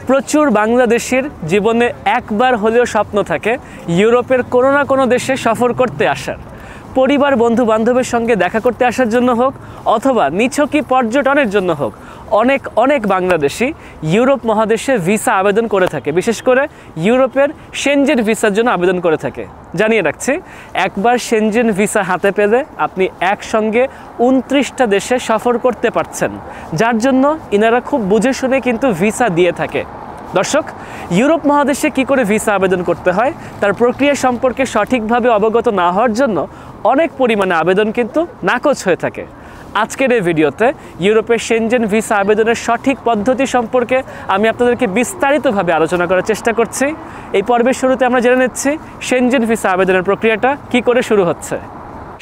প্রচুর বাংলাদেশির জীবনে একবার হলেও স্বপ্ন থাকে ইউরোপের কোনো না কোনো দেশে সফর করতে আসার। পরিবার বন্ধু বান্ধবের সঙ্গে দেখা করতে আসার জন্য হোক অথবা নিছকই পর্যটনের জন্য হোক, অনেক অনেক বাংলাদেশি ইউরোপ মহাদেশে ভিসা আবেদন করে থাকে, বিশেষ করে ইউরোপের সেনজেন ভিসার জন্য আবেদন করে থাকে। জানিয়ে রাখছি, একবার সেনজেন ভিসা হাতে পেলে আপনি একসঙ্গে 29টা দেশে সফর করতে পারছেন, যার জন্য ইনারা খুব বুঝে শুনে কিন্তু ভিসা দিয়ে থাকে। দর্শক, ইউরোপ মহাদেশে কি করে ভিসা আবেদন করতে হয় তার প্রক্রিয়া সম্পর্কে সঠিকভাবে অবগত না হওয়ার জন্য অনেক পরিমাণে আবেদন কিন্তু নাকচ হয়ে থাকে। আজকের এই ভিডিওতে ইউরোপের সেনজেন ভিসা আবেদনের সঠিক পদ্ধতি সম্পর্কে আমি আপনাদেরকে বিস্তারিতভাবে আলোচনা করার চেষ্টা করছি। এই পর্বের শুরুতে আমরা জেনে নিচ্ছি সেনজেন ভিসা আবেদনের প্রক্রিয়াটা কি করে শুরু হচ্ছে।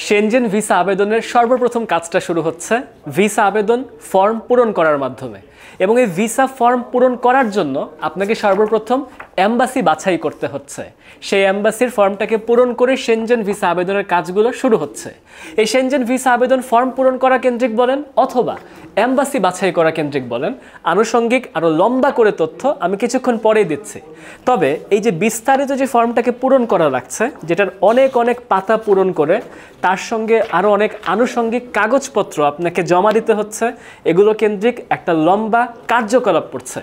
সেনজেন ভিসা আবেদনের সর্বপ্রথম কাজটা শুরু হচ্ছে ভিসা আবেদন ফর্ম পূরণ করার মাধ্যমে, এবং এই ভিসা ফর্ম পূরণ করার জন্য আপনাকে সর্বপ্রথম এম্বাসি বাছাই করতে হচ্ছে। সেই এম্বাসির ফর্মটাকে পূরণ করে সেনজেন ভিসা আবেদনের কাজগুলো শুরু হচ্ছে। এই সেনজেন ভিসা আবেদন ফর্ম পূরণ করা কেন্দ্রিক বলেন অথবা এম্বাসি বাছাই করা কেন্দ্রিক বলেন, আনুষঙ্গিক আরও লম্বা করে তথ্য আমি কিছুক্ষণ পরেই দিচ্ছি। তবে এই যে বিস্তারিত যে ফর্মটাকে পূরণ করা লাগছে, যেটার অনেক অনেক পাতা পূরণ করে তার সঙ্গে আরও অনেক আনুষঙ্গিক কাগজপত্র আপনাকে জমা দিতে হচ্ছে, এগুলো কেন্দ্রিক একটা লম্বা কার্যকলাপ পড়ছে।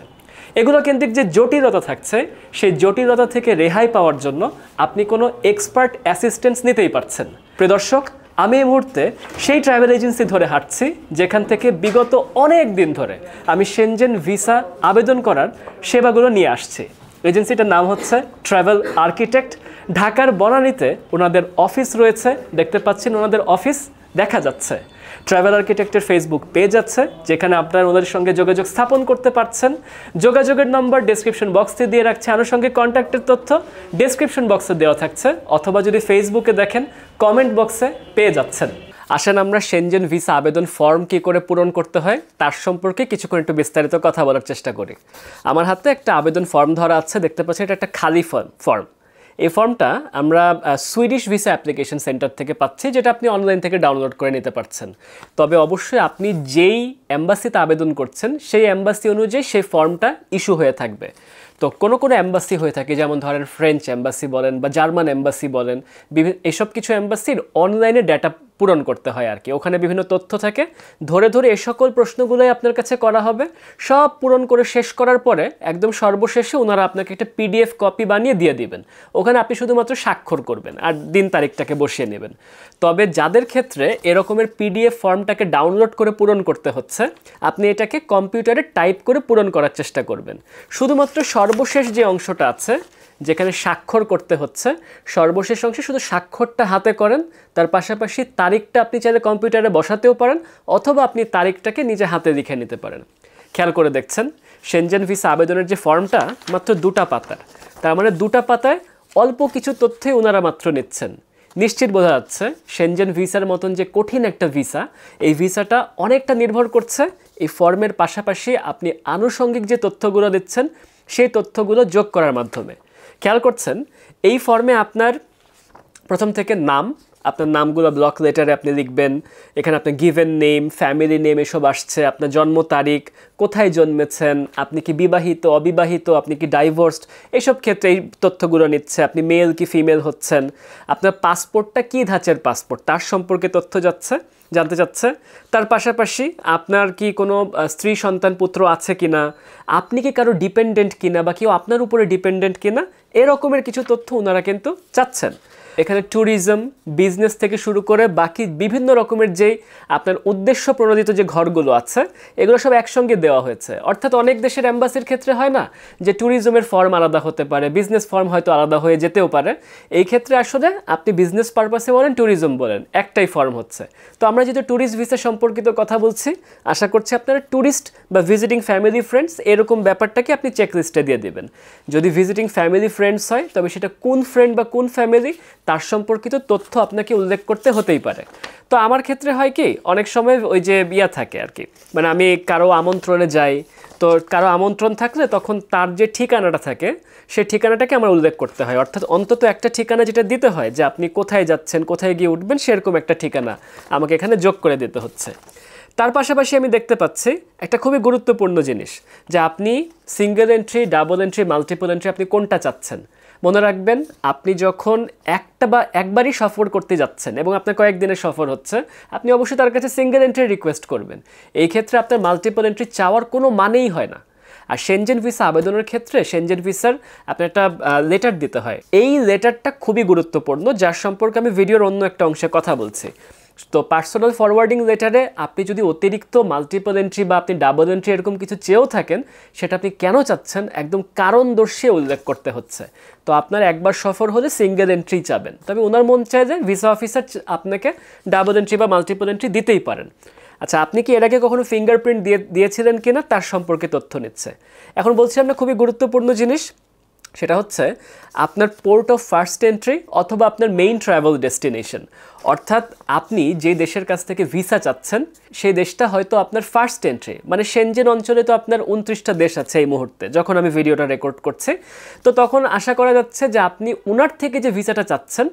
এগুলো কেন্দ্রিক যে জটিলতা থাকছে, সেই জটিলতা থেকে রেহাই পাওয়ার জন্য আপনি কোনো এক্সপার্ট অ্যাসিস্ট্যান্স নিতেই পারছেন। প্রিয় দর্শক, আমি এই মুহূর্তে সেই ট্রাভেল এজেন্সি ধরে হাঁটছি যেখান থেকে বিগত অনেক দিন ধরে আমি সেনজেন ভিসা আবেদন করার সেবাগুলো নিয়ে আসছি। এজেন্সিটার নাম হচ্ছে ট্রাভেল আর্কিটেক্ট। ঢাকার বনানীতে ওনাদের অফিস রয়েছে, দেখতে পাচ্ছেন ওনাদের অফিস দেখা যাচ্ছে। ট্রাভেল আর্কিটেক্টের ফেসবুক পেজ আছে, যেখানে আপনারা ওদের সঙ্গে যোগাযোগ স্থাপন করতে পারছেন। যোগাযোগের নম্বর ডেসক্রিপশন বক্সে দিয়ে রাখছে, আনুষঙ্গিক কন্ট্যাক্টের তথ্য ডেসক্রিপশন বক্সে দেওয়া থাকছে, অথবা যদি ফেসবুকে দেখেন কমেন্ট বক্সে পেয়ে যাচ্ছেন। আসেন আমরা সেনজেন ভিসা আবেদন ফর্ম কী করে পূরণ করতে হয় তার সম্পর্কে কিছুক্ষণ একটু বিস্তারিত কথা বলার চেষ্টা করি। আমার হাতে একটা আবেদন ফর্ম ধরা আছে, দেখতে পাচ্ছি এটা একটা খালি ফর্ম। এই ফর্মটা আমরা সুইডিশ ভিসা অ্যাপ্লিকেশন সেন্টার থেকে পাচ্ছি, যেটা আপনি অনলাইন থেকে ডাউনলোড করে নিতে পারছেন। তবে অবশ্যই আপনি যেই এম্বাসিতে আবেদন করছেন সেই এম্বাসি অনুযায়ী সেই ফর্মটা ইস্যু হয়ে থাকবে। তো কোনো কোনো এম্বাসি হয়ে থাকে, যেমন ধরেন ফ্রেঞ্চ এম্বাসি বলেন বা জার্মান এম্বাসি বলেন, এসব কিছু এম্বাসির অনলাইনে ডেটা পূরণ করতে হয় আর কি। ওখানে বিভিন্ন তথ্য থাকে, ধরে ধরে এ সকল প্রশ্নগুলোই আপনার কাছে করা হবে। সব পূরণ করে শেষ করার পরে একদম সর্বশেষে ওনারা আপনাকে একটা পিডিএফ কপি বানিয়ে দিয়ে দিবেন। ওখানে আপনি শুধুমাত্র স্বাক্ষর করবেন আর দিন তারিখটাকে বসিয়ে নেবেন। তবে যাদের ক্ষেত্রে এরকমের পিডিএফ ফর্মটাকে ডাউনলোড করে পূরণ করতে হচ্ছে, আপনি এটাকে কম্পিউটারে টাইপ করে পূরণ করার চেষ্টা করবেন। শুধুমাত্র সর্বশেষ যে অংশটা আছে যেখানে স্বাক্ষর করতে হচ্ছে, সর্বশেষ অংশে শুধু স্বাক্ষরটা হাতে করেন, তার পাশাপাশি তারিখটা আপনি চাইলে কম্পিউটারে বসাতেও পারেন অথবা আপনি তারিখটাকে নিজে হাতে লিখে নিতে পারেন। খেয়াল করে দেখছেন সেনজেন ভিসা আবেদনের যে ফর্মটা মাত্র 2টা পাতার, তার মানে 2টা পাতায় অল্প কিছু তথ্যই ওনারা মাত্র নিচ্ছেন। নিশ্চিত বোঝা যাচ্ছে সেনজেন ভিসার মতন যে কঠিন একটা ভিসা, এই ভিসাটা অনেকটা নির্ভর করছে এই ফর্মের পাশাপাশি আপনি আনুষঙ্গিক যে তথ্যগুলো দিচ্ছেন সেই তথ্যগুলো যোগ করার মাধ্যমে। খেয়াল করছেন এই ফর্মে আপনার প্রথম থেকে নাম, আপনার নামগুলো ব্লক লেটারে আপনি লিখবেন। এখানে আপনার গিভেন নেম, ফ্যামিলি নেম এসব আসছে, আপনার জন্ম তারিখ, কোথায় জন্মেছেন, আপনি কি বিবাহিত অবিবাহিত, আপনি কি ডাইভোর্সড, এইসব ক্ষেত্রে এই তথ্যগুলো নিচ্ছে। আপনি মেল কি ফিমেল হচ্ছেন, আপনার পাসপোর্টটা কী ধাঁচের পাসপোর্ট তার সম্পর্কে তথ্য জানতে চাচ্ছে। তার পাশাপাশি আপনার কি কোনো স্ত্রী সন্তান পুত্র আছে কিনা, আপনি কি কারো ডিপেন্ডেন্ট কিনা বা কেউ আপনার উপরে ডিপেন্ডেন্ট কিনা, এরকমের কিছু তথ্য ওনারা কিন্তু চাচ্ছেন। এখানে ট্যুরিজম, বিজনেস থেকে শুরু করে বাকি বিভিন্ন রকমের যেই আপনার উদ্দেশ্য প্রণোদিত যে ঘরগুলো আছে, এগুলো সব একসঙ্গে দেওয়া হয়েছে। অর্থাৎ অনেক দেশের এম্বাসির ক্ষেত্রে হয় না যে ট্যুরিজমের ফর্ম আলাদা হতে পারে, বিজনেস ফর্ম হয়তো আলাদা হয়ে যেতেও পারে। এই ক্ষেত্রে আসলে আপনি বিজনেস পারপাসে বলেন, ট্যুরিজম বলেন, একটাই ফর্ম হচ্ছে। তো আমরা যেহেতু ট্যুরিস্ট ভিসা সম্পর্কিত কথা বলছি, আশা করছি আপনারা ট্যুরিস্ট বা ভিজিটিং ফ্যামিলি ফ্রেন্ডস এরকম ব্যাপারটাকে আপনি চেকলিস্টে দিয়ে দেবেন। যদি ভিজিটিং ফ্যামিলি ফ্রেন্ডস হয় তবে সেটা কোন ফ্রেন্ড বা কোন ফ্যামিলি তার সম্পর্কিত তথ্য আপনাকে উল্লেখ করতে হতেই পারে। তো আমার ক্ষেত্রে হয় কি, অনেক সময় ওই যে থাকে আর কি, মানে আমি কারো আমন্ত্রণে যাই, তো কারো আমন্ত্রণ থাকলে তখন তার যে ঠিকানাটা থাকে সেই ঠিকানাটাকে আমার উল্লেখ করতে হয়। অর্থাৎ অন্তত একটা ঠিকানা যেটা দিতে হয় যে আপনি কোথায় যাচ্ছেন, কোথায় গিয়ে উঠবেন, সেরকম একটা ঠিকানা আমাকে এখানে যোগ করে দিতে হচ্ছে। তার পাশাপাশি আমি দেখতে পাচ্ছি একটা খুবই গুরুত্বপূর্ণ জিনিস, যে আপনি single entry, double entry, multiple entry আপনি কোনটা চাচ্ছেন। মনে রাখবেন, আপনি যখন একটা বা একবারই সফর করতে যাচ্ছেন এবং আপনার কয়েকদিনের সফর হচ্ছে, আপনি অবশ্যই তার কাছে সিঙ্গেল এন্ট্রি রিকোয়েস্ট করবেন। এই ক্ষেত্রে আপনার মাল্টিপল এন্ট্রি চাওয়ার কোনো মানেই হয় না। আর সেনজেন ভিসা আবেদনের ক্ষেত্রে সেনজেন ভিসার আপনার একটা লেটার দিতে হয়। এই লেটারটা খুবই গুরুত্বপূর্ণ, যার সম্পর্কে আমি ভিডিওর অন্য একটা অংশে কথা বলছি। তো পার্সোনাল ফরওয়ার্ডিং লেটারে আপনি যদি অতিরিক্ত মাল্টিপল এন্ট্রি বা আপনি ডাবল এন্ট্রি এরকম কিছু চেয়েও থাকেন, সেটা আপনি কেন চাচ্ছেন একদম কারণদর্শী উল্লেখ করতে হচ্ছে। তো আপনার একবার সফর হলে সিঙ্গেল এন্ট্রি চাবেন, তবে ওনার মন চায় যে ভিসা অফিসার আপনাকে ডাবল এন্ট্রি বা মাল্টিপল এন্ট্রি দিতেই পারেন। আচ্ছা, আপনি কি এর আগে কখনো ফিঙ্গারপ্রিন্ট দিয়েছিলেন কিনা তার সম্পর্কে তথ্য নিচ্ছে। এখন বলছি আমরা খুবই গুরুত্বপূর্ণ জিনিস, সেটা হচ্ছে আপনার পোর্ট অফ ফার্স্ট এন্ট্রি অথবা আপনার মেইন ট্রাভেল ডেস্টিনেশন। অর্থাৎ আপনি যে দেশের কাছ থেকে ভিসা চাচ্ছেন সেই দেশটা হয়তো আপনার ফার্স্ট এন্ট্রি, মানে সেনজেন অঞ্চলে তো আপনার 29টা দেশ আছে এই মুহূর্তে যখন আমি ভিডিওটা রেকর্ড করছি। তো তখন আশা করা যাচ্ছে যে আপনি ওনার থেকে যে ভিসাটা চাচ্ছেন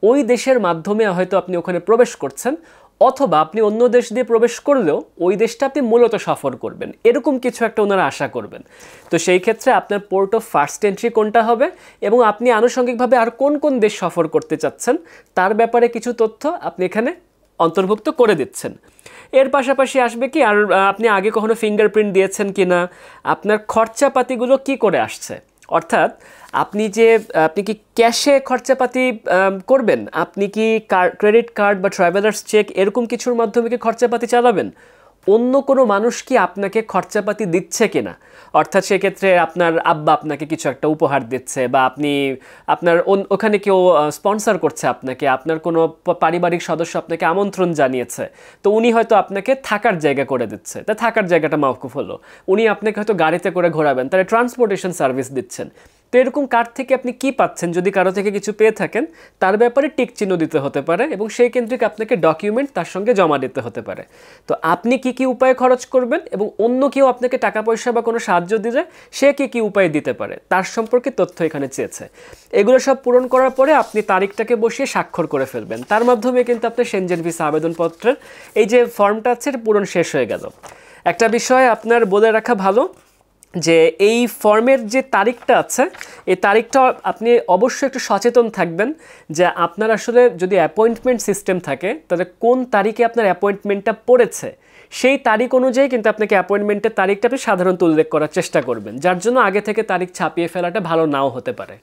ওই দেশের মাধ্যমে হয়তো আপনি ওখানে প্রবেশ করছেন, অথবা আপনি অন্য দেশ দিয়ে প্রবেশ করলেও ওই দেশটা আপনি মূলত সফর করবেন, এরকম কিছু একটা ওনারা আশা করবেন। তো সেই ক্ষেত্রে আপনার পোর্ট অফ ফার্স্ট এন্ট্রি কোনটা হবে এবং আপনি আনুষঙ্গিকভাবে আর কোন কোন দেশ সফর করতে চাচ্ছেন তার ব্যাপারে কিছু তথ্য আপনি এখানে অন্তর্ভুক্ত করে দিচ্ছেন। এর পাশাপাশি আসবে কি, আর আপনি আগে কখনো ফিঙ্গারপ্রিন্ট দিয়েছেন কিনা, আপনার খরচাপাতিগুলো কি করে আসছে, অর্থাৎ আপনি কি ক্যাশে খরচাপাতি করবেন, আপনি কি ক্রেডিট কার্ড বা ট্রাভেলার্স চেক এরকম কিছুর মাধ্যমে কি খরচাপাতি চালাবেন, অন্য কোনো মানুষ কি আপনাকে খরচাপাতি দিচ্ছে কিনা, অর্থাৎ সেক্ষেত্রে আপনার আব্বা আপনাকে কিছু একটা উপহার দিচ্ছে বা আপনার ওখানে কেউ স্পন্সর করছে আপনাকে, আপনার কোনো পারিবারিক সদস্য আপনাকে আমন্ত্রণ জানিয়েছে, তো উনি হয়তো আপনাকে থাকার জায়গা করে দিচ্ছে, তা থাকার জায়গাটা মাওকুফ হলো, উনি আপনাকে হয়তো গাড়িতে করে ঘোরাবেন, তাহলে ট্রান্সপোর্টেশন সার্ভিস দিচ্ছেন। তো এরকম কার থেকে আপনি কি পাচ্ছেন, যদি কারো থেকে কিছু পেয়ে থাকেন তার ব্যাপারে টিক চিহ্ন দিতে হতে পারে এবং সেই কেন্দ্রিক আপনাকে ডকুমেন্ট তার সঙ্গে জমা দিতে হতে পারে। তো আপনি কি কি উপায়ে খরচ করবেন এবং অন্য কেউ আপনাকে টাকা পয়সা বা কোনো সাহায্য দিলে সে কি কি উপায় দিতে পারে তার সম্পর্কে তথ্য এখানে চেয়েছে। এগুলো সব পূরণ করার পরে আপনি তারিখটাকে বসিয়ে স্বাক্ষর করে ফেলবেন, তার মাধ্যমে কিন্তু আপনার সেনজেন ভিসা আবেদনপত্রের এই যে ফর্মটা আছে এটা পূরণ শেষ হয়ে গেল। একটা বিষয় আপনার বলে রাখা ভালো, যে এই ফর্মের যে তারিখটা আছে এই তারিখটা আপনি অবশ্যই একটু সচেতন থাকবেন, যে আপনার আসলে যদি অ্যাপয়েন্টমেন্ট সিস্টেম থাকে তাহলে কোন তারিখে আপনার অ্যাপয়েন্টমেন্টটা পড়েছে সেই তারিখ অনুযায়ী কিন্তু আপনাকে অ্যাপয়েন্টমেন্টের তারিখটা আপনি সাধারণত উল্লেখ করার চেষ্টা করবেন, যার জন্য আগে থেকে তারিখ ছাপিয়ে ফেলাটা ভালো নাও হতে পারে।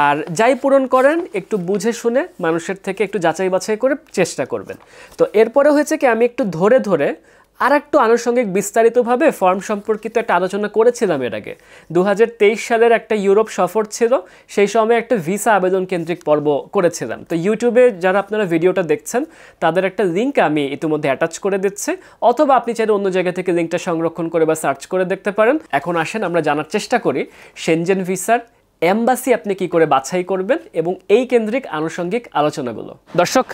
আর যাই পূরণ করেন একটু বুঝে শুনে মানুষের থেকে একটু যাচাই বাছাই করে চেষ্টা করবেন। তো এরপরে হয়েছে কি, আমি একটু ধরে ধরে আর একটু আনুষঙ্গিক বিস্তারিতভাবে ফর্ম সম্পর্কিত একটা আলোচনা করেছিলাম এর আগে। 2023 সালের একটা ইউরোপ সফর ছিল, সেই সময় একটা ভিসা আবেদন কেন্দ্রিক পর্ব করেছিলাম। তো ইউটিউবে যারা আপনারা ভিডিওটা দেখছেন তাদের একটা লিঙ্ক আমি ইতিমধ্যে অ্যাটাচ করে দিচ্ছি, অথবা আপনি চাইলে অন্য জায়গা থেকে লিঙ্কটা সংরক্ষণ করে বা সার্চ করে দেখতে পারেন। এখন আসেন আমরা জানার চেষ্টা করি সেনজেন ভিসার এমবাসি আপনি কি করে বাছাই করবেন এবং এই কেন্দ্রিক আনুষঙ্গিক আলোচনাগুলো। দর্শক,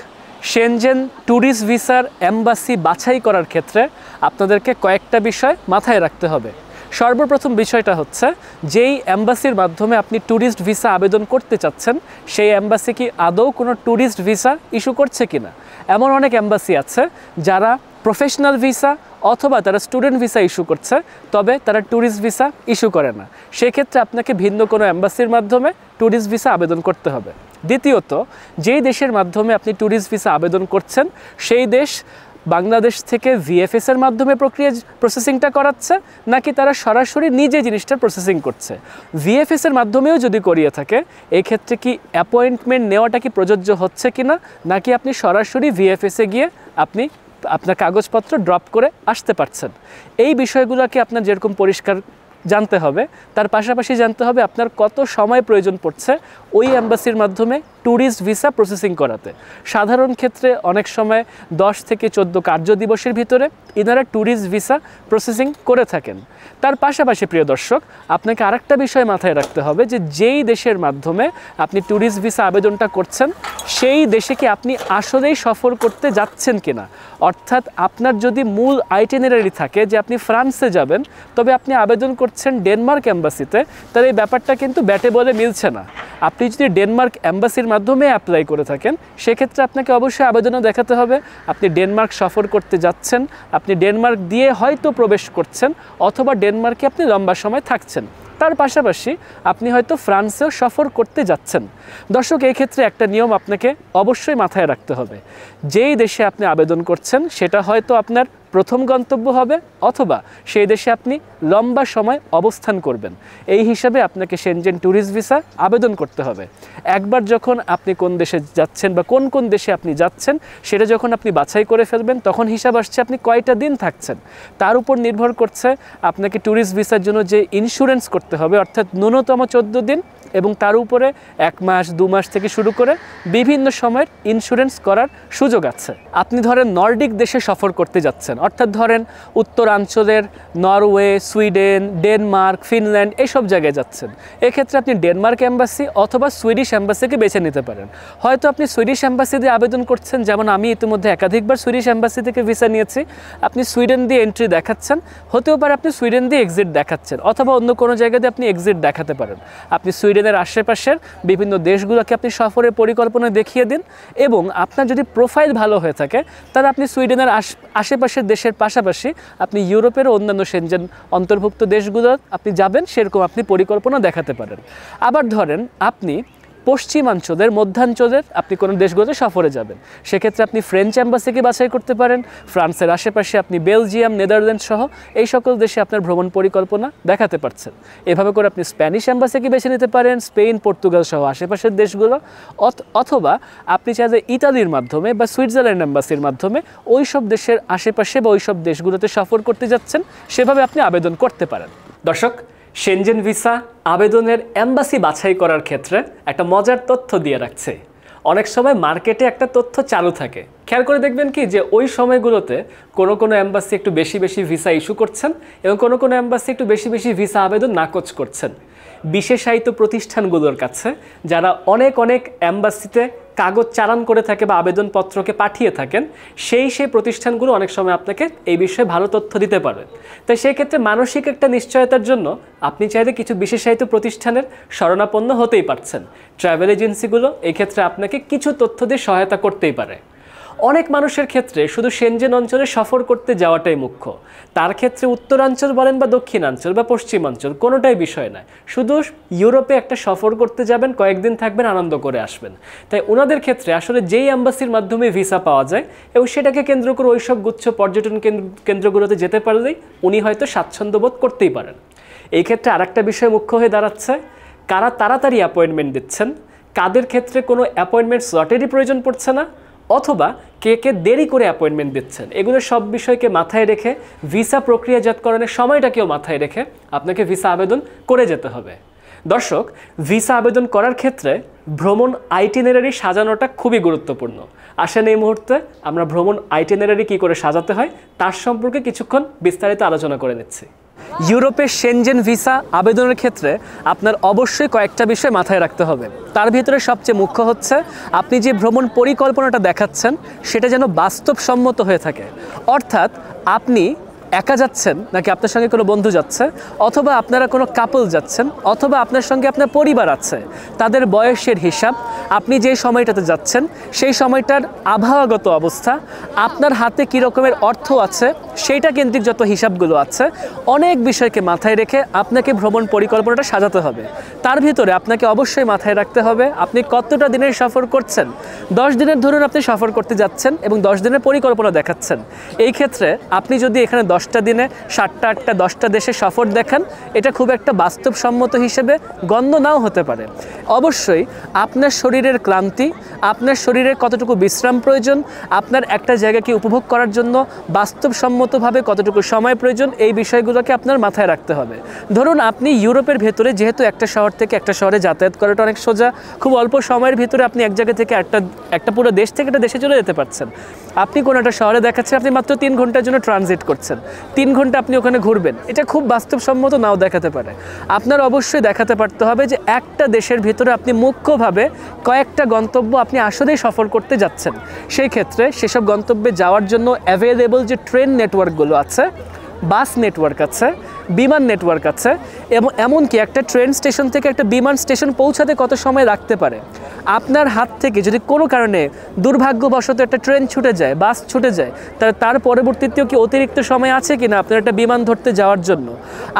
সেনজেন ট্যুরিস্ট ভিসার এমবাসি বাছাই করার ক্ষেত্রে আপনাদেরকে কয়েকটা বিষয় মাথায় রাখতে হবে। সর্বপ্রথম বিষয়টা হচ্ছে, যেই এমবাসির মাধ্যমে আপনি ট্যুরিস্ট ভিসা আবেদন করতে চাচ্ছেন সেই এমবাসি কি আদৌ কোনো ট্যুরিস্ট ভিসা ইস্যু করছে কিনা। এমন অনেক এমবাসি আছে যারা প্রফেশনাল ভিসা অথবা তারা স্টুডেন্ট ভিসা ইস্যু করছে, তবে তারা ট্যুরিস্ট ভিসা ইস্যু করে না। সেক্ষেত্রে আপনাকে ভিন্ন কোনো এমবাসির মাধ্যমে ট্যুরিস্ট ভিসা আবেদন করতে হবে। দ্বিতীয়ত, যেই দেশের মাধ্যমে আপনি ট্যুরিস্ট ভিসা আবেদন করছেন সেই দেশ বাংলাদেশ থেকে ভিএফএস এর মাধ্যমে প্রসেসিংটা করাচ্ছে নাকি তারা সরাসরি নিজে জিনিসটা প্রসেসিং করছে। ভিএফএস এর মাধ্যমেও যদি করিয়ে থাকে এই ক্ষেত্রে কি অ্যাপয়েন্টমেন্ট নেওয়াটা কি প্রযোজ্য হচ্ছে কিনা, নাকি আপনি সরাসরি ভিএফএসে গিয়ে আপনি আপনার কাগজপত্র ড্রপ করে আসতে পারছেন। এই বিষয়গুলোকে আপনার যেরকম পরিষ্কার জানতে হবে, তার পাশাপাশি জানতে হবে আপনার কত সময় প্রয়োজন পড়ছে ওই এমবাসির মাধ্যমে ট্যুরিস্ট ভিসা প্রসেসিং করাতে। সাধারণ ক্ষেত্রে অনেক সময় 10 থেকে 14 কার্য দিবসের ভিতরে এনারা ট্যুরিস্ট ভিসা প্রসেসিং করে থাকেন। তার পাশাপাশি প্রিয় দর্শক, আপনাকে আরেকটা বিষয় মাথায় রাখতে হবে, যে যেই দেশের মাধ্যমে আপনি ট্যুরিস্ট ভিসা আবেদনটা করছেন সেই দেশে কি আপনি আসলেই সফর করতে যাচ্ছেন কিনা। অর্থাৎ আপনার যদি মূল আইটিনারি থাকে যে আপনি ফ্রান্সে যাবেন, তবে আপনি আবেদন করছেন ডেনমার্ক এম্বাসিতে, তাহলে এই ব্যাপারটা কিন্তু ব্যাটে বলে মিলছে না। আপনি যদি ডেনমার্ক অ্যাম্বাসির মাধ্যমে অ্যাপ্লাই করে থাকেন সেক্ষেত্রে আপনাকে অবশ্যই আবেদনও দেখাতে হবে আপনি ডেনমার্ক সফর করতে যাচ্ছেন, আপনি ডেনমার্ক দিয়ে হয়তো প্রবেশ করছেন অথবা ডেনমার্কে আপনি লম্বা সময় থাকছেন। তার পাশাপাশি আপনি হয়তো ফ্রান্সেও সফর করতে যাচ্ছেন। দর্শক, এই ক্ষেত্রে একটা নিয়ম আপনাকে অবশ্যই মাথায় রাখতে হবে, যেই দেশে আপনি আবেদন করছেন সেটা হয়তো আপনার প্রথম গন্তব্য হবে অথবা সেই দেশে আপনি লম্বা সময় অবস্থান করবেন। এই হিসাবে আপনাকে সেনজেন ট্যুরিস্ট ভিসা আবেদন করতে হবে। একবার যখন আপনি কোন দেশে যাচ্ছেন বা কোন কোন দেশে আপনি যাচ্ছেন সেটা যখন আপনি বাছাই করে ফেলবেন তখন হিসাব আসছে আপনি কয়টা দিন থাকছেন। তার উপর নির্ভর করছে আপনাকে ট্যুরিস্ট ভিসার জন্য যে ইন্স্যুরেন্স করতে হবে, অর্থাৎ ন্যূনতম 14 দিন এবং তার উপরে 1 মাস 2 মাস থেকে শুরু করে বিভিন্ন সময়ের ইন্স্যুরেন্স করার সুযোগ আছে। আপনি ধরেন নর্ডিক দেশে সফর করতে যাচ্ছেন, অর্থাৎ ধরেন উত্তরাঞ্চলের নরওয়ে, সুইডেন, ডেনমার্ক, ফিনল্যান্ড এইসব জায়গায় যাচ্ছেন। এক্ষেত্রে আপনি ডেনমার্ক অ্যাম্বাসি অথবা সুইডিশ অ্যাম্বাসিকে বেছে নিতে পারেন। হয়তো আপনি সুইডিশ অ্যাম্বাসি দিয়ে আবেদন করছেন, যেমন আমি ইতিমধ্যে একাধিকবার সুইডিশ অ্যাম্বাসি থেকে ভিসা নিয়েছি। আপনি সুইডেন দিয়ে এন্ট্রি দেখাচ্ছেন, হতেও পারে আপনি সুইডেন দিয়ে এক্সিট দেখাচ্ছেন অথবা অন্য কোনো জায়গা দিয়ে আপনি এক্সিট দেখাতে পারেন। আপনি সুইডেনের আশেপাশের বিভিন্ন দেশগুলোকে আপনি সফরের পরিকল্পনা দেখিয়ে দিন এবং আপনার যদি প্রোফাইল ভালো হয়ে থাকে তাহলে আপনি সুইডেনের আশেপাশের দেশের পাশাপাশি আপনি ইউরোপের অন্যান্য সেনজেন অন্তর্ভুক্ত দেশগুলো আপনি যাবেন, সেরকম আপনি পরিকল্পনা দেখাতে পারেন। আবার ধরেন আপনি পশ্চিমাঞ্চলের মধ্যাঞ্চলের আপনি কোনো দেশগুলোতে সফরে যাবেন, সেক্ষেত্রে আপনি ফ্রেঞ্চ অ্যাম্বাসিকে বাছাই করতে পারেন। ফ্রান্সের আশেপাশে আপনি বেলজিয়াম, নেদারল্যান্ড সহ এই সকল দেশে আপনার ভ্রমণ পরিকল্পনা দেখাতে পারছেন। এভাবে করে আপনি স্প্যানিশ অ্যাম্বাসিকে বেছে নিতে পারেন, স্পেন, পর্তুগাল সহ আশেপাশের দেশগুলো, অথবা আপনি চাইলে ইতালির মাধ্যমে বা সুইজারল্যান্ড অ্যাম্বাসির মাধ্যমে ওই সব দেশের আশেপাশে বা ওই সব দেশগুলোতে সফর করতে যাচ্ছেন, সেভাবে আপনি আবেদন করতে পারেন। দর্শক, সেনজেন ভিসা আবেদনের অ্যাম্বাসি বাছাই করার ক্ষেত্রে একটা মজার তথ্য দিয়ে রাখছে। অনেক সময় মার্কেটে একটা তথ্য চালু থাকে, খেয়াল করে দেখবেন কি যে ওই সময়গুলোতে কোনো অ্যাম্বাসি একটু বেশি বেশি ভিসা ইস্যু করছেন এবং কোনো অ্যাম্বাসি একটু বেশি বেশি ভিসা আবেদন নাকচ করছেন। বিশেষায়িত প্রতিষ্ঠানগুলোর কাছে যারা অনেক অ্যাম্বাসিতে কাগজ চালান করে থাকে বা আবেদনপত্রকে পাঠিয়ে থাকেন, সেই প্রতিষ্ঠানগুলো অনেক সময় আপনাকে এই বিষয়ে ভালো তথ্য দিতে পারে। তাই সেই ক্ষেত্রে মানসিক একটা নিশ্চয়তার জন্য আপনি চাইলে কিছু বিশেষায়িত প্রতিষ্ঠানের শরণাপন্ন হতেই পারছেন। ট্রাভেল এজেন্সিগুলো এই ক্ষেত্রে আপনাকে কিছু তথ্য দিয়ে সহায়তা করতেই পারে। অনেক মানুষের ক্ষেত্রে শুধু সেনজেন অঞ্চলে সফর করতে যাওয়াটাই মুখ্য। তার ক্ষেত্রে উত্তরাঞ্চল বলেন বা দক্ষিণাঞ্চল বা পশ্চিমাঞ্চল কোনোটাই বিষয় নয়, শুধু ইউরোপে একটা সফর করতে যাবেন, কয়েকদিন থাকবেন, আনন্দ করে আসবেন। তাই ওনাদের ক্ষেত্রে আসলে যেই অ্যাম্বাসির মাধ্যমে ভিসা পাওয়া যায় এবং সেটাকে কেন্দ্র করে ওইসব গুচ্ছ পর্যটন কেন্দ্রগুলোতে যেতে পারলেই উনি হয়তো স্বাচ্ছন্দ্য বোধ করতেই পারেন। এই ক্ষেত্রে আরেকটা বিষয় মুখ্য হয়ে দাঁড়াচ্ছে, কারা তাড়াতাড়ি অ্যাপয়েন্টমেন্ট দিচ্ছেন, কাদের ক্ষেত্রে কোনো অ্যাপয়েন্টমেন্ট স্লটেরই প্রয়োজন পড়ছে না, অথবা কে দেরি করে অ্যাপয়েন্টমেন্ট দিচ্ছেন। এগুলো সব বিষয়কে মাথায় রেখে ভিসা প্রক্রিয়াজাতকরণের সময়টাকেও মাথায় রেখে আপনাকে ভিসা আবেদন করে যেতে হবে। দর্শক, ভিসা আবেদন করার ক্ষেত্রে ভ্রমণ আইটিনারি সাজানোটা খুবই গুরুত্বপূর্ণ। আসেন এই মুহূর্তে আমরা ভ্রমণ আইটিনারি কী করে সাজাতে হয় তার সম্পর্কে কিছুক্ষণ বিস্তারিত আলোচনা করে নিচ্ছি। ইউরোপের সেনজেন ভিসা আবেদনের ক্ষেত্রে আপনার অবশ্যই কয়েকটা বিষয় মাথায় রাখতে হবে। তার ভিতরে সবচেয়ে মুখ্য হচ্ছে আপনি যে ভ্রমণ পরিকল্পনাটা দেখাচ্ছেন সেটা যেন বাস্তবসম্মত হয়ে থাকে। অর্থাৎ আপনি একা যাচ্ছেন নাকি আপনার সঙ্গে কোনো বন্ধু যাচ্ছে, অথবা আপনারা কোনো কাপল যাচ্ছেন, অথবা আপনার সঙ্গে আপনার পরিবার আছে, তাদের বয়সের হিসাব, আপনি যে সময়টাতে যাচ্ছেন সেই সময়টার আবহাওয়াগত অবস্থা, আপনার হাতে কী রকমের অর্থ আছে সেইটা কেন্দ্রিক যত হিসাবগুলো আছে, অনেক বিষয়কে মাথায় রেখে আপনাকে ভ্রমণ পরিকল্পনাটা সাজাতে হবে। তার ভিতরে আপনাকে অবশ্যই মাথায় রাখতে হবে আপনি কতটা দিনের সফর করছেন। 10 দিনের ধরুন আপনি সফর করতে যাচ্ছেন এবং 10 দিনের পরিকল্পনা দেখাচ্ছেন। এই ক্ষেত্রে আপনি যদি এখানে 10টা দিনে 7টা 8টা 10টা দেশে সফর দেখান, এটা খুব একটা বাস্তবসম্মত হিসেবে গণ্য নাও হতে পারে। অবশ্যই আপনার শরীরের ক্লান্তি, আপনার শরীরের কতটুকু বিশ্রাম প্রয়োজন, আপনার একটা জায়গাকে উপভোগ করার জন্য বাস্তবসম্মতভাবে কতটুকু সময় প্রয়োজন, এই বিষয়গুলোকে আপনার মাথায় রাখতে হবে। ধরুন আপনি ইউরোপের ভেতরে, যেহেতু একটা শহর থেকে একটা শহরে যাতায়াত করাটা অনেক সোজা, খুব অল্প সময়ের ভিতরে আপনি এক জায়গা থেকে একটা পুরো দেশ থেকে একটা দেশে চলে যেতে পারছেন। আপনি কোনো একটা শহরে দেখাচ্ছেন আপনি মাত্র 3 ঘন্টার জন্য ট্রানজিট করছেন, 3 ঘন্টা আপনি ওখানে ঘুরবেন, এটা খুব বাস্তবসম্মত নাও দেখাতে পারে। আপনার অবশ্যই দেখাতে পারতে হবে যে একটা দেশের ভিতরে আপনি মুখ্যভাবে কয়েকটা গন্তব্য আপনি আসলেই সফর করতে যাচ্ছেন। সেই ক্ষেত্রে সেসব গন্তব্যে যাওয়ার জন্য অ্যাভেলেবল যে ট্রেন নেটওয়ার্কগুলো আছে, বাস নেটওয়ার্ক আছে, বিমান নেটওয়ার্ক আছে, এবং এমনকি একটা ট্রেন স্টেশন থেকে একটা বিমান স্টেশন পৌঁছাতে কত সময় লাগতে পারে। আপনার হাত থেকে যদি কোনো কারণে দুর্ভাগ্যবশত একটা ট্রেন ছুটে যায়, বাস ছুটে যায়, তার পরবর্তীতেও কি অতিরিক্ত সময় আছে কি না আপনার একটা বিমান ধরতে যাওয়ার জন্য?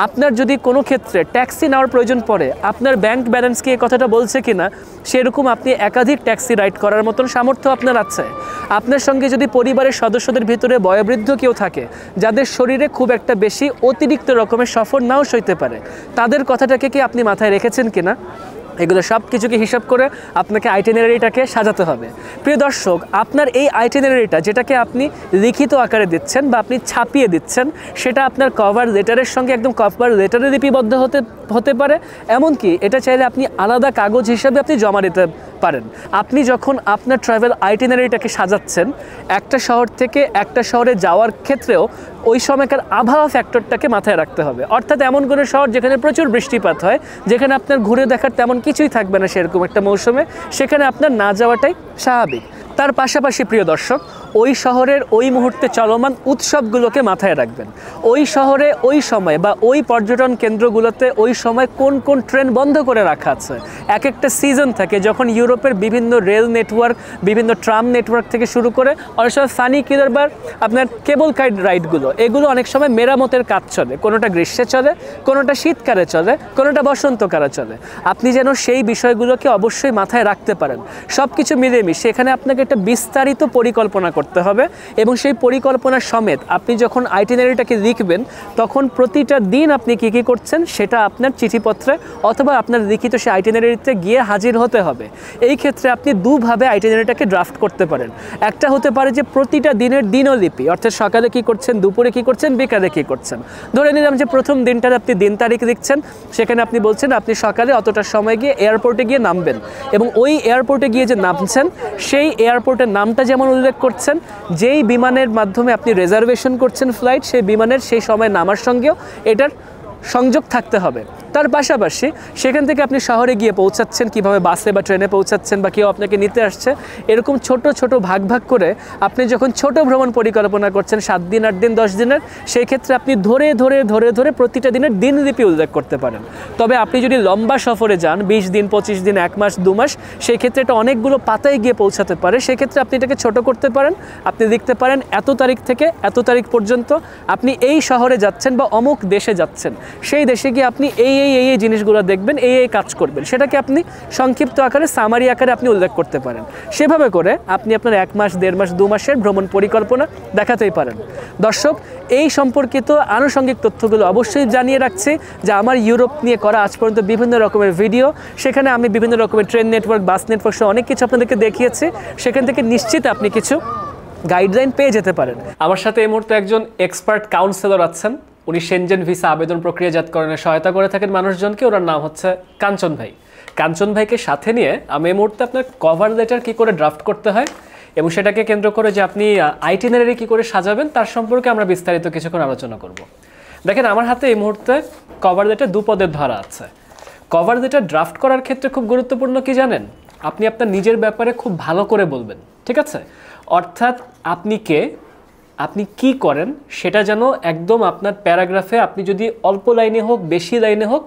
আপনার যদি কোনো ক্ষেত্রে ট্যাক্সি নেওয়ার প্রয়োজন পড়ে, আপনার ব্যাংক ব্যালেন্স কি এই কথাটা বলছে কি না, সেরকম আপনি একাধিক ট্যাক্সি রাইড করার মতন সামর্থ্য আপনার আছে। আপনার সঙ্গে যদি পরিবারের সদস্যদের ভিতরে বয়োবৃদ্ধ কেউ থাকে, যাদের শরীরে খুব একটা বেশি অতিরিক্ত রকমের সফর নাও সইতে পারে, তাদের কথাটাকে কি আপনি মাথায় রেখেছেন কিনা? এগুলো সব কিছুকে হিসাব করে আপনাকে আইটিনারিটাকে সাজাতে হবে। প্রিয় দর্শক, আপনার এই আইটিনারিটা যেটাকে আপনি লিখিত আকারে দিচ্ছেন বা আপনি ছাপিয়ে দিচ্ছেন, সেটা আপনার কভার লেটারের সঙ্গে একদম কভার লেটারে লিপিবদ্ধ হতে পারে। এমনকি এটা চাইলে আপনি আলাদা কাগজ হিসাবে আপনি জমা দিতে পারেন। আপনি যখন আপনার ট্রাভেল আইটিনারিটাকে সাজাচ্ছেন, একটা শহর থেকে একটা শহরে যাওয়ার ক্ষেত্রেও ওই সময়কার আবহাওয়া ফ্যাক্টরটাকে মাথায় রাখতে হবে। অর্থাৎ এমন কোনো শহর যেখানে প্রচুর বৃষ্টিপাত হয়, যেখানে আপনার ঘুরে দেখার তেমন কিছুই থাকবে না সেরকম একটা মৌসুমে, সেখানে আপনার না যাওয়াটাই স্বাভাবিক। তার পাশাপাশি প্রিয় দর্শক, ওই শহরের ওই মুহূর্তে চলমান উৎসবগুলোকে মাথায় রাখবেন। ওই শহরে ওই সময় বা ওই পর্যটন কেন্দ্রগুলোতে ওই সময় কোন কোন ট্রেন বন্ধ করে রাখা আছে। এক একটা সিজন থাকে যখন ইউরোপের বিভিন্ন রেল নেটওয়ার্ক, বিভিন্ন ট্রাম নেটওয়ার্ক থেকে শুরু করে অনেক সময় ফানি কিলার বা আপনার কেবল কার রাইডগুলো, এগুলো অনেক সময় মেরামতের কাজ চলে। কোনোটা গ্রীষ্মে চলে, কোনোটা শীতকালে চলে, কোনোটা বসন্তকালে চলে। আপনি যেন সেই বিষয়গুলোকে অবশ্যই মাথায় রাখতে পারেন। সব কিছু মিলেমিশে এখানে আপনাকে একটা বিস্তারিত পরিকল্পনা করতে হবে, এবং সেই পরিকল্পনা সমেত আপনি যখন আইটিনারিটাকে লিখবেন, তখন প্রতিটা দিন আপনি কী কী করছেন সেটা আপনার চিঠিপত্রে অথবা আপনার লিখিত সেই আইটিনারিতে গিয়ে হাজির হতে হবে। এই ক্ষেত্রে আপনি দুভাবে আইটিনারিটাকে ড্রাফট করতে পারেন। একটা হতে পারে যে প্রতিটা দিনের দিনলিপি, অর্থাৎ সকালে কী করছেন, দুপুরে কী করছেন, বিকালে কী করছেন। ধরে নিলাম যে প্রথম দিনটার আপনি দিন তারিখ লিখছেন, সেখানে আপনি বলছেন আপনি সকালে অতটা সময় গিয়ে এয়ারপোর্টে গিয়ে নামবেন, এবং ওই এয়ারপোর্টে গিয়ে যে নামছেন সেই এয়ারপোর্টের নামটা যেমন উল্লেখ করছেন, যেই বিমানের মাধ্যমে আপনি রিজার্ভেশন করছেন ফ্লাইট, সেই বিমানের সেই সময় নামার সঙ্গেও এটার সংযোগ থাকতে হবে। তার পাশাপাশি সেখান থেকে আপনি শহরে গিয়ে পৌঁছাচ্ছেন, কিভাবে বাসে বা ট্রেনে পৌঁছাচ্ছেন বা কেউ আপনাকে নিতে আসছে, এরকম ছোট ছোট ভাগ ভাগ করে আপনি যখন ছোট ভ্রমণ পরিকল্পনা করছেন 7 দিন, 8 দিন, 10 দিনের, সেই ক্ষেত্রে আপনি ধরে ধরে ধরে ধরে প্রতিটা দিনের দিনলিপি উল্লেখ করতে পারেন। তবে আপনি যদি লম্বা সফরে যান, 20 দিন, 25 দিন, 1 মাস, 2 মাস, সেই ক্ষেত্রে এটা অনেকগুলো পাতায় গিয়ে পৌঁছাতে পারে। সেক্ষেত্রে আপনি এটাকে ছোট করতে পারেন। আপনি লিখতে পারেন এত তারিখ থেকে এত তারিখ পর্যন্ত আপনি এই শহরে যাচ্ছেন বা অমুক দেশে যাচ্ছেন, সেই দেশে গিয়ে আপনি এই এই এই জিনিসগুলো দেখবেন, এই এই কাজ করবেন, সেটাকে আপনি সংক্ষিপ্ত আকারে, সামারি আকারে আপনি উল্লেখ করতে পারেন। সেভাবে করে আপনি আপনার 1 মাস, 1.5 মাস, 2 মাসের ভ্রমণ পরিকল্পনা দেখাতেই পারেন। দর্শক, এই সম্পর্কিত আনুষঙ্গিক তথ্যগুলো অবশ্যই জানিয়ে রাখছি যে আমার ইউরোপ নিয়ে করা আজ পর্যন্ত বিভিন্ন রকমের ভিডিও, সেখানে আমি বিভিন্ন রকমের ট্রেন নেটওয়ার্ক, বাস নেটওয়ার্ক সহ অনেক কিছু আপনাদেরকে দেখিয়েছি। সেখান থেকে নিশ্চিত আপনি কিছু গাইডলাইন পেয়ে যেতে পারেন। আমার সাথে এই মুহূর্তে একজন এক্সপার্ট কাউন্সেলর আছেন। উনি সেনজেন ভিসা আবেদন প্রক্রিয়াজাতকরণে সহায়তা করে থাকেন মানুষজনকে। ওনার নাম হচ্ছে কাঞ্চন ভাই। কাঞ্চন ভাইকে সাথে নিয়ে আমি এই মুহূর্তে আপনার কভার লেটার কী করে ড্রাফট করতে হয় এবং সেটাকে কেন্দ্র করে যে আপনি আইটিনারি কী করে সাজাবেন, তার সম্পর্কে আমরা বিস্তারিত কিছুক্ষণ আলোচনা করব। দেখেন, আমার হাতে এই মুহূর্তে কভার লেটার 2 পদের ধরা আছে। কভার লেটার ড্রাফট করার ক্ষেত্রে খুব গুরুত্বপূর্ণ কি জানেন? আপনি আপনার নিজের ব্যাপারে খুব ভালো করে বলবেন, ঠিক আছে? অর্থাৎ আপনি কে, আপনি কি করেন, সেটা যেন একদম আপনার প্যারাগ্রাফে, আপনি যদি অল্প লাইনে হোক, বেশি লাইনে হোক,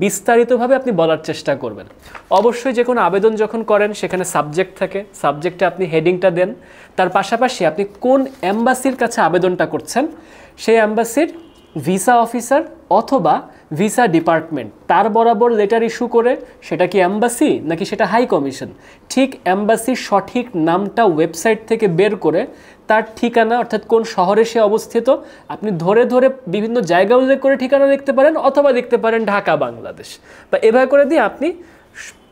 বিস্তারিতভাবে আপনি বলার চেষ্টা করবেন। অবশ্যই যে কোনো আবেদন যখন করেন সেখানে সাবজেক্ট থাকে, সাবজেক্টে আপনি হেডিংটা দেন। তার পাশাপাশি আপনি কোন অ্যাম্বাসির কাছে আবেদনটা করছেন, সেই অ্যাম্বাসির ভিসা অফিসার অথবা ভিসা ডিপার্টমেন্ট, তার বরাবর লেটার ইস্যু করে, সেটা কি অ্যাম্বাসি নাকি সেটা হাই কমিশন, ঠিক অ্যাম্বাসির সঠিক নামটা ওয়েবসাইট থেকে বের করে তার ঠিকানা, অর্থাৎ কোন শহরে সে অবস্থিত, আপনি ধরে ধরে বিভিন্ন জায়গা উল্লেখ করে ঠিকানা লিখতে পারেন, অথবা লিখতে পারেন ঢাকা বাংলাদেশ, বা এভাবে করে দিয়ে আপনি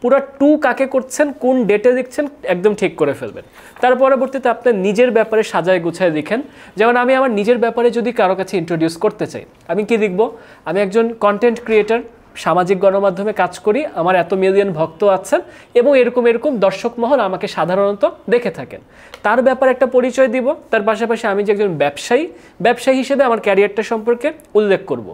পুরো টু কাকে করছেন, কোন ডেটে লিখছেন, একদম ঠিক করে ফেলবেন। তার পরবর্তীতে আপনার নিজের ব্যাপারে সাজায় গুছায় লিখেন। যেমন আমি আমার নিজের ব্যাপারে যদি কারো কাছে ইন্ট্রোডিউস করতে চাই, আমি কি লিখব? আমি একজন কন্টেন্ট ক্রিয়েটার, সামাজিক গণমাধ্যমে কাজ করি, আমার এত মিলিয়ন ভক্ত আছেন এবং এরকম এরকম দর্শক মহল আমাকে সাধারণত দেখে থাকেন, তার ব্যাপারে একটা পরিচয় দিব। তার পাশাপাশি আমি যে একজন ব্যবসায়ী হিসেবে আমার ক্যারিয়ারটা সম্পর্কে উল্লেখ করব।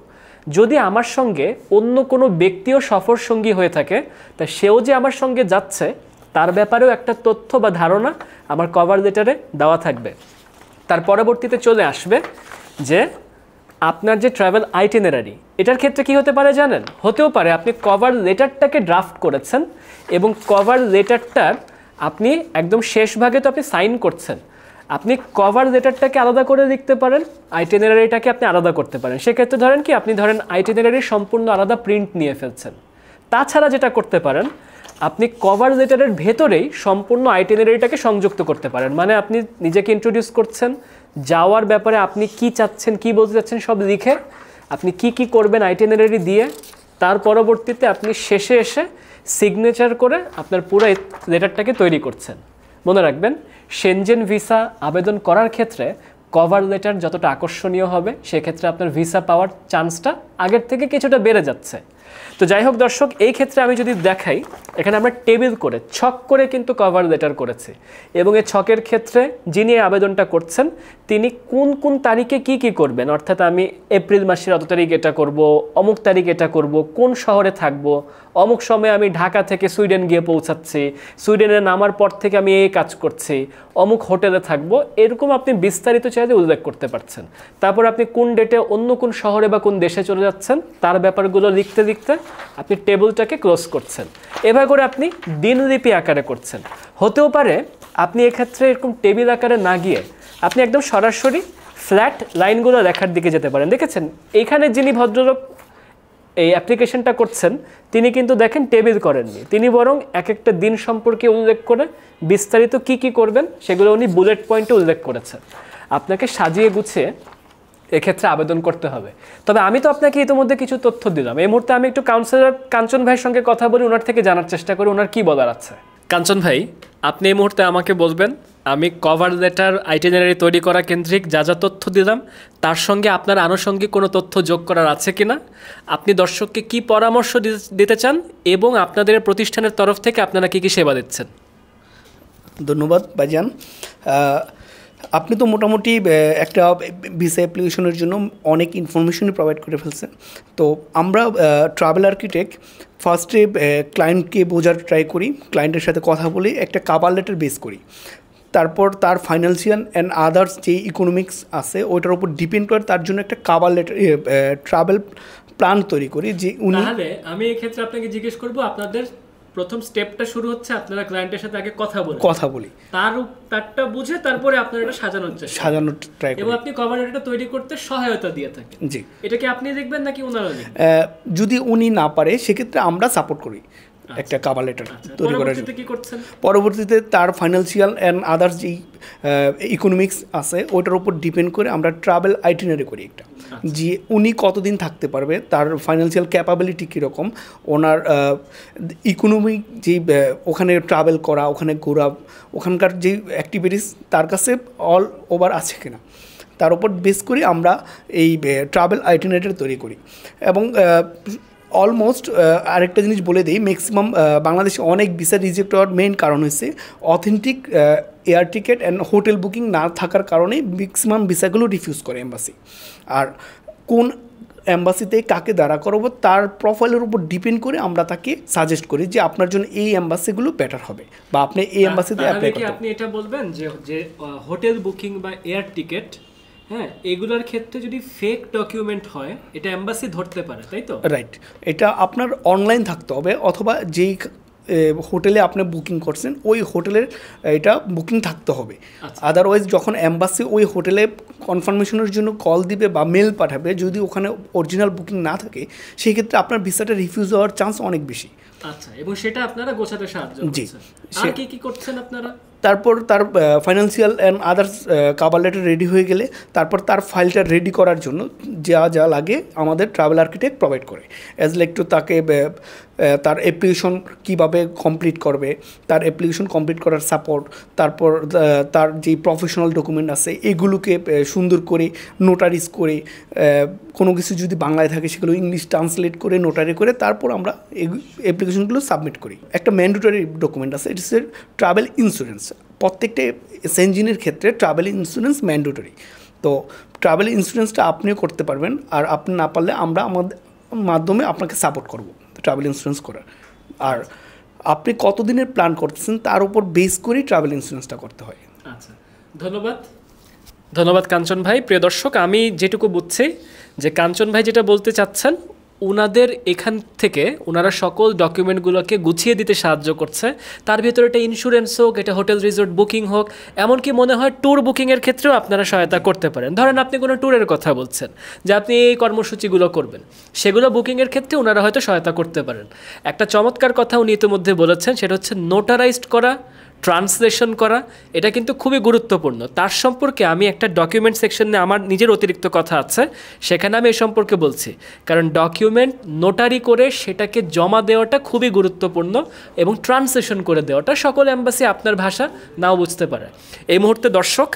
যদি আমার সঙ্গে অন্য কোনো ব্যক্তিও সফর সঙ্গী হয়ে থাকে, তা সেও যে আমার সঙ্গে যাচ্ছে তার ব্যাপারেও একটা তথ্য বা ধারণা আমার কভার লেটারে দেওয়া থাকবে। তার পরবর্তীতে চলে আসবে যে আপনার যে ট্রাভেল আইটিনারারি, এটার ক্ষেত্রে কি হতে পারে জানেন? হতেও পারে আপনি কভার লেটারটাকে ড্রাফট করেছেন এবং কভার লেটারটার আপনি একদম শেষ ভাগে তো আপনি সাইন করছেন, আপনি কভার লেটারটাকে আলাদা করে লিখতে পারেন, আইটিনারারিটাকে আপনি আলাদা করতে পারেন। সেক্ষেত্রে ধরেন কি, আপনি ধরেন আইটিনারারির সম্পূর্ণ আলাদা প্রিন্ট নিয়ে ফেলছেন। তাছাড়া যেটা করতে পারেন, আপনি কভার লেটারের ভেতরেই সম্পূর্ণ আইটিনারারিটাকে সংযুক্ত করতে পারেন। মানে আপনি নিজেকে ইন্ট্রোডিউস করছেন, যাওয়ার ব্যাপারে আপনি কি চাচ্ছেন, কি বলতে চাচ্ছেন সব লিখে আপনি কি করবেন আইটিনারারি দিয়ে, তার পরবর্তীতে আপনি শেষে এসে সিগনেচার করে আপনার পুরো লেটারটাকে তৈরি করছেন। মনে রাখবেন, সেনজেন ভিসা আবেদন করার ক্ষেত্রে কভার লেটার যতটা আকর্ষণীয় হবে, সেক্ষেত্রে আপনার ভিসা পাওয়ার চান্সটা আগের থেকে কিছুটা বেড়ে যাচ্ছে। তো যাই হোক দর্শক, এই ক্ষেত্রে আমি যদি দেখাই, এখানে আমরা টেবিল করে ছক করে কিন্তু কভার লেটার করেছি এবং এই ছকের ক্ষেত্রে যিনি আবেদনটা করছেন তিনি কোন কোন তারিখে কি করবেন, অর্থাৎ আমি এপ্রিল মাসের অত তারিখ এটা করব, অমুক তারিখ এটা করব, কোন শহরে থাকব, অমুক সময় আমি ঢাকা থেকে সুইডেন গিয়ে পৌঁছাচ্ছি, সুইডেনে নামার পর থেকে আমি এই কাজ করছি, অমুক হোটেলে থাকবো, এরকম আপনি বিস্তারিত চাইলে উল্লেখ করতে পারছেন। তারপর আপনি কোন ডেটে অন্য কোন শহরে বা কোন দেশে চলে যাচ্ছেন তার ব্যাপারগুলো লিখতে লিখতে আপনি টেবিলটাকে ক্লোজ করছেন। এভাবে করে আপনি দিনলিপি আকারে করছেন। হতেও পারে আপনি এক্ষেত্রে এরকম টেবিল আকারে না গিয়ে আপনি একদম সরাসরি ফ্ল্যাট লাইনগুলো লেখার দিকে যেতে পারেন। দেখেছেন এখানে যিনি ভদ্রলোক এই অ্যাপ্লিকেশনটা করছেন তিনি কিন্তু দেখেন টেবিল করেননি, তিনি বরং এক একটা দিন সম্পর্কে উল্লেখ করে বিস্তারিত কি করবেন সেগুলো উনি বুলেট পয়েন্টে উল্লেখ করেছেন। আপনাকে সাজিয়ে গুছিয়ে এক্ষেত্রে আবেদন করতে হবে। তবে আমি তো আপনাকে ইতিমধ্যে কিছু তথ্য দিলাম। এই মুহূর্তে আমি একটু কাউন্সিলর কাঞ্চন ভাইয়ের সঙ্গে কথা বলি, ওনার থেকে জানার চেষ্টা করি ওনার কি বলার আছে। কাঞ্চন ভাই, আপনি এই মুহূর্তে আমাকে বলবেন আমি কভার লেটার আইটিনারি তৈরি করা কেন্দ্রিক যা যা তথ্য দিলাম তার সঙ্গে আপনার আনুষঙ্গিক কোনো তথ্য যোগ করার আছে কিনা, আপনি দর্শককে কি পরামর্শ দিতে চান এবং আপনাদের প্রতিষ্ঠানের তরফ থেকে আপনারা কি সেবা দিচ্ছেন। ধন্যবাদ ভাইজান। আপনি তো মোটামুটি একটা ভিসা অ্যাপ্লিকেশনের জন্য অনেক ইনফরমেশনই প্রোভাইড করে ফেলছেন। তো আমরা ট্রাভেল আর্কিটেক্ট ফার্স্টে ক্লায়েন্টকে বোঝার ট্রাই করি, ক্লায়েন্টের সাথে কথা বলি, একটা কভার লেটার বেস করি। তারপর তার ফাইন্যান্সিয়াল অ্যান্ড আদার্স যে ইকোনমিক্স আছে ওইটার উপর ডিপেন্ড করে তার জন্য একটা কভার লেটার ট্রাভেল প্ল্যান তৈরি করি। যে উনি, তাহলে আমি এই ক্ষেত্রে আপনাকে জিজ্ঞেস করব, আপনাদের প্রথম স্টেপটা শুরু হচ্ছে আপনারা ক্লায়েন্টের সাথে আগে কথা বলি, তারটা বুঝে তারপরে আপনারা এটা সাজানোর ট্রাই করেন এবং আপনি কভার লেটারটা তৈরি করতে সহায়তা দিয়ে থাকেন। জি, এটা কি আপনি দেখবেন নাকি ওনারা দেখবেন? যদি উনি না পারে সেক্ষেত্রে আমরা সাপোর্ট করি একটা কভার লেটার তৈরি করার জন্য। পরবর্তীতে তার ফাইন্যান্সিয়াল অ্যান্ড আদার্স যেই ইকোনমিক্স আছে ওইটার উপর ডিপেন্ড করে আমরা ট্রাভেল আইটিনারি করি একটা, যে উনি কতদিন থাকতে পারবে, তার ফাইন্যান্সিয়াল ক্যাপাবিলিটি কীরকম, ওনার ইকোনমিক যেই ওখানে ট্রাভেল করা, ওখানে ঘোরা, ওখানকার যেই অ্যাক্টিভিটিস তার কাছে অল ওভার আছে কিনা, তার উপর বেস করে আমরা এই ট্রাভেল আইটিনারি তৈরি করি। এবং অলমোস্ট আরেকটা জিনিস বলে দিই, ম্যাক্সিমাম বাংলাদেশে অনেক ভিসা রিজেক্ট হওয়ার মেইন কারণ হচ্ছে authentic air ticket and hotel booking না থাকার কারণে ম্যাক্সিমাম ভিসাগুলো রিফিউজ করে এম্বাসি। আর কোন এম্বাসিতে কাকে দাঁড়া করাবো তার প্রোফাইলের উপর ডিপেন্ড করে আমরা তাকে সাজেস্ট করি যে আপনার জন্য এই এম্বাসিগুলো বেটার হবে বা আপনি এই এম্বাসিতে অ্যাপ্লাই করতে। আপনি এটা বলবেন যে হোটেল বুকিং বা এয়ার টিকিট, হ্যাঁ, এগুলোর ক্ষেত্রে যদি ফেক ডকুমেন্ট হয় এটা এম্বাসি ধরতে পারে, তাই তো? রাইট, এটা আপনার অনলাইন থাকতে হবে অথবা যেই হোটেলে আপনি বুকিং করছেন ওই হোটেলের এটা বুকিং থাকতে হবে। আদারওয়াইজ যখন এম্বাসি ওই হোটেলে কনফার্মেশনের জন্য কল দিবে বা মেল পাঠাবে, যদি ওখানে অরিজিনাল বুকিং না থাকে সেই ক্ষেত্রে আপনার ভিসাটা রিফিউজ হওয়ার চান্স অনেক বেশি। আচ্ছা, এবং সেটা আপনারা গোছাতে সাহায্য করছেন। জি, আর কি করছেন আপনারা? তারপর তার financial and others cover letter ready হয়ে গেলে তারপর তার ফাইলটা রেডি করার জন্য যা লাগে আমাদের ট্রাভেল আর্কিটেক্ট প্রোভাইড করে। অ্যাজ লাইক টু তাকে তার অ্যাপ্লিকেশন কীভাবে কমপ্লিট করবে, তার অ্যাপ্লিকেশন কমপ্লিট করার সাপোর্ট, তারপর তার যেই প্রফেশনাল ডকুমেন্ট আছে এগুলোকে সুন্দর করে নোটারিজ করে, কোনো কিছু যদি বাংলায় থাকে সেগুলো ইংলিশ ট্রান্সলেট করে নোটারি করে তারপর আমরা এই অ্যাপ্লিকেশনগুলো সাবমিট করি। একটা ম্যান্ডেটরি ডকুমেন্ট আছে, ইটস এর ট্রাভেল ইন্স্যুরেন্স। প্রত্যেকটা সেনজিনের ক্ষেত্রে ট্রাভেল ইন্স্যুরেন্স ম্যান্ডেটরি। তো ট্রাভেল ইন্স্যুরেন্সটা আপনিও করতে পারবেন, আর আপনি না পারলে আমরা আমাদের মাধ্যমে আপনাকে সাপোর্ট করব ট্রাভেল ইন্স্যুরেন্স করার। আর আপনি কতদিনের প্ল্যান করতেছেন তার উপর বেস করেই ট্রাভেল ইন্স্যুরেন্সটা করতে হয়। আচ্ছা, ধন্যবাদ। ধন্যবাদ কাঞ্চন ভাই। প্রিয় দর্শক, আমি যেটুকু বুঝছি যে কাঞ্চন ভাই যেটা বলতে চাচ্ছেন, ওনাদের এখান থেকে ওনারা সকল ডকুমেন্টগুলোকে গুছিয়ে দিতে সাহায্য করছে। তার ভিতরে এটা ইন্স্যুরেন্স হোক, এটা হোটেল রিসোর্ট বুকিং হোক, এমনকি মনে হয় ট্যুর বুকিংয়ের ক্ষেত্রেও আপনারা সহায়তা করতে পারেন। ধরেন আপনি কোনো ট্যুরের কথা বলছেন যে আপনি এই কর্মসূচিগুলো করবেন, সেগুলো বুকিংয়ের ক্ষেত্রে ওনারা হয়তো সহায়তা করতে পারেন। একটা চমৎকার কথা উনি ইতিমধ্যে বলেছেন, সেটা হচ্ছে নোটারাইজড করা, ট্রান্সলেশন করা, এটা কিন্তু খুবই গুরুত্বপূর্ণ। তার সম্পর্কে আমি একটা ডকুমেন্ট সেকশনে আমার নিজের অতিরিক্ত কথা আছে, সেখানে আমি এই সম্পর্কে বলছি। কারণ ডকুমেন্ট নোটারি করে সেটাকে জমা দেওয়াটা খুবই গুরুত্বপূর্ণ, এবং ট্রান্সলেশন করে দেওয়াটা সকল এম্বাসি আপনার ভাষা নাও বুঝতে পারে। এই মুহূর্তে দর্শক,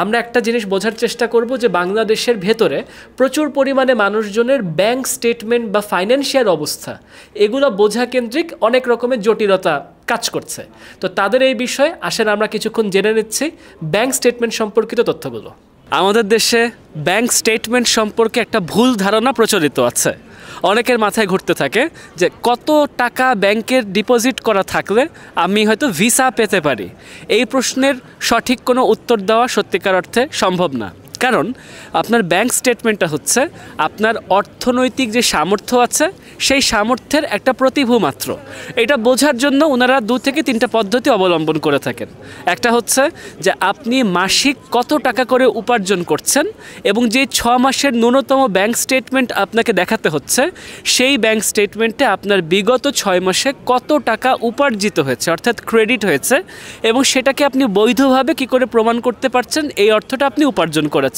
আমরা একটা জিনিস বোঝার চেষ্টা করব যে বাংলাদেশের ভেতরে প্রচুর পরিমাণে মানুষজনের ব্যাংক স্টেটমেন্ট বা ফাইন্যান্সিয়াল অবস্থা, এগুলো বোঝা কেন্দ্রিক অনেক রকমের জটিলতা কাজ করছে। তো তাদের এই বিষয়ে আসেন আমরা কিছুক্ষণ জেনে নিচ্ছি ব্যাংক স্টেটমেন্ট সম্পর্কিত তথ্যগুলো। আমাদের দেশে ব্যাংক স্টেটমেন্ট সম্পর্কে একটা ভুল ধারণা প্রচলিত আছে। অনেকের মাথায় ঘুরতে থাকে যে কত টাকা ব্যাংকের ডিপোজিট করা থাকলে আমি হয়তো ভিসা পেতে পারি। এই প্রশ্নের সঠিক কোনো উত্তর দেওয়া সত্যিকার অর্থে সম্ভব না। কারণ আপনার ব্যাংক স্টেটমেন্টটা হচ্ছে আপনার অর্থনৈতিক যে সামর্থ্য আছে সেই সামর্থ্যের একটা প্রতিভূ মাত্র। এটা বোঝার জন্য ওনারা 2 থেকে 3টা পদ্ধতি অবলম্বন করে থাকেন। একটা হচ্ছে যে আপনি মাসিক কত টাকা করে উপার্জন করছেন, এবং যে 6 মাসের ন্যূনতম ব্যাংক স্টেটমেন্ট আপনাকে দেখাতে হচ্ছে, সেই ব্যাংক স্টেটমেন্টে আপনার বিগত 6 মাসে কত টাকা উপার্জিত হয়েছে, অর্থাৎ ক্রেডিট হয়েছে, এবং সেটাকে আপনি বৈধভাবে কি করে প্রমাণ করতে পারছেন এই অর্থটা আপনি উপার্জন করেছেন।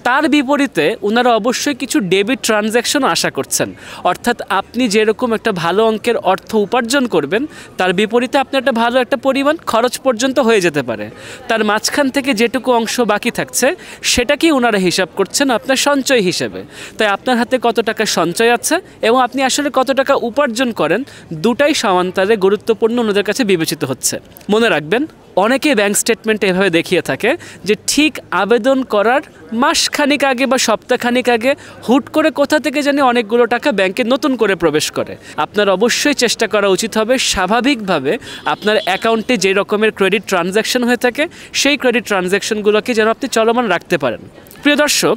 তার বিপরীতে ওনারা অবশ্যই কিছু ডেবিট ট্রানজ্যাকশন আশা করছেন, অর্থাৎ আপনি যেরকম একটা ভালো অঙ্কের অর্থ উপার্জন করবেন, তার বিপরীতে আপনার একটা ভালো একটা পরিমাণ খরচ পর্যন্ত হয়ে যেতে পারে। তার মাঝখান থেকে যেটুকু অংশ বাকি থাকছে সেটাকেই ওনারা হিসাব করছেন আপনার সঞ্চয় হিসেবে। তাই আপনার হাতে কত টাকা সঞ্চয় আছে এবং আপনি আসলে কত টাকা উপার্জন করেন, দুটাই সমান্তরালে গুরুত্বপূর্ণ ওনাদের কাছে বিবেচিত হচ্ছে। মনে রাখবেন, অনেকে ব্যাংক স্টেটমেন্ট এভাবে দেখিয়ে থাকে যে ঠিক আবেদন করার মাসখানিক আগে বা সপ্তাহখানিক আগে হুট করে কোথা থেকে জানি অনেকগুলো টাকা ব্যাংকে নতুন করে প্রবেশ করে। আপনার অবশ্যই চেষ্টা করা উচিত হবে স্বাভাবিকভাবে আপনার অ্যাকাউন্টে যে রকমের ক্রেডিট ট্রানজ্যাকশন হয়ে থাকে সেই ক্রেডিট ট্রানজ্যাকশনগুলোকে যেন আপনি চলমান রাখতে পারেন। প্রিয় দর্শক,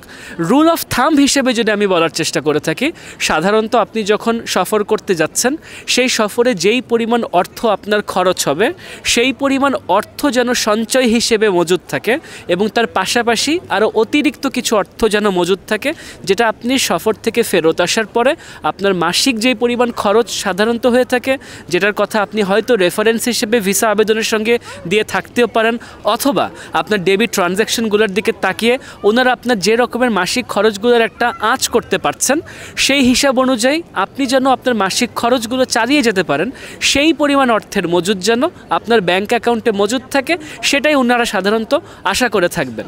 রুল অফ থাম্ব হিসেবে যদি আমি বলার চেষ্টা করে থাকি, সাধারণত আপনি যখন সফর করতে যাচ্ছেন সেই সফরে যেই পরিমাণ অর্থ আপনার খরচ হবে সেই পরিমাণ অর্থ যেন সঞ্চয় হিসেবে মজুদ থাকে, এবং তার পাশাপাশি আরও অতিরিক্ত কিছু অর্থ যেন মজুদ থাকে, যেটা আপনি সফর থেকে ফেরত আসার পরে আপনার মাসিক যেই পরিমাণ খরচ সাধারণত হয়ে থাকে, যেটার কথা আপনি হয়তো রেফারেন্স হিসেবে ভিসা আবেদনের সঙ্গে দিয়ে থাকতেও পারেন, অথবা আপনার ডেবিট ট্রানজ্যাকশনগুলোর দিকে তাকিয়ে ওনারা আপনার যে রকমের মাসিক খরচগুলোর একটা আঁচ করতে পারছেন, সেই হিসাব অনুযায়ী আপনি যেন আপনার মাসিক খরচগুলো চালিয়ে যেতে পারেন, সেই পরিমাণ অর্থের মজুদ যেন আপনার ব্যাংক অ্যাকাউন্টে মজুদ থাকে, সেটাই ওনারা সাধারণত আশা করে থাকবেন।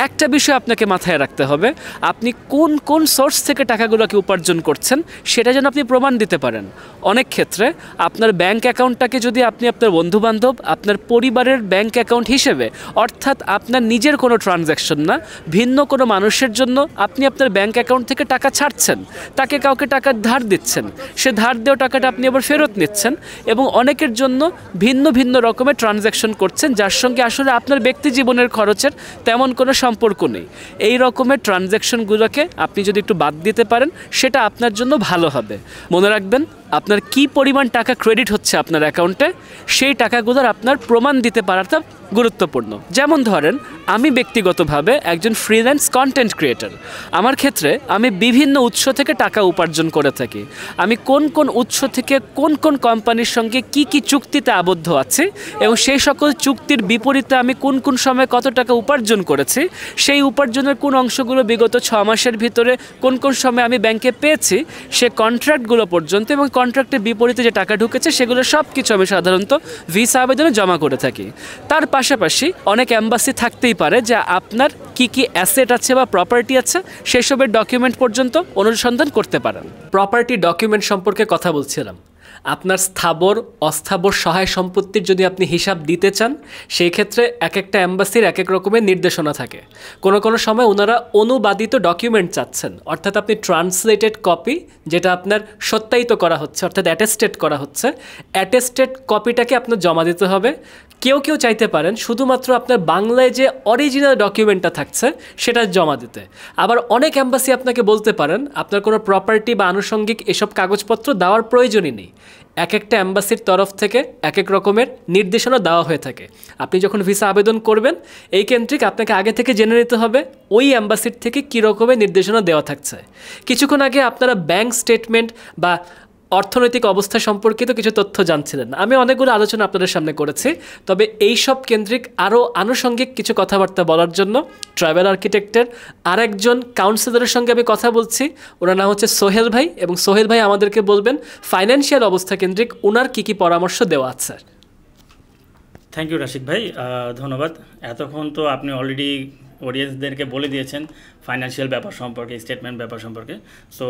একটা বিষয় আপনাকে মাথায় রাখতে হবে, আপনি কোন কোন সোর্স থেকে টাকাগুলোকে উপার্জন করছেন সেটা যেন আপনি প্রমাণ দিতে পারেন। অনেক ক্ষেত্রে আপনার ব্যাংক অ্যাকাউন্টটাকে যদি আপনি আপনার বন্ধুবান্ধব, আপনার পরিবারের ব্যাংক অ্যাকাউন্ট হিসেবে, অর্থাৎ আপনার নিজের কোনো ট্রানজ্যাকশন না, ভিন্ন কোনো মানুষের জন্য আপনি আপনার ব্যাংক অ্যাকাউন্ট থেকে টাকা ছাড়ছেন, তাকে কাউকে টাকা ধার দিচ্ছেন, সে ধার দেওয়া টাকাটা আপনি আবার ফেরত নিচ্ছেন, এবং অনেকের জন্য ভিন্ন ভিন্ন রকমের ট্রানজ্যাকশন করছেন যার সঙ্গে আসলে আপনার ব্যক্তি জীবনের খরচের তেমন কোনো সম্পর্ক নেই। এই রকমের ট্রানজ্যাকশনগুলোকে আপনি যদি একটু বাদ দিতে পারেন সেটা আপনার জন্য ভালো হবে। মনে রাখবেন, আপনার কি পরিমাণ টাকা ক্রেডিট হচ্ছে আপনার অ্যাকাউন্টে সেই টাকাগুলোর আপনার প্রমাণ দিতে পারাটা গুরুত্বপূর্ণ। যেমন ধরেন, আমি ব্যক্তিগতভাবে একজন ফ্রিল্যান্স কন্টেন্ট ক্রিয়েটর। আমার ক্ষেত্রে আমি বিভিন্ন উৎস থেকে টাকা উপার্জন করে থাকি। আমি কোন কোন উৎস থেকে কোন কোন কোম্পানির সঙ্গে কি কি চুক্তিতে আবদ্ধ আছি এবং সেই সকল চুক্তির বিপরীতে আমি কোন কোন সময় কত টাকা উপার্জন করেছি, সেই উপার্জনের কোন অংশগুলো বিগত 6 মাসের ভিতরে কোন কোন সময় আমি ব্যাংকে পেয়েছি, সে কন্ট্রাক্টগুলো পর্যন্ত, এবং কন্ট্রাক্টের বিপরীতে যে টাকা ঢুকেছে সেগুলো সব কিছু আমি সাধারণত ভিসা আবেদনে জমা করে থাকি। তার পাশাপাশি অনেক এম্বাসি থাকতেই পারে যা আপনার কি কি অ্যাসেট আছে বা প্রপার্টি আছে সেসবের ডকুমেন্ট পর্যন্ত অনুসন্ধান করতে পারেন। প্রপার্টি ডকুমেন্ট সম্পর্কে কথা বলছিলাম। আপনার স্থাবর অস্থাবর সহায় সম্পত্তির যদি আপনি হিসাব দিতে চান, সেই ক্ষেত্রে এক একটা অ্যাম্বাসির এক এক রকমের নির্দেশনা থাকে। কোনো সময় ওনারা অনুবাদিত ডকুমেন্ট চাচ্ছেন, অর্থাৎ আপনি ট্রান্সলেটেড কপি, যেটা আপনার সত্যায়িত করা হচ্ছে, অর্থাৎ অ্যাটেস্টেড করা হচ্ছে, অ্যাটেস্টেড কপিটাকে আপনার জমা দিতে হবে। কেউ চাইতে পারেন শুধুমাত্র আপনার বাংলায় যে অরিজিনাল ডকুমেন্টটা থাকছে সেটা জমা দিতে। আবার অনেক অ্যাম্বাসি আপনাকে বলতে পারেন আপনার কোনো প্রপার্টি বা আনুষঙ্গিক এসব কাগজপত্র দেওয়ার প্রয়োজনই নেই। এক একটা অ্যাম্বাসির তরফ থেকে এক এক রকমের নির্দেশনা দেওয়া হয়ে থাকে। আপনি যখন ভিসা আবেদন করবেন, এই কেন্দ্রিক আপনাকে আগে থেকে জেনে নিতে হবে ওই অ্যাম্বাসির থেকে কী রকমের নির্দেশনা দেওয়া থাকছে। কিছুক্ষণ আগে আপনারা ব্যাংক স্টেটমেন্ট বা অর্থনৈতিক অবস্থা সম্পর্কিত কিছু তথ্য জানছিলেন। আমি অনেকগুলো আলোচনা আপনাদের সামনে করেছি, তবে এই সব কেন্দ্রিক আরও আনুষঙ্গিক কিছু কথাবার্তা বলার জন্য ট্রাভেল আর্কিটেক্টের আরেকজন কাউন্সিলরের সঙ্গে আমি কথা বলছি। ওনার নাম হচ্ছে সোহেল ভাই, এবং সোহেল ভাই আমাদেরকে বলবেন ফাইন্যান্সিয়াল অবস্থা কেন্দ্রিক ওনার কী কী পরামর্শ দেওয়া আছে। থ্যাংক ইউ রাশিক ভাই, ধন্যবাদ। এতক্ষণ তো আপনি অলরেডি অডিয়েন্সদেরকে বলে দিয়েছেন ফাইন্যান্সিয়াল ব্যাপার সম্পর্কে, স্টেটমেন্ট ব্যাপার সম্পর্কে। সো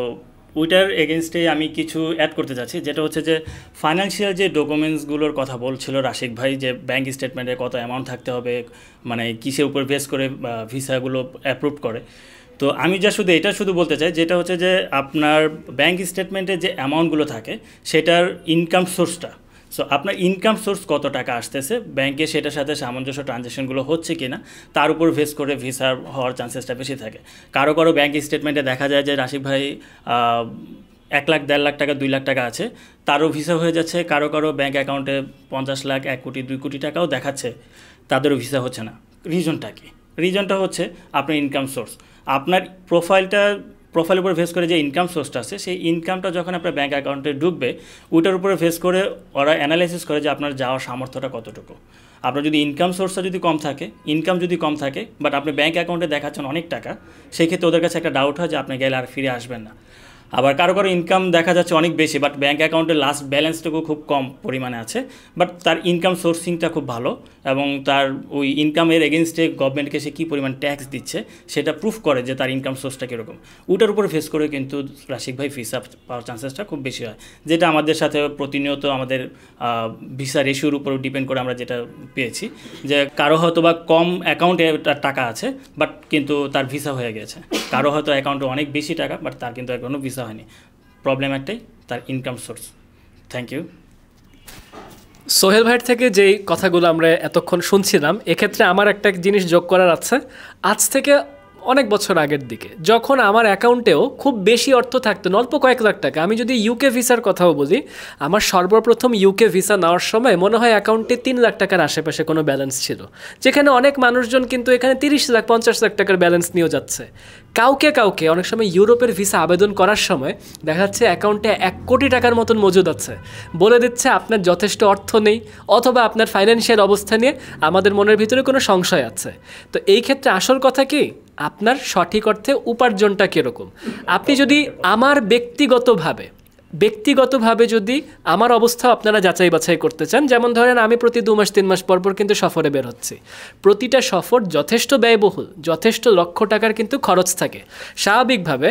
ওইটার এগেনস্টে আমি কিছু অ্যাড করতে চাচ্ছি, যেটা হচ্ছে যে ফাইন্যান্সিয়াল যে ডকুমেন্টসগুলোর কথা বলছিল রাশিক ভাই, যে ব্যাঙ্ক স্টেটমেন্টে কত অ্যামাউন্ট থাকতে হবে, মানে কিসের উপর বেস করে ভিসাগুলো অ্যাপ্রুভ করে। তো আমি শুধু এটা বলতে চাই, যেটা হচ্ছে যে আপনার ব্যাঙ্ক স্টেটমেন্টে যে অ্যামাউন্টগুলো থাকে সেটার ইনকাম সোর্সটা, সো আপনার ইনকাম সোর্স কত টাকা আসতেছে ব্যাংকে, সেটার সাথে সামঞ্জস্য ট্রানজ্যাকশনগুলো হচ্ছে কি না, তার উপর বেস করে ভিসা হওয়ার চান্সেসটা বেশি থাকে। কারো ব্যাঙ্ক স্টেটমেন্টে দেখা যায় যে রাশিক ভাই 1 লাখ 1.5 লাখ টাকা 2 লাখ টাকা আছে, তারও ভিসা হয়ে যাচ্ছে। কারো ব্যাঙ্ক অ্যাকাউন্টে 50 লাখ 1 কোটি 2 কোটি টাকাও দেখাচ্ছে, তাদেরও ভিসা হচ্ছে না। রিজনটা কি? রিজনটা হচ্ছে আপনার ইনকাম সোর্স। আপনার প্রোফাইলের উপর ভেস করে যে ইনকাম সোর্সটা আছে, সেই ইনকামটা যখন আপনার ব্যাঙ্ক অ্যাকাউন্টে ঢুকবে, ওইটার উপরে ভেস করে ওরা অ্যানালাইসিস করে যে আপনার যাওয়ার সামর্থ্যটা কতটুকু। আপনার যদি ইনকাম সোর্সটা যদি কম থাকে, বাট আপনি ব্যাঙ্ক অ্যাকাউন্টে দেখাচ্ছেন অনেক টাকা, সেই ক্ষেত্রে ওদের কাছে একটা ডাউট হয় যে আপনি গেলে আর ফিরে আসবেন না। আবার কারো ইনকাম দেখা যাচ্ছে অনেক বেশি, বাট ব্যাঙ্ক অ্যাকাউন্টের লাস্ট ব্যালেন্সটুকু খুব কম পরিমাণে আছে, বাট তার ইনকাম সোর্সিংটা খুব ভালো, এবং তার ওই ইনকামের এগেনস্টে গভর্নমেন্টকে সে কী পরিমাণ ট্যাক্স দিচ্ছে সেটা প্রুফ করে যে তার ইনকাম সোর্সটা কীরকম। ওটার উপরে ফেস করে কিন্তু রাশিক ভাই ভিসা পাওয়ার চান্সেসটা খুব বেশি হয়, যেটা আমাদের সাথে প্রতিনিয়ত আমাদের ভিসা রেশিওর উপর ডিপেন্ড করে আমরা যেটা পেয়েছি, যে কারো হয়তো বা কম অ্যাকাউন্টে টাকা আছে বাট কিন্তু তার ভিসা হয়ে গেছে, কারো হয়তো অ্যাকাউন্টে অনেক বেশি টাকা বাট তার কিন্তু এখনও ভিসা হয়নি। প্রবলেম একটাই, তার income source. Thank you. Sohel ভাইয়ের থেকে যেই কথাগুলো আমরা এতক্ষণ শুনছিলাম, এক্ষেত্রে আমার একটা জিনিস যোগ করার আছে। আজ থেকে অনেক বছর আগের দিকে যখন আমার অ্যাকাউন্টেও খুব বেশি অর্থ থাকতো, অল্প কয়েক লাখ টাকা, আমি যদি ইউকে ভিসার কথাও বলি, আমার সর্বপ্রথম ইউকে ভিসা নেওয়ার সময় মনে হয় অ্যাকাউন্টে 3 লাখ টাকার আশেপাশে কোনো ব্যালেন্স ছিল, যেখানে অনেক মানুষজন কিন্তু এখানে 30 লাখ 50 লাখ টাকার ব্যালেন্স নিয়েও যাচ্ছে। কাউকে অনেক সময় ইউরোপের ভিসা আবেদন করার সময় দেখা যাচ্ছে অ্যাকাউন্টে 1 কোটি টাকার মতন মজুদ আছে, বলে দিচ্ছে আপনার যথেষ্ট অর্থ নেই, অথবা আপনার ফাইন্যান্সিয়াল অবস্থা নিয়ে আমাদের মনের ভিতরে কোনো সংশয় আছে। তো এই ক্ষেত্রে আসল কথা কি, আপনার সঠিক অর্থে উপার্জনটা কীরকম। আপনি যদি আমার ব্যক্তিগতভাবে যদি আমার অবস্থা আপনারা যাচাই বাছাই করতে চান, যেমন ধরেন আমি প্রতি 2 মাস 3 মাস পর কিন্তু সফরে বের হচ্ছি, প্রতিটা সফর যথেষ্ট ব্যয়বহুল, যথেষ্ট লক্ষ টাকার কিন্তু খরচ থাকে। স্বাভাবিকভাবে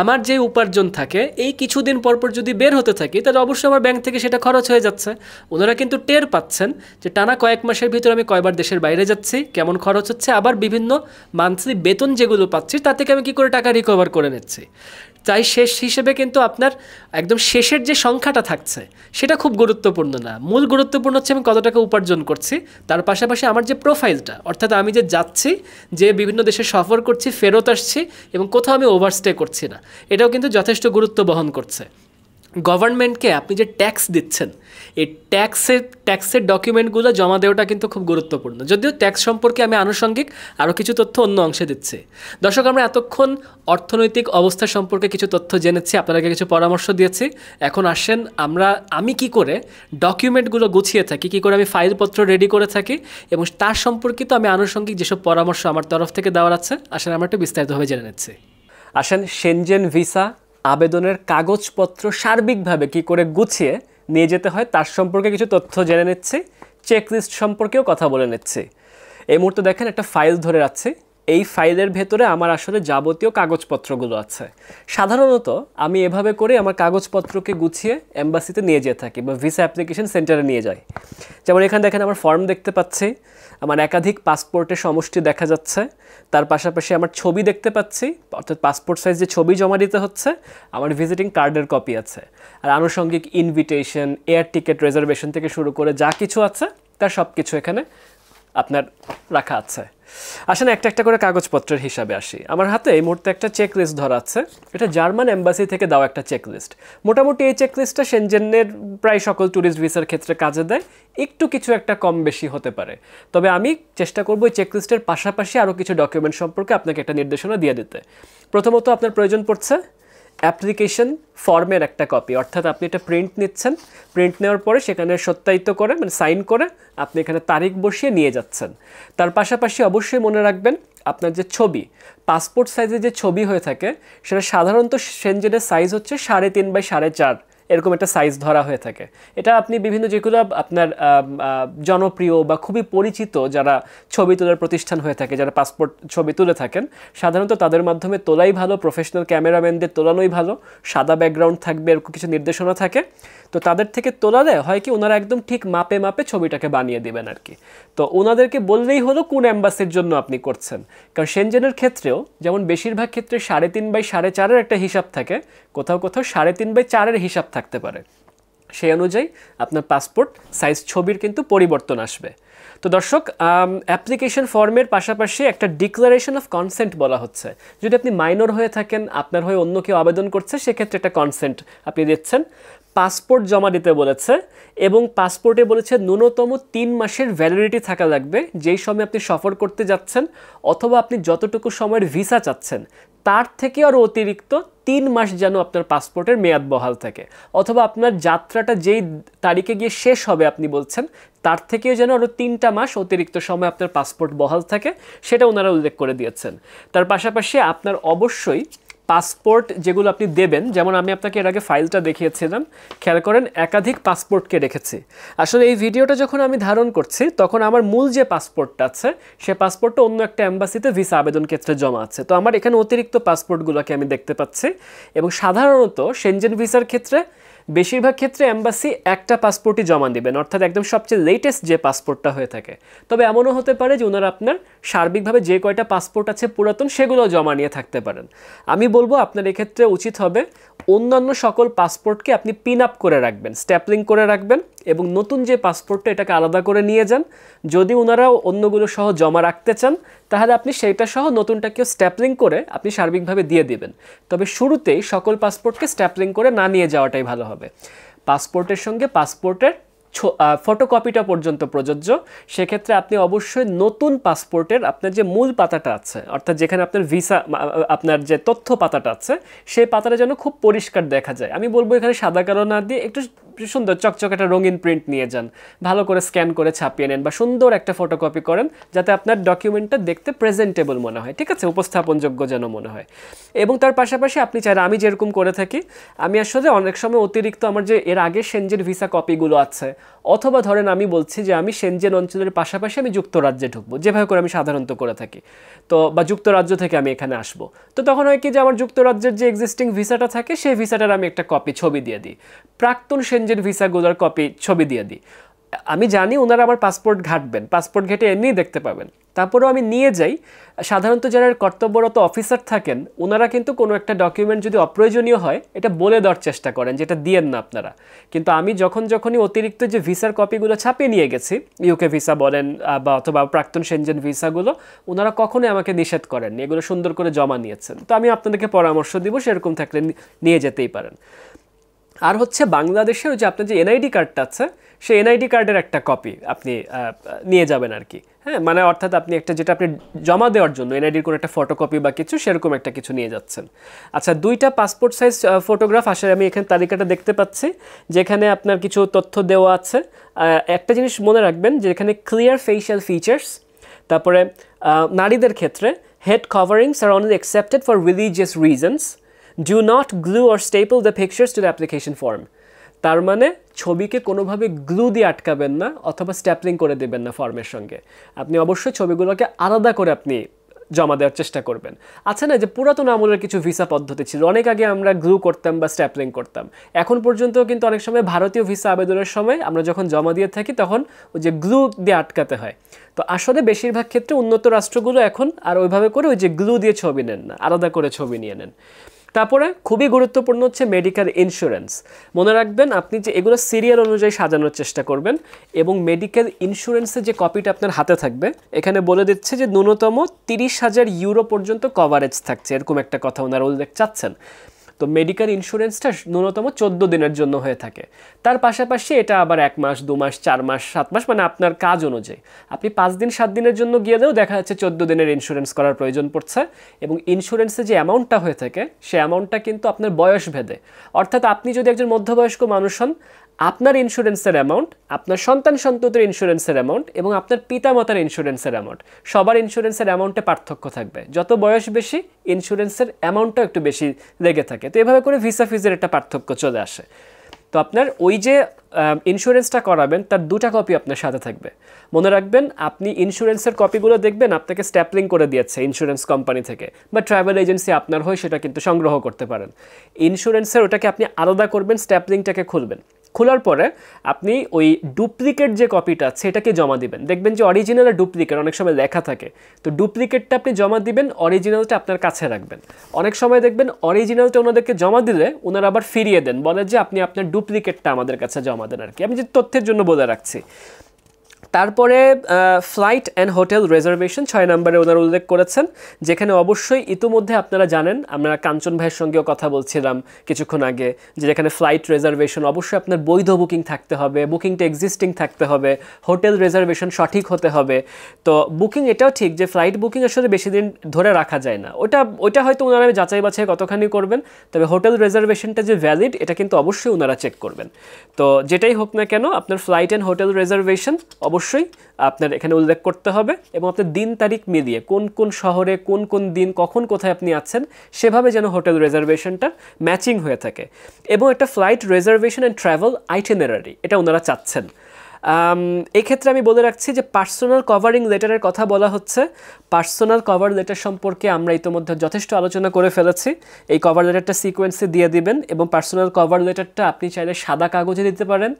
আমার যে উপার্জন থাকে, এই কিছুদিন পরপর যদি বের হতে থাকি, তাহলে অবশ্যই আমার ব্যাংক থেকে সেটা খরচ হয়ে যাচ্ছে। ওনারা কিন্তু টের পাচ্ছেন যে টানা কয়েক মাসের ভিতরে আমি কয়বার দেশের বাইরে যাচ্ছি, কেমন খরচ হচ্ছে, আবার বিভিন্ন মান্থলি বেতন যেগুলো পাচ্ছি তা থেকে আমি কী করে টাকা রিকভার করে নিচ্ছি। তাই শেষ হিসেবে কিন্তু আপনার একদম শেষের যে সংখ্যাটা থাকছে সেটা খুব গুরুত্বপূর্ণ না, মূল গুরুত্বপূর্ণ হচ্ছে আমি কত টাকা উপার্জন করছি, তার পাশাপাশি আমার যে প্রোফাইলটা, অর্থাৎ আমি যে যাচ্ছি, যে বিভিন্ন দেশে সফর করছি, ফেরত আসছি এবং কোথাও আমি ওভারস্টে করছি না, এটাও কিন্তু যথেষ্ট গুরুত্ব বহন করছে। গভর্নমেন্টকে আপনি যে ট্যাক্স দিচ্ছেন, এই ট্যাক্সের ডকুমেন্টগুলো জমা দেওয়াটা কিন্তু খুব গুরুত্বপূর্ণ। যদিও ট্যাক্স সম্পর্কে আমি আনুষঙ্গিক আরও কিছু তথ্য অন্য অংশে দিচ্ছি। দর্শক, আমরা এতক্ষণ অর্থনৈতিক অবস্থা সম্পর্কে কিছু তথ্য জেনেছি, আপনাদেরকে কিছু পরামর্শ দিয়েছি। এখন আসেন আমি কি করে ডকুমেন্টগুলো গুছিয়ে থাকি, কী করে আমি ফাইলপত্র রেডি করে থাকি, এবং তার সম্পর্কিত আমি আনুষঙ্গিক যেসব পরামর্শ আমার তরফ থেকে দেওয়ার আছে, আসেন আমরা একটু বিস্তারিতভাবে জেনে নিচ্ছি। আসেন শেনজেন ভিসা আবেদনের কাগজপত্র সার্বিকভাবে কী করে গুছিয়ে নিয়ে যেতে হয় তার সম্পর্কে কিছু তথ্য জেনে নিচ্ছি, চেকলিস্ট সম্পর্কেও কথা বলে নিচ্ছি। এই মুহূর্তে দেখেন একটা ফাইল ধরে রাখছি, এই ফাইলের ভেতরে আমার আসলে যাবতীয় কাগজপত্রগুলো আছে। সাধারণত আমি এভাবে করে আমার কাগজপত্রকে গুছিয়ে এম্বাসিতে নিয়ে যেয়ে থাকি বা ভিসা অ্যাপ্লিকেশন সেন্টারে নিয়ে যাই। যেমন এখানে দেখেন আমার ফর্ম দেখতে পাচ্ছি, আমার একাধিক পাসপোর্টের সমষ্টি দেখা যাচ্ছে, তার পাশাপাশি আমার ছবি দেখতে পাচ্ছি, অর্থাৎ পাসপোর্ট সাইজে ছবি জমা দিতে হচ্ছে, আমার ভিজিটিং কার্ডের কপি আছে, আর আনুষঙ্গিক ইনভিটেশন, এয়ার টিকিট রিজার্ভেশন থেকে শুরু করে যা কিছু আছে তার সব কিছু এখানে আপনার রাখা আছে। আসলে একটা একটা করে কাগজপত্রের হিসাবে আসি। আমার হাতে এই মুহূর্তে একটা চেক লিস্ট ধরা আছে, এটা জার্মান এম্বাসি থেকে দেওয়া একটা চেক লিস্ট। মোটামুটি এই চেক লিস্টটা সেনজেনের প্রায় সকল ট্যুরিস্ট ভিসার ক্ষেত্রে কাজে দেয়, একটু কিছু একটা কম বেশি হতে পারে। তবে আমি চেষ্টা করবো এই চেক লিস্টের পাশাপাশি আরও কিছু ডকুমেন্ট সম্পর্কে আপনাকে একটা নির্দেশনা দিয়ে দিতে। প্রথমত আপনার প্রয়োজন পড়ছে অ্যাপ্লিকেশন ফর্মের একটা কপি, অর্থাৎ আপনি এটা প্রিন্ট নিচ্ছেন, প্রিন্ট নেওয়ার পরে সেখানে সত্যায়িত করে মানে সাইন করে আপনি এখানে তারিখ বসিয়ে নিয়ে যাচ্ছেন। তার পাশাপাশি অবশ্যই মনে রাখবেন আপনার যে ছবি, পাসপোর্ট সাইজে যে ছবি হয়ে থাকে সেটা সাধারণত সেনজেনের সাইজ হচ্ছে 3.5 বাই 4.5, এরকম একটা সাইজ ধরা হয়ে থাকে। এটা আপনি বিভিন্ন যেগুলো আপনার জনপ্রিয় বা খুবই পরিচিত যারা ছবি তোলার প্রতিষ্ঠান হয়ে থাকে, যারা পাসপোর্ট ছবি তুলে থাকেন, সাধারণত তাদের মাধ্যমে তোলাই ভালো, প্রফেশনাল ক্যামেরাম্যানদের তোলানোই ভালো, সাদা ব্যাকগ্রাউন্ড থাকবে, এরকম কিছু নির্দেশনা থাকে। তো তাদের থেকে তোলালে হয় কি ওনারা একদম ঠিক মাপে মাপে ছবিটাকে বানিয়ে দেবেন আর কি। তো ওনাদেরকে বললেই হলো কোন অ্যাম্বাসির জন্য আপনি করছেন। কারণ সেনজেনের ক্ষেত্রেও যেমন বেশিরভাগ ক্ষেত্রে 3.5 বাই 4.5 একটা হিসাব থাকে, কোথাও কোথাও 3.5 বাই 4 হিসাব থাকতে পারে। সেই অনুযায়ী আপনার পাসপোর্ট সাইজ ছবির কিন্তু পরিবর্তন আসবে। তো দর্শক, অ্যাপ্লিকেশন ফর্মের পাশাপাশি একটা ডিক্লারেশন অফ কনসেন্ট বলা হচ্ছে। যদি আপনি মাইনর হয়ে থাকেন, আপনার হয়ে অন্য কেউ আবেদন করছে, সেক্ষেত্রে একটা কনসেন্ট আপনি দিচ্ছেন। পাসপোর্ট জমা দিতে বলেছে এবং পাসপোর্টে বলেছে ন্যূনতম 3 মাসের ভ্যালিডিটি থাকা লাগবে যেই সময় আপনি সফর করতে যাচ্ছেন, অথবা আপনি যতটুকু সময়ের ভিসা চাচ্ছেন তার থেকে আরও অতিরিক্ত 3 মাস যেন আপনার পাসপোর্টের মেয়াদ বহাল থাকে, অথবা আপনার যাত্রাটা যেই তারিখে গিয়ে শেষ হবে আপনি বলছেন তার থেকেও যেন আরও 3টা মাস অতিরিক্ত সময় আপনার পাসপোর্ট বহাল থাকে, সেটা ওনারা উল্লেখ করে দিয়েছেন। তার পাশাপাশি আপনার অবশ্যই পাসপোর্ট যেগুলো আপনি দেবেন, যেমন আমি আপনাকে এর আগে ফাইলটা দেখিয়েছিলাম, খেয়াল করেন একাধিক পাসপোর্টকে রেখেছি। আসলে এই ভিডিওটা যখন আমি ধারণ করছি তখন আমার মূল যে পাসপোর্টটা আছে সে পাসপোর্টটা অন্য একটা এম্বাসিতে ভিসা আবেদন ক্ষেত্রে জমা আছে। তো আমার এখানে অতিরিক্ত পাসপোর্টগুলোকে আমি দেখতে পাচ্ছি, এবং সাধারণত সেনজেন ভিসার ক্ষেত্রে বেশিরভাগ ক্ষেত্রে এম্বাসি একটা পাসপোর্টই জমা দেবেন, অর্থাৎ একদম সবচেয়ে লেটেস্ট যে পাসপোর্টটা হয়ে থাকে। তবে এমনও হতে পারে যে ওনারা আপনার সার্বিকভাবে যে কয়টা পাসপোর্ট আছে পুরাতন সেগুলো জমা নিয়ে থাকতে পারেন। আমি বলবো আপনার এক্ষেত্রে উচিত হবে অন্যান্য সকল পাসপোর্টকে আপনি পিন আপ করে রাখবেন, স্ট্যাপলিং করে রাখবেন, এবং নতুন যে পাসপোর্টটা এটাকে আলাদা করে নিয়ে যান। যদি ওনারাও অন্যগুলো সহ জমা রাখতে চান তাহলে আপনি সেইটা সহ নতুনটাকেও স্ট্যাপলিং করে আপনি সার্বিকভাবে দিয়ে দিবেন। তবে শুরুতেই সকল পাসপোর্টকে স্ট্যাপলিং করে না নিয়ে যাওয়াটাই ভালো হবে। পাসপোর্টের সঙ্গে পাসপোর্টের ফটোকপিটা পর্যন্ত প্রযোজ্য। সেক্ষেত্রে আপনি অবশ্যই নতুন পাসপোর্টের আপনার যে মূল পাতাটা আছে, অর্থাৎ যেখানে আপনার ভিসা আপনার যে তথ্য পাতাটা আছে সেই পাতাটা যেন খুব পরিষ্কার দেখা যায়। আমি বলবো এখানে সাদা কালো না দিয়ে একটু সুন্দর চকচক একটা রঙিন প্রিন্ট নিয়ে যান, ভালো করে স্ক্যান করে ছাপিয়ে নেন, বা সুন্দর একটা ফটোকপি করেন যাতে আপনার ডকুমেন্টটা দেখতে প্রেজেন্টেবল মনে হয়, ঠিক আছে, উপস্থাপনযোগ্য যেন মনে হয়। এবং তার পাশাপাশি আপনি চাইলে, আমি যেরকম করে থাকি, আমি আসলে অনেক সময় অতিরিক্ত আমার যে এর আগে সেনজেন ভিসা কপিগুলো আছে, অথবা ধরেন আমি বলছি যে আমি সেনজেন অঞ্চলের পাশাপাশি আমি যুক্তরাজ্যে ঢুকবো, যেভাবে করে আমি সাধারণত করে থাকি, তো বা যুক্তরাজ্য থেকে আমি এখানে আসবো, তো তখন হয় কি যে আমার যুক্তরাজ্যের যে এক্সিস্টিং ভিসাটা থাকে সেই ভিসাটার আমি একটা কপি ছবি দিয়ে দিই, প্রাক্তন সেনজেন ভিসাগুলোর কপি ছবি দিয়ে দিই। আমি জানি ওনারা আমার পাসপোর্ট ঘাঁটবেন, পাসপোর্ট ঘেঁটে এমনিই দেখতে পাবেন, তারপরেও আমি নিয়ে যাই। সাধারণত যারা কর্তব্যরত অফিসার থাকেন ওনারা কিন্তু কোনো একটা ডকুমেন্ট যদি অপ্রয়োজনীয় হয় এটা বলে দেওয়ার চেষ্টা করেন, যেটা দিয়েন না আপনারা। কিন্তু আমি যখনই অতিরিক্ত যে ভিসার কপিগুলো ছাপিয়ে নিয়ে গেছি, ইউকে ভিসা বলেন বা অথবা প্রাক্তন সেনজেন ভিসাগুলো, ওনারা কখনোই আমাকে নিষেধ করেননি, এগুলো সুন্দর করে জমা নিয়েছেন। তো আমি আপনাদেরকে পরামর্শ দিব সেরকম থাকলে নিয়ে যেতেই পারেন। আর হচ্ছে বাংলাদেশের যে আপনার যে এনআইডি কার্ডটা আছে সেই এনআইডি কার্ডের একটা কপি আপনি নিয়ে যাবেন আর কি। হ্যাঁ, মানে অর্থাৎ আপনি একটা যেটা আপনি জমা দেওয়ার জন্য এনআইডির কোনো একটা ফটোকপি বা কিছু সেরকম একটা কিছু নিয়ে যাচ্ছেন। আচ্ছা, 2টা পাসপোর্ট সাইজ ফটোগ্রাফ আসলে আমি এখানে তালিকাটা দেখতে পাচ্ছি যেখানে আপনার কিছু তথ্য দেওয়া আছে। একটা জিনিস মনে রাখবেন যে এখানে ক্লিয়ার ফেশিয়াল ফিচার্স, তারপরে নারীদের ক্ষেত্রে head coverings are only accepted for religious reasons, do not glue or staple the pictures to the application form. তার মানে ছবিকে কোনোভাবে গ্লু দিয়ে আটকাবেন না অথবা স্ট্যাপলিং করে দেবেন না ফর্মের সঙ্গে। আপনি অবশ্যই ছবিগুলোকে আলাদা করে আপনি জমা দেওয়ার চেষ্টা করবেন। আচ্ছা না, যে পুরাতন আমলের কিছু ভিসা পদ্ধতি ছিল, অনেক আগে আমরা গ্লু করতাম বা স্ট্যাপলিং করতাম, এখন পর্যন্ত কিন্তু অনেক সময় ভারতীয় ভিসা আবেদনের সময় আমরা যখন জমা দিয়ে থাকি তখন ওই যে গ্লু দিয়ে আটকাতে হয়। তো আসলে বেশিরভাগ ক্ষেত্রে উন্নত রাষ্ট্রগুলো এখন আর ওইভাবে করে ওই যে গ্লু দিয়ে ছবি নেন না, আলাদা করে ছবি নিয়ে নেন। তারপরে খুবই গুরুত্বপূর্ণ হচ্ছে মেডিকেল ইন্স্যুরেন্স। মনে রাখবেন আপনি যে এগুলো সিরিয়াল অনুযায়ী সাজানোর চেষ্টা করবেন, এবং মেডিকেল ইন্স্যুরেন্সের যে কপিটা আপনার হাতে থাকবে এখানে বলে দিচ্ছে যে ন্যূনতম 30,000 ইউরো পর্যন্ত কভারেজ থাকছে, এরকম একটা কথা ওনারা উল্লেখ চাচ্ছেন। তো মেডিকেল ইন্স্যুরেন্সটা ন্যূনতম 14 দিনের জন্য হয়ে থাকে। তার পাশাপাশি এটা আবার 1 মাস, 2 মাস, 4 মাস, 7 মাস, মানে আপনার কাজ অনুযায়ী আপনি 5 দিন 7 দিনের জন্য গিয়েও দেখা যাচ্ছে 14 দিনের ইন্স্যুরেন্স করার প্রয়োজন পড়ছে। এবং ইন্স্যুরেন্সের যে অ্যামাউন্টটা হয়ে থাকে সে অ্যামাউন্টটা কিন্তু আপনার বয়স ভেদে, অর্থাৎ আপনি যদি একজন মধ্যবয়স্ক মানুষ হন, আপনার ইন্স্যুরেন্সের অ্যামাউন্ট, আপনার সন্তান সন্ততির ইন্স্যুরেন্সের অ্যামাউন্ট এবং আপনার পিতামাতার ইন্স্যুরেন্সের অ্যামাউন্ট, সবার ইন্স্যুরেন্সের অ্যামাউন্টে পার্থক্য থাকবে। যত বয়স বেশি ইন্স্যুরেন্সের অ্যামাউন্টটাও একটু বেশি লেগে থাকে। তো এভাবে করে ভিসা ফিজের একটা পার্থক্য চলে আসে। তো আপনার ওই যে ইন্স্যুরেন্সটা করাবেন তার 2টা কপি আপনার সাথে থাকবে। মনে রাখবেন আপনি ইন্স্যুরেন্সের কপিগুলো দেখবেন আপনাকে স্ট্যাপলিং করে দিয়েছে ইন্স্যুরেন্স কোম্পানি থেকে, বা ট্রাভেল এজেন্সি আপনার হয়ে সেটা কিন্তু সংগ্রহ করতে পারেন। ইন্স্যুরেন্সের ওটাকে আপনি আলাদা করবেন, স্ট্যাপলিংটাকে খুলবেন, খোলার পরে আপনি ওই ডুপ্লিকেট যে কপিটা আছে সেটাকে জমা দিবেন। দেখবেন যে অরিজিনাল আর ডুপ্লিকেট অনেক সময় লেখা থাকে, তো ডুপ্লিকেটটা আপনি জমা দিবেন, অরিজিনালটা আপনার কাছে রাখবেন। অনেক সময় দেখবেন অরিজিনালটা ওনাদেরকে জমা দিলে ওনারা আবার ফিরিয়ে দেন, বলে যে আপনি আপনার ডুপ্লিকেটটা আমাদের কাছে জমা দেন আর কি। আমি যে তথ্যের জন্য বলে রাখছি। তারপরে ফ্লাইট অ্যান্ড হোটেল রিজার্ভেশন 6 নম্বরে ওনারা উল্লেখ করেছেন, যেখানে অবশ্যই ইতিমধ্যে আপনারা জানেন, আমরা কাঞ্চন ভাইয়ের সঙ্গেও কথা বলছিলাম কিছুক্ষণ আগে, যে যেখানে ফ্লাইট রিজার্ভেশন অবশ্যই আপনার বৈধ বুকিং থাকতে হবে, বুকিংটা এক্সিস্টিং থাকতে হবে, হোটেল রিজার্ভেশন সঠিক হতে হবে। তো বুকিং এটাও ঠিক যে ফ্লাইট বুকিং আসলে বেশি দিন ধরে রাখা যায় না, ওটা হয়তো ওনারা যাচাই বাছাই কতখানি করবেন, তবে হোটেল রিজার্ভেশনটা যে ভ্যালিড এটা কিন্তু অবশ্যই ওনারা চেক করবেন। তো যেটাই হোক না কেন আপনার ফ্লাইট অ্যান্ড হোটেল রিজার্ভেশন অবশ্যই আপনার এখানে উল্লেখ করতে হবে, এবং আপনার দিন তারিখ মিলিয়ে কোন কোন শহরে কোন কোন দিন কখন কোথায় আপনি আছেন সেভাবে যেন হোটেল রিজার্ভেশনটা ম্যাচিং হয়ে থাকে। এবং একটা ফ্লাইট রিজার্ভেশন অ্যান্ড ট্রাভেল আইটিনারারি এটা ওনারা চাচ্ছেন। এই ক্ষেত্রে আমি বলে রাখছি যে পার্সোনাল কভারিং লেটারের কথা বলা হচ্ছে। পার্সোনাল কভার লেটার সম্পর্কে আমরা ইতিমধ্যে যথেষ্ট আলোচনা করে ফেলেছি। এই কভার লেটারটা সিকোয়েন্সে দিয়ে দিবেন, এবং পার্সোনাল কভার লেটারটা আপনি চাইলে সাদা কাগজে দিতে পারেন,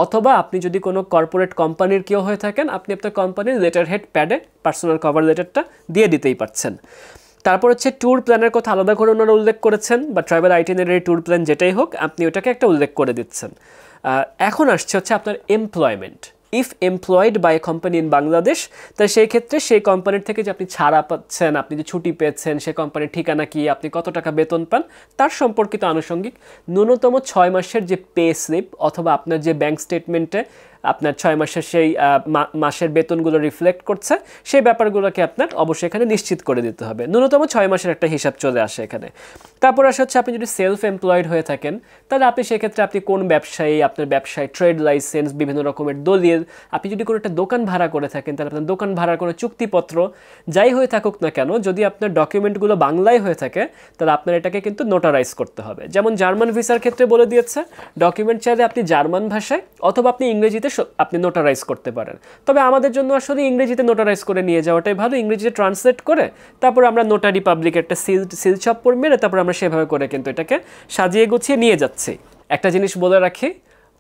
অথবা আপনি যদি কোনো কর্পোরেট কোম্পানির কেউ হয়ে থাকেন আপনি আপনার কোম্পানির লেটার হেড প্যাডে পার্সোনাল কভার লেটারটা দিয়ে দিতেই পারছেন। তারপর হচ্ছে ট্যুর প্ল্যানের কথা আলাদা করে ওনারা উল্লেখ করেছেন, বা ট্রাভেল আইটিনারি ট্যুর প্ল্যান যেটাই হোক আপনি ওটাকে একটা উল্লেখ করে দিচ্ছেন। এখন আসছে হচ্ছে আপনার employment. If employed by a company in Bangladesh, তাই সেই ক্ষেত্রে সেই কোম্পানির থেকে যে আপনি ছাড়া পাচ্ছেন, আপনি যে ছুটি পেয়েছেন, সেই কোম্পানির ঠিকানা কি, আপনি কত টাকা বেতন পান তার সম্পর্কিত আনুষঙ্গিক ন্যূনতম 6 মাসের যে পে স্লিপ, অথবা আপনার যে ব্যাংক স্টেটমেন্টে আপনার 6 মাসের সেই মাসের বেতনগুলো রিফ্লেক্ট করছে, সেই ব্যাপারগুলোকে আপনার অবশ্যই এখানে নিশ্চিত করে দিতে হবে। ন্যূনতম 6 মাসের একটা হিসাব চলে আসে এখানে। তারপর আসা হচ্ছে আপনি যদি সেলফ এমপ্লয়েড হয়ে থাকেন তাহলে আপনি সেক্ষেত্রে আপনি কোন ব্যবসায়ী, আপনার ব্যবসায় ট্রেড লাইসেন্স, বিভিন্ন রকমের দলিল, আপনি যদি কোনো একটা দোকান ভাড়া করে থাকেন তাহলে আপনার দোকান ভাড়ার কোনো চুক্তিপত্র যাই হয়ে থাকুক না কেন, যদি আপনার ডকুমেন্টগুলো বাংলায় হয়ে থাকে তাহলে আপনার এটাকে কিন্তু নোটারাইজ করতে হবে। যেমন জার্মান ভিসার ক্ষেত্রে বলে দিয়েছে ডকুমেন্ট চাইলে আপনি জার্মান ভাষায় অথবা আপনি ইংরেজিতে আপনি নোটারাইজ করতে পারেন, তবে আমাদের জন্য আসলে ইংরেজিতে নোটারাইজ করে নিয়ে যাওয়াটাই ভালো, ইংরেজিতে ট্রান্সলেট করে তারপর আমরা নোটারি পাবলিক একটা সিল ছাপ্পর মেরে তারপর আমরা সেভাবে করে কিন্তু এটাকে সাজিয়ে গুছিয়ে নিয়ে যাচ্ছি। একটা জিনিস বলে রাখি,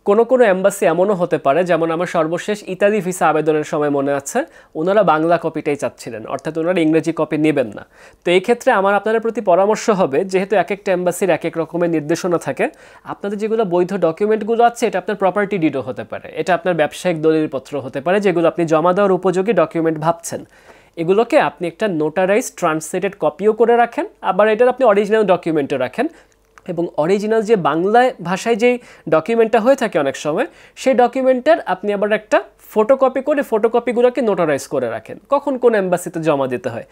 কোনো কোনো এম্বাসি এমনও হতে পারে, যেমন আমার সর্বশেষ ইতালি ভিসা আবেদনের সময় মনে আছে ওনারা বাংলা কপিটাই চাচ্ছিলেন, অর্থাৎ ওনারা ইংরেজি কপি নেবেন না। তো এই ক্ষেত্রে আমার আপনাদের প্রতি পরামর্শ হবে, যেহেতু এক একটা এম্বাসির এক এক রকমের নির্দেশনা থাকে, আপনাদের যেগুলো বৈধ ডকুমেন্টগুলো আছে এটা আপনার প্রপার্টি ডিডও হতে পারে, এটা আপনার ব্যবসায়িক দলিলপত্র হতে পারে, যেগুলো আপনি জমা দেওয়ার উপযোগী ডকুমেন্ট ভাবছেন, এগুলোকে আপনি একটা নোটারাইজ ট্রান্সলেটেড কপিও করে রাখেন, আবার এটার আপনি অরিজিনাল ডকুমেন্টও রাখেন, এবং অরিজিনাল যে বাংলা ভাষায় যেই ডকুমেন্টটা হয়ে থাকে অনেক সময় সেই ডকুমেন্টের আপনি আবার একটা ফটোকপি করে ফটোকপিগুলোকে নোটারাইজ করে রাখেন, কখন কোন এম্বাসিতে জমা দিতে হয়।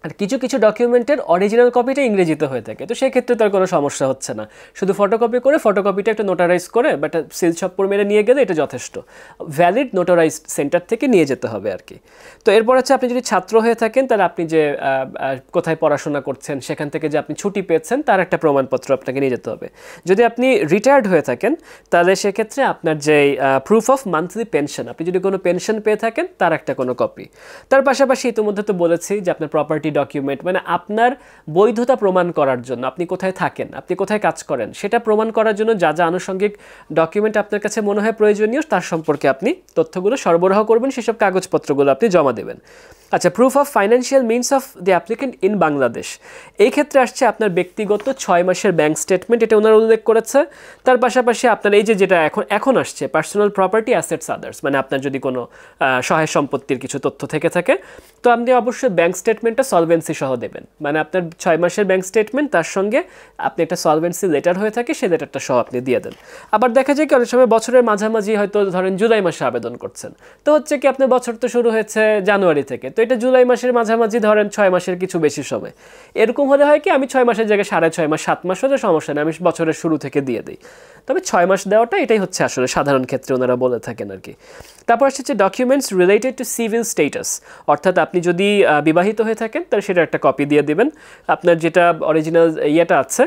আর কিছু কিছু ডকুমেন্টের অরিজিনাল কপিটা ইংরেজিতে হয়ে থাকে, তো সেই ক্ষেত্রে তার কোনো সমস্যা হচ্ছে না, শুধু ফটোকপি করে ফটোকপিটা একটা নোটারাইজ করে বা একটা সিল ছাপ্পর মেরে নিয়ে গেলে এটা যথেষ্ট, ভ্যালিড নোটারাইজড সেন্টার থেকে নিয়ে যেতে হবে আর কি। তো এরপর হচ্ছে আপনি যদি ছাত্র হয়ে থাকেন তাহলে আপনি যে কোথায় পড়াশোনা করছেন সেখান থেকে যে আপনি ছুটি পেয়েছেন তার একটা প্রমাণপত্র আপনাকে নিয়ে যেতে হবে। যদি আপনি রিটায়ার্ড হয়ে থাকেন তাহলে সেক্ষেত্রে আপনার যে প্রুফ অফ মান্থলি পেনশন, আপনি যদি কোনো পেনশন পেয়ে থাকেন তার একটা কোনো কপি। তার পাশাপাশি ইতিমধ্যে তো বলেছি যে আপনার প্রপার্টি ডকুমেন্ট, মানে আপনার বৈধতা প্রমাণ করার জন্য, আপনি কোথায় থাকেন, আপনি কোথায় কাজ করেন, সেটা প্রমাণ করার জন্য যা যা আনুষঙ্গিক ডকুমেন্ট আপনার কাছে মনে হয় প্রয়োজনীয় তার সম্পর্কে আপনি তথ্যগুলো সরবরাহ করবেন, সেসব কাগজপত্রগুলো আপনি জমা দেবেন। আচ্ছা, proof of financial means of the applicant in Bangladesh, এই ক্ষেত্রে আসছে আপনার ব্যক্তিগত 6 মাসের ব্যাংক স্টেটমেন্ট, এটা ওনারা উল্লেখ করেছে। তার পাশাপাশি আপনার এই যেটা এখন আসছে পার্সোনাল প্রপার্টি অ্যাসেটস আদার্স, মানে আপনার যদি কোনো সহায় সম্পত্তির কিছু তথ্য থেকে থাকে তো আপনি অবশ্যই ব্যাংক স্টেটমেন্টটা সলভেন্সি সহ দেবেন, মানে আপনার 6 মাসের ব্যাংক স্টেটমেন্ট তার সঙ্গে আপনি একটা সলভেন্সি লেটার হয়ে থাকে, সেই লেটারটা সহ আপনি দিয়ে দেন। আবার দেখা যায় কি অনেক সময় বছরের মাঝামাঝি হয়তো ধরেন জুলাই মাসে আবেদন করছেন, তো হচ্ছে কি আপনার বছর তো শুরু হয়েছে জানুয়ারি থেকে, তো এটা জুলাই মাসের মাঝামাঝি ধরেন 6 মাসের কিছু বেশি সময়, এরকম হলে হয় কি আমি 6 মাসের জায়গায় 6.5 মাস 7 মাস হলে সমস্যা নেই, আমি বছরের শুরু থেকে দিয়ে দিই। তবে 6 মাস দেওয়াটা এটাই হচ্ছে আসলে সাধারণ ক্ষেত্রে ওনারা বলে থাকেন আর কি। তারপর আসছে documents related to civil status, অর্থাৎ আপনি যদি বিবাহিত হয়ে থাকেন তাহলে সেটা একটা কপি দিয়ে দিবেন। আপনার যেটা অরিজিনাল ইয়েটা আছে,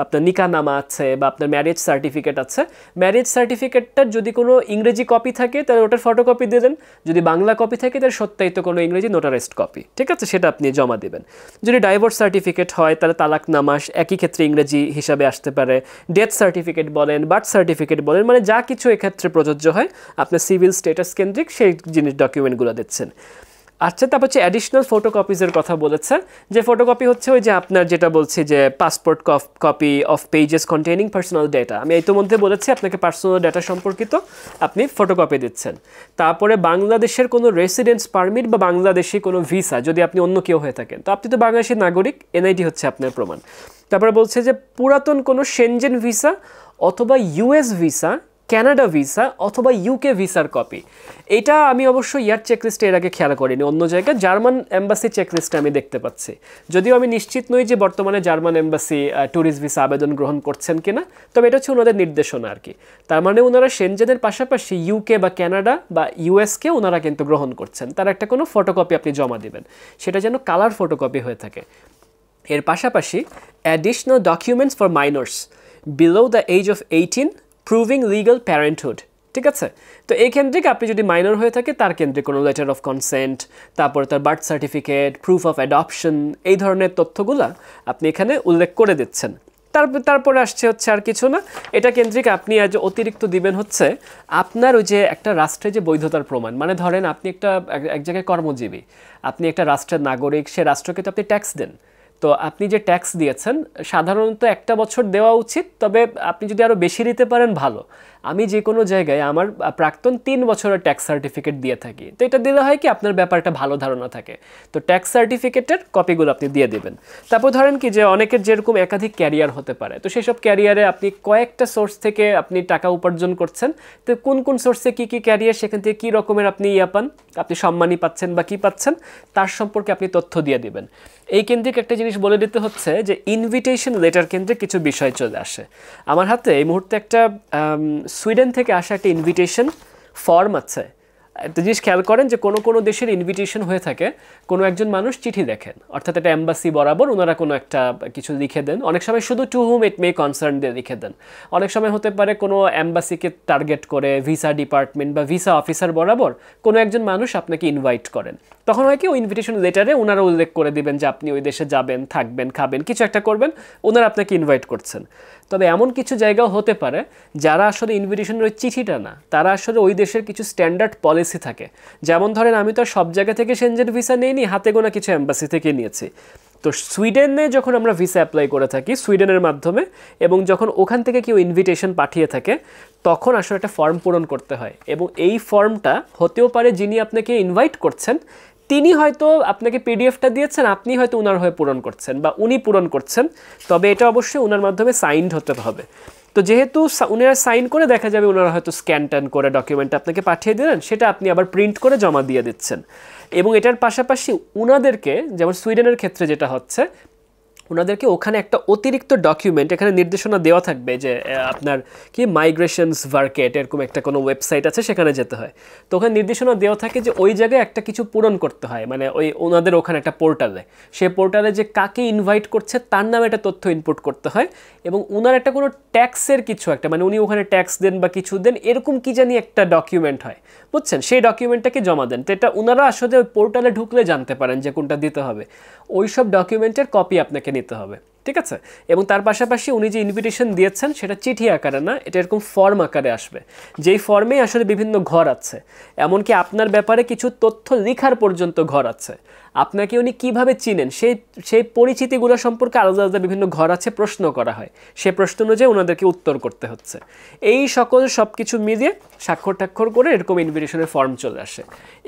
আপনার নিকাহনামা আছে বা আপনার ম্যারেজ সার্টিফিকেট আছে, ম্যারেজ সার্টিফিকেটটার যদি কোনো ইংরেজি কপি থাকে তাহলে ওটার ফটোকপি দিয়ে দেন, যদি বাংলা কপি থাকে তাহলে সত্যায়িত কোনো ইংরেজি নোটারাইজড কপি, ঠিক আছে, সেটা আপনি জমা দেবেন। যদি ডাইভোর্স সার্টিফিকেট হয় তাহলে তালাকনামা একই ক্ষেত্রে ইংরেজি হিসাবে আসতে পারে, ডেথ সার্টিফিকেট বলেন, বার্থ সার্টিফিকেট বলেন, মানে যা কিছু এক্ষেত্রে প্রযোজ্য হয় আপনার সিভিল স্টেটাস কেন্দ্রিক সেই জিনিস ডকুমেন্টগুলো দিচ্ছেন। আচ্ছা, তারপর হচ্ছে অ্যাডিশনাল ফটোকপিজের কথা বলেছে, যে ফটোকপি হচ্ছে ওই যে আপনার যেটা বলছি যে passport copy of pages containing personal data, আমি ইতিমধ্যে বলেছি আপনাকে পার্সোনাল ডেটা সম্পর্কিত আপনি ফটোকপি দিচ্ছেন। তারপরে বাংলাদেশের কোনো রেসিডেন্স পারমিট বা বাংলাদেশি কোনো ভিসা যদি আপনি অন্য কেউ হয়ে থাকেন, তো আপনি তো বাংলাদেশি নাগরিক, এনআইডি হচ্ছে আপনার প্রমাণ। তারপরে বলছে যে পুরাতন কোনো সেনজেন ভিসা অথবা ইউএস ভিসা, কানাডা ভিসা অথবা ইউকে ভিসার কপি। এটা আমি অবশ্য ইয়ার চেকলিস্টে এর আগে খেয়াল করিনি, অন্য জায়গায় জার্মান এম্বাসি চেকলিস্টে আমি দেখতে পাচ্ছি, যদিও আমি নিশ্চিত নই যে বর্তমানে জার্মান এম্বাসি ট্যুরিস্ট ভিসা আবেদন গ্রহণ করছেন কিনা, তবে এটা হচ্ছে ওনাদের নির্দেশনা আর কি। তার মানে ওনারা সেনজেনের পাশাপাশি ইউকে বা কানাডা বা ইউএসকে ওনারা কিন্তু গ্রহণ করছেন, তার একটা কোনো ফটোকপি আপনি জমা দেবেন, সেটা যেন কালার ফটোকপি হয়ে থাকে। এর পাশাপাশি additional documents for minors below the age of 18 proving legal parenthood, ঠিক আছে। তো এই কেন্দ্রিক আপনি যদি মাইনর হয়ে থাকে তার কেন্দ্রিক কোনো লেটার অফ কনসেন্ট, তারপরে তার birth certificate, proof of adoption, এই ধরনের তথ্যগুলো আপনি এখানে উল্লেখ করে দিচ্ছেন। তারপরে আসছে হচ্ছে আর কিছু না, এটা কেন্দ্রিক আপনি আজ অতিরিক্ত দিবেন হচ্ছে আপনার ওই যে একটা রাষ্ট্রে যে বৈধতার প্রমাণ, মানে ধরেন আপনি এক জায়গায় কর্মজীবী, আপনি একটা রাষ্ট্রের নাগরিক, সে রাষ্ট্রকে তো আপনি ট্যাক্স দেন, তো আপনি যে ট্যাক্স দিয়েছেন সাধারণত 1 বছর দেওয়া উচিত, তবে আপনি যদি আরও বেশি দিতে পারেন ভালো। আমি যে কোনো জায়গায় আমার প্রাক্তন 3 বছরের ট্যাক্স সার্টিফিকেট দিয়ে থাকি, তো এটা দিলে হয় কি আপনার ব্যাপারটা ভালো ধারণা থাকে, তো ট্যাক্স সার্টিফিকেটের কপিগুলো আপনি দিয়ে দেবেন। তারপর ধরেন কি যে অনেকের যেরকম একাধিক ক্যারিয়ার হতে পারে, তো সেসব ক্যারিয়ারে আপনি কয়েকটা সোর্স থেকে আপনি টাকা উপার্জন করছেন, তো কোন কোন সোর্সে কী কী ক্যারিয়ার, সেখান থেকে কী রকমের আপনি পান, আপনি সম্মানী পাচ্ছেন বা কী পাচ্ছেন তার সম্পর্কে আপনি তথ্য দিয়ে দিবেন। এই কেন্দ্রিক একটা জিনিস বলে দিতে হচ্ছে যে ইনভিটেশন লেটার কেন্দ্রিক কিছু বিষয় চলে আসে। আমার হাতে এই মুহূর্তে একটা সুইডেন থেকে আসা একটা ইনভিটেশন ফর্ম আছে। একটা জিনিস খেয়াল করেন যে কোনো দেশের ইনভিটেশন হয়ে থাকে, কোনো একজন মানুষ চিঠি লেখেন, অর্থাৎ একটা এম্বাসি বরাবর ওনারা কোনো একটা কিছু লিখে দেন, অনেক সময় শুধু টু হুম ইট মে কনসার্ন দিয়ে লিখে দেন, অনেক সময় হতে পারে কোনো এম্বাসিকে টার্গেট করে ভিসা ডিপার্টমেন্ট বা ভিসা অফিসার বরাবর কোনো একজন মানুষ আপনাকে ইনভাইট করেন, তখন হয় কি ওই ইনভিটেশন লেটারে ওনারা উল্লেখ করে দিবেন যে আপনি ওই দেশে যাবেন, থাকবেন, খাবেন, কিছু একটা করবেন, ওনারা আপনাকে ইনভাইট করছেন। তবে এমন কিছু জায়গাও হতে পারে যারা আসলে ইনভিটেশনের ওই চিঠিটা না, তারা আসলে ওই দেশের কিছু স্ট্যান্ডার্ড পলিসি থাকে, যেমন ধরেন আমি তো সব জায়গা থেকে সেনজেন ভিসা নিইনি, হাতে গোনা কিছু এম্বাসি থেকে নিয়েছি। তো সুইডেনে যখন আমরা ভিসা অ্যাপ্লাই করে থাকি সুইডেনের মাধ্যমে, এবং যখন ওখান থেকে কেউ ইনভিটেশন পাঠিয়ে থাকে তখন আসলে একটা ফর্ম পূরণ করতে হয়, এবং এই ফর্মটা হতেও পারে যিনি আপনাকে ইনভাইট করছেন তিনি হয়তো আপনাকে পিডিএফটা দিয়েছেন, আপনি হয়তো ওনার হয়ে পূরণ করছেন বা উনি পূরণ করছেন, তবে এটা অবশ্যই ওনার মাধ্যমে সাইনড হতে হবে। তো যেহেতু উনারা সাইন করে দেখা যাবে ওনারা হয়তো স্ক্যান ট্যান করে ডকুমেন্ট আপনাকে পাঠিয়ে দিলেন, সেটা আপনি আবার প্রিন্ট করে জমা দিয়ে দিচ্ছেন। এবং এটার পাশাপাশি ওনাদেরকে, যেমন সুইডেনের ক্ষেত্রে যেটা হচ্ছে, ওনাদেরকে ওখানে একটা অতিরিক্ত ডকুমেন্ট, এখানে নির্দেশনা দেওয়া থাকবে যে আপনার কি মাইগ্রেশনস ভার্কেট এরকম একটা কোনো ওয়েবসাইট আছে, সেখানে যেতে হয়। তো ওখানে নির্দেশনা দেওয়া থাকে যে ওই জায়গায় একটা কিছু পূরণ করতে হয়, মানে ওই ওনাদের ওখানে একটা পোর্টালে, সেই পোর্টালে যে কাকে ইনভাইট করছে তার নামে একটা তথ্য ইনপুট করতে হয়, এবং ওনার একটা কোনো ট্যাক্সের কিছু একটা, মানে উনি ওখানে ট্যাক্স দেন বা কিছু দেন, এরকম কি জানি একটা ডকুমেন্ট হয়, বুঝছেন, সেই ডকুমেন্টটাকে জমা দেন। তো এটা ওনারা আসলে ওই পোর্টালে ঢুকলে জানতে পারেন যে কোনটা দিতে হবে। ওই সব ডকুমেন্টের কপি আপনাকে নিতে হবে, ঠিক আছে? এবং তার পাশাপাশি উনি যে ইনভিটেশন দিয়েছেন সেটা চিঠি আকারে না, এটা এরকম ফর্ম আকারে আসবে, যেই ফর্মে আসলে বিভিন্ন ঘর আছে, এমনকি আপনার ব্যাপারে কিছু তথ্য লেখার পর্যন্ত ঘর আছে। আপনাকে উনি কিভাবে চিনেন সেই পরিচিতিগুলো সম্পর্কে আলাদা আলাদা বিভিন্ন ঘর আছে, প্রশ্ন করা হয়, সে প্রশ্ন অনুযায়ী ওনাদেরকে উত্তর করতে হচ্ছে। এই সব কিছু মিলিয়ে স্বাক্ষর টাক্ষর করে এরকম ইনভিটেশনের ফর্ম চলে আসে।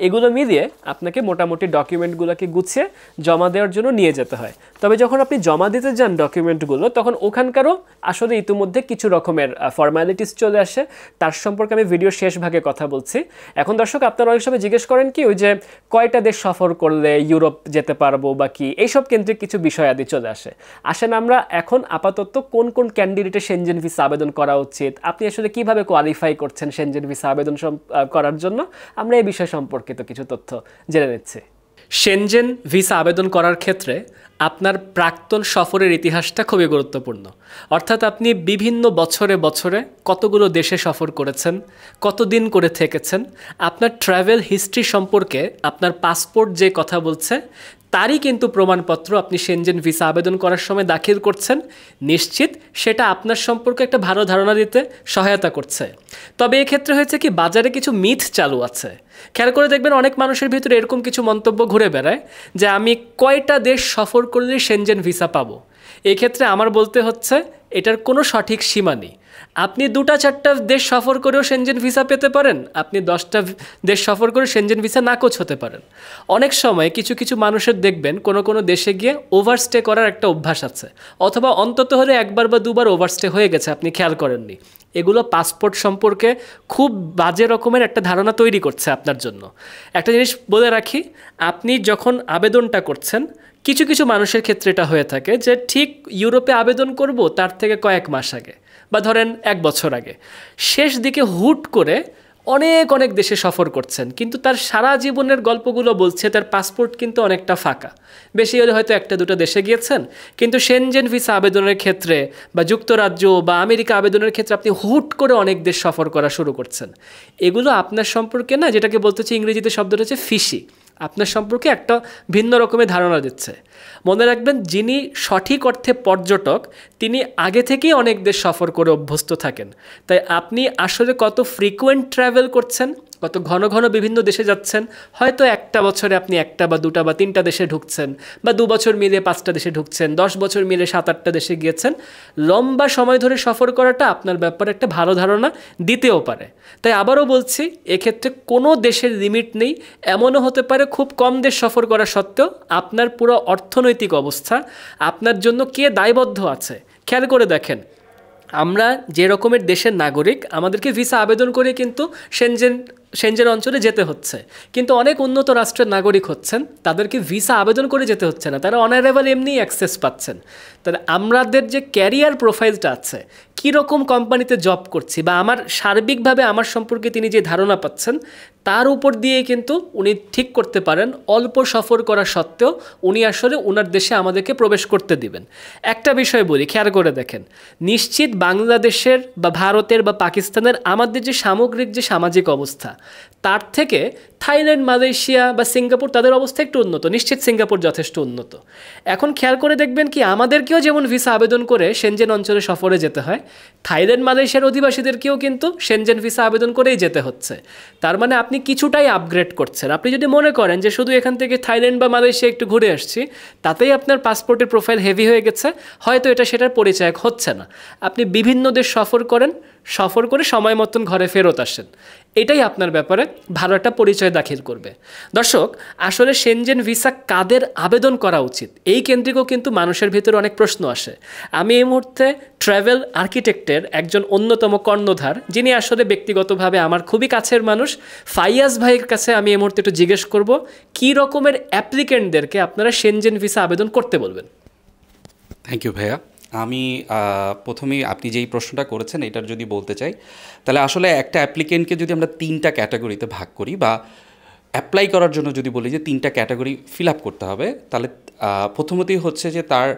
এগুলো মিলিয়ে আপনাকে মোটামুটি ডকুমেন্টগুলোকে গুছিয়ে জমা দেওয়ার জন্য নিয়ে যেতে হয়। তবে যখন আপনি জমা দিতে যান ডকুমেন্টগুলো, তখন ওখানকারও আসলে ইতিমধ্যে কিছু রকমের ফর্মালিটিস চলে আসে, তার সম্পর্কে আমি ভিডিও শেষ ভাগে কথা বলছি। এখন দর্শক, আপনারা অনেক সময় জিজ্ঞেস করেন কি, ওই যে কয়টা দেশ সফর করলে ইউরোপ যেতে পারবো বা কি, এইসব কেন্দ্রিক কিছু বিষয় আদি চলে আসে। আসেন আমরা এখন আপাতত কোন কোন ক্যান্ডিডেটের সেনজেন ভিসা আবেদন করা উচিত, আপনি আসলে কিভাবে কোয়ালিফাই করছেন সেনজেন ভিসা আবেদন করার জন্য, আমরা এই বিষয় সম্পর্কিত কিছু তথ্য জেনে নিচ্ছি। সেনজেন ভিসা আবেদন করার ক্ষেত্রে আপনার প্রাক্তন সফরের ইতিহাসটা খুবই গুরুত্বপূর্ণ। অর্থাৎ আপনি বিভিন্ন বছরে বছরে কতগুলো দেশে সফর করেছেন, কতদিন করে থেকেছেন, আপনার ট্রাভেল হিস্ট্রি সম্পর্কে আপনার পাসপোর্ট যে কথা বলছে তারই কিন্তু প্রমাণপত্র আপনি সেনজেন ভিসা আবেদন করার সময় দাখিল করছেন। নিশ্চিত সেটা আপনার সম্পর্কে একটা ভালো ধারণা দিতে সহায়তা করছে। তবে এক্ষেত্রে হয়েছে কি, বাজারে কিছু মিথ চালু আছে। খেয়াল করে দেখবেন অনেক মানুষের ভিতরে এরকম কিছু মন্তব্য ঘুরে বেড়ায় যে আমি কয়টা দেশ সফর করলে সেনজেন ভিসা পাবো। এই ক্ষেত্রে আমার বলতে হচ্ছে এটার কোনো সঠিক সীমা নেই। আপনি 2-4টা দেশ সফর করেও সেনজেন ভিসা পেতে পারেন, আপনি 10টা দেশ সফর করে সেনজেন ভিসা নাকচ হতে পারেন। অনেক সময় কিছু কিছু মানুষের দেখবেন কোনো দেশে গিয়ে ওভারস্টে করার একটা অভ্যাস আছে, অথবা অন্তত হলে 1বার বা 2বার ওভারস্টে হয়ে গেছে, আপনি খেয়াল করেননি। এগুলো পাসপোর্ট সম্পর্কে খুব বাজে রকমের একটা ধারণা তৈরি করছে আপনার জন্য। একটা জিনিস বলে রাখি, আপনি যখন আবেদনটা করছেন, কিছু কিছু মানুষের ক্ষেত্রে এটা হয়ে থাকে যে ঠিক ইউরোপে আবেদন করব তার থেকে কয়েক মাস আগে বা ধরেন 1 বছর আগে শেষ দিকে হুট করে অনেক দেশে সফর করছেন, কিন্তু তার সারা জীবনের গল্পগুলো বলছে তার পাসপোর্ট কিন্তু অনেকটা ফাঁকা। বেশি হলে হয়তো 1-2টা দেশে গিয়েছেন, কিন্তু সেনজেন ভিসা আবেদনের ক্ষেত্রে বা যুক্তরাজ্য বা আমেরিকা আবেদনের ক্ষেত্রে আপনি হুট করে অনেক দেশ সফর করা শুরু করছেন। এগুলো আপনার সম্পর্কে না, যেটাকে বলতে হচ্ছে ইংরেজিতে শব্দটা হচ্ছে ফিশি, আপনার সম্পর্কে একটা ভিন্ন রকমের ধারণা দিচ্ছে। মনে রাখবেন, যিনি সঠিক অর্থে পর্যটক তিনি আগে থেকেই অনেক দেশ সফর করে অভ্যস্ত থাকেন। তাই আপনি আসলে কত ফ্রিকুয়েন্ট ট্রাভেল করছেন, কত ঘন ঘন বিভিন্ন দেশে যাচ্ছেন, হয়তো একটা বছরে আপনি 1টা বা 2টা বা 3টা দেশে ঢুকছেন, বা 2 বছর মিলে 5টা দেশে ঢুকছেন, 10 বছর মিলে 7-8টা দেশে গিয়েছেন। লম্বা সময় ধরে সফর করাটা আপনার ব্যাপারে একটা ভালো ধারণা দিতেও পারে। তাই আবারও বলছি, এক্ষেত্রে কোনো দেশের লিমিট নেই। এমনও হতে পারে খুব কম দেশ সফর করা সত্ত্বেও আপনার পুরো অর্থনৈতিক অবস্থা, আপনার জন্য কে দায়বদ্ধ আছে। খেয়াল করে দেখেন, আমরা যে রকমের দেশের নাগরিক, আমাদেরকে ভিসা আবেদন করে কিন্তু সেনজেন অঞ্চলে যেতে হচ্ছে, কিন্তু অনেক উন্নত রাষ্ট্রের নাগরিক হচ্ছেন, তাদেরকে ভিসা আবেদন করে যেতে হচ্ছে না, তারা অনারেবল এমনি অ্যাক্সেস পাচ্ছেন। তাহলে আমাদের যে ক্যারিয়ার প্রোফাইলটা আছে, কীরকম কোম্পানিতে জব করছি, বা আমার সার্বিকভাবে আমার সম্পর্কে তিনি যে ধারণা পাচ্ছেন, তার উপর দিয়ে কিন্তু উনি ঠিক করতে পারেন অল্প সফর করা সত্ত্বেও উনি আসলে ওনার দেশে আমাদেরকে প্রবেশ করতে দিবেন। একটা বিষয় বলি, খেয়াল করে দেখেন, নিশ্চিত বাংলাদেশের বা ভারতের বা পাকিস্তানের আমাদের যে সামগ্রিক যে সামাজিক অবস্থা, তার থেকে থাইল্যান্ড, মালয়েশিয়া বা সিঙ্গাপুর তাদের অবস্থা একটু উন্নত, নিশ্চিত সিঙ্গাপুর যথেষ্ট উন্নত। এখন খেয়াল করে দেখবেন কি, আমাদেরকেও যেমন ভিসা আবেদন করে সেনজেন অঞ্চলে সফরে যেতে হয়, থাইল্যান্ড মালয়েশিয়ার অধিবাসীদেরকেও কিন্তু সেনজেন ভিসা আবেদন করেই যেতে হচ্ছে। তার মানে আপনি কিছুটাই আপগ্রেড করছেন। আপনি যদি মনে করেন যে শুধু এখান থেকে থাইল্যান্ড বা মালয়েশিয়া একটু ঘুরে আসছি, তাতেই আপনার পাসপোর্টের প্রোফাইল হেভি হয়ে গেছে, হয়তো এটা সেটার পরিচায়ক হচ্ছে না। আপনি বিভিন্ন দেশ সফর করেন, সফর করে সময় মতন ঘরে ফেরত আসেন, এটাই আপনার ব্যাপারে ভালো একটা পরিচয় দাখিল করবে। দর্শক, আসলে সেনজেন ভিসা কাদের আবেদন করা উচিত, এই কেন্দ্রিকও কিন্তু মানুষের ভিতরে অনেক প্রশ্ন আসে। আমি এই মুহূর্তে ট্রাভেল আর্কিটেক্টের একজন অন্যতম কর্ণধার, যিনি আসলে ব্যক্তিগতভাবে আমার খুবই কাছের মানুষ, ফাইয়াজ ভাইয়ের কাছে আমি এই মুহূর্তে একটু জিজ্ঞেস করব কী রকমের অ্যাপ্লিকেন্টদেরকে আপনারা সেনজেন ভিসা আবেদন করতে বলবেন। থ্যাংক ইউ ভাইয়া। আমি প্রথমেই আপনি যেই প্রশ্নটা করেছেন এটার যদি বলতে চাই, তাহলে আসলে একটা অ্যাপ্লিকেন্টকে যদি আমরা 3টা ক্যাটাগরিতে ভাগ করি, বা অ্যাপ্লাই করার জন্য যদি বলি যে 3টা ক্যাটাগরি ফিল আপ করতে হবে, তাহলে প্রথমতই হচ্ছে যে তার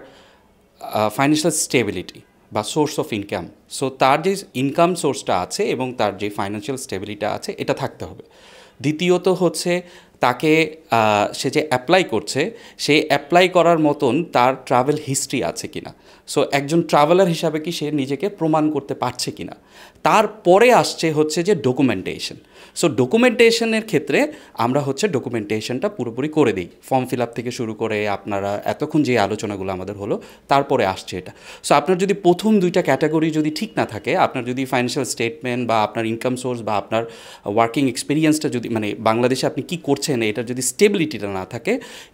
ফাইন্যান্সিয়াল স্টেবিলিটি বা সোর্স অফ ইনকাম। সো তার যে ইনকাম সোর্সটা আছে এবং তার যে ফাইন্যান্সিয়াল স্টেবিলিটি আছে, এটা থাকতে হবে। দ্বিতীয়ত হচ্ছে তাকে সে যে অ্যাপ্লাই করছে সেই অ্যাপ্লাই করার মতন তার ট্রাভেল হিস্ট্রি আছে কিনা, সো একজন ট্রাভেলার হিসাবে কি সে নিজেকে প্রমাণ করতে পারছে কিনা। তারপরে আসছে হচ্ছে যে ডকুমেন্টেশন। সো ডকুমেন্টেশনের ক্ষেত্রে আমরা হচ্ছে ডকুমেন্টেশনটা পুরোপুরি করে দিই, ফর্ম ফিল আপ থেকে শুরু করে আপনারা এতক্ষণ যে আলোচনাগুলো আমাদের হলো তারপরে আসছে এটা। সো আপনার যদি প্রথম দুইটা ক্যাটাগরি যদি ঠিক না থাকে, আপনার যদি ফাইন্যান্সিয়াল স্টেটমেন্ট বা আপনার ইনকাম সোর্স বা আপনার ওয়ার্কিং এক্সপিরিয়েন্সটা যদি মানে বাংলাদেশে আপনি কী করছেন এটার যদি স্টেবিলিটিটা না থাকে,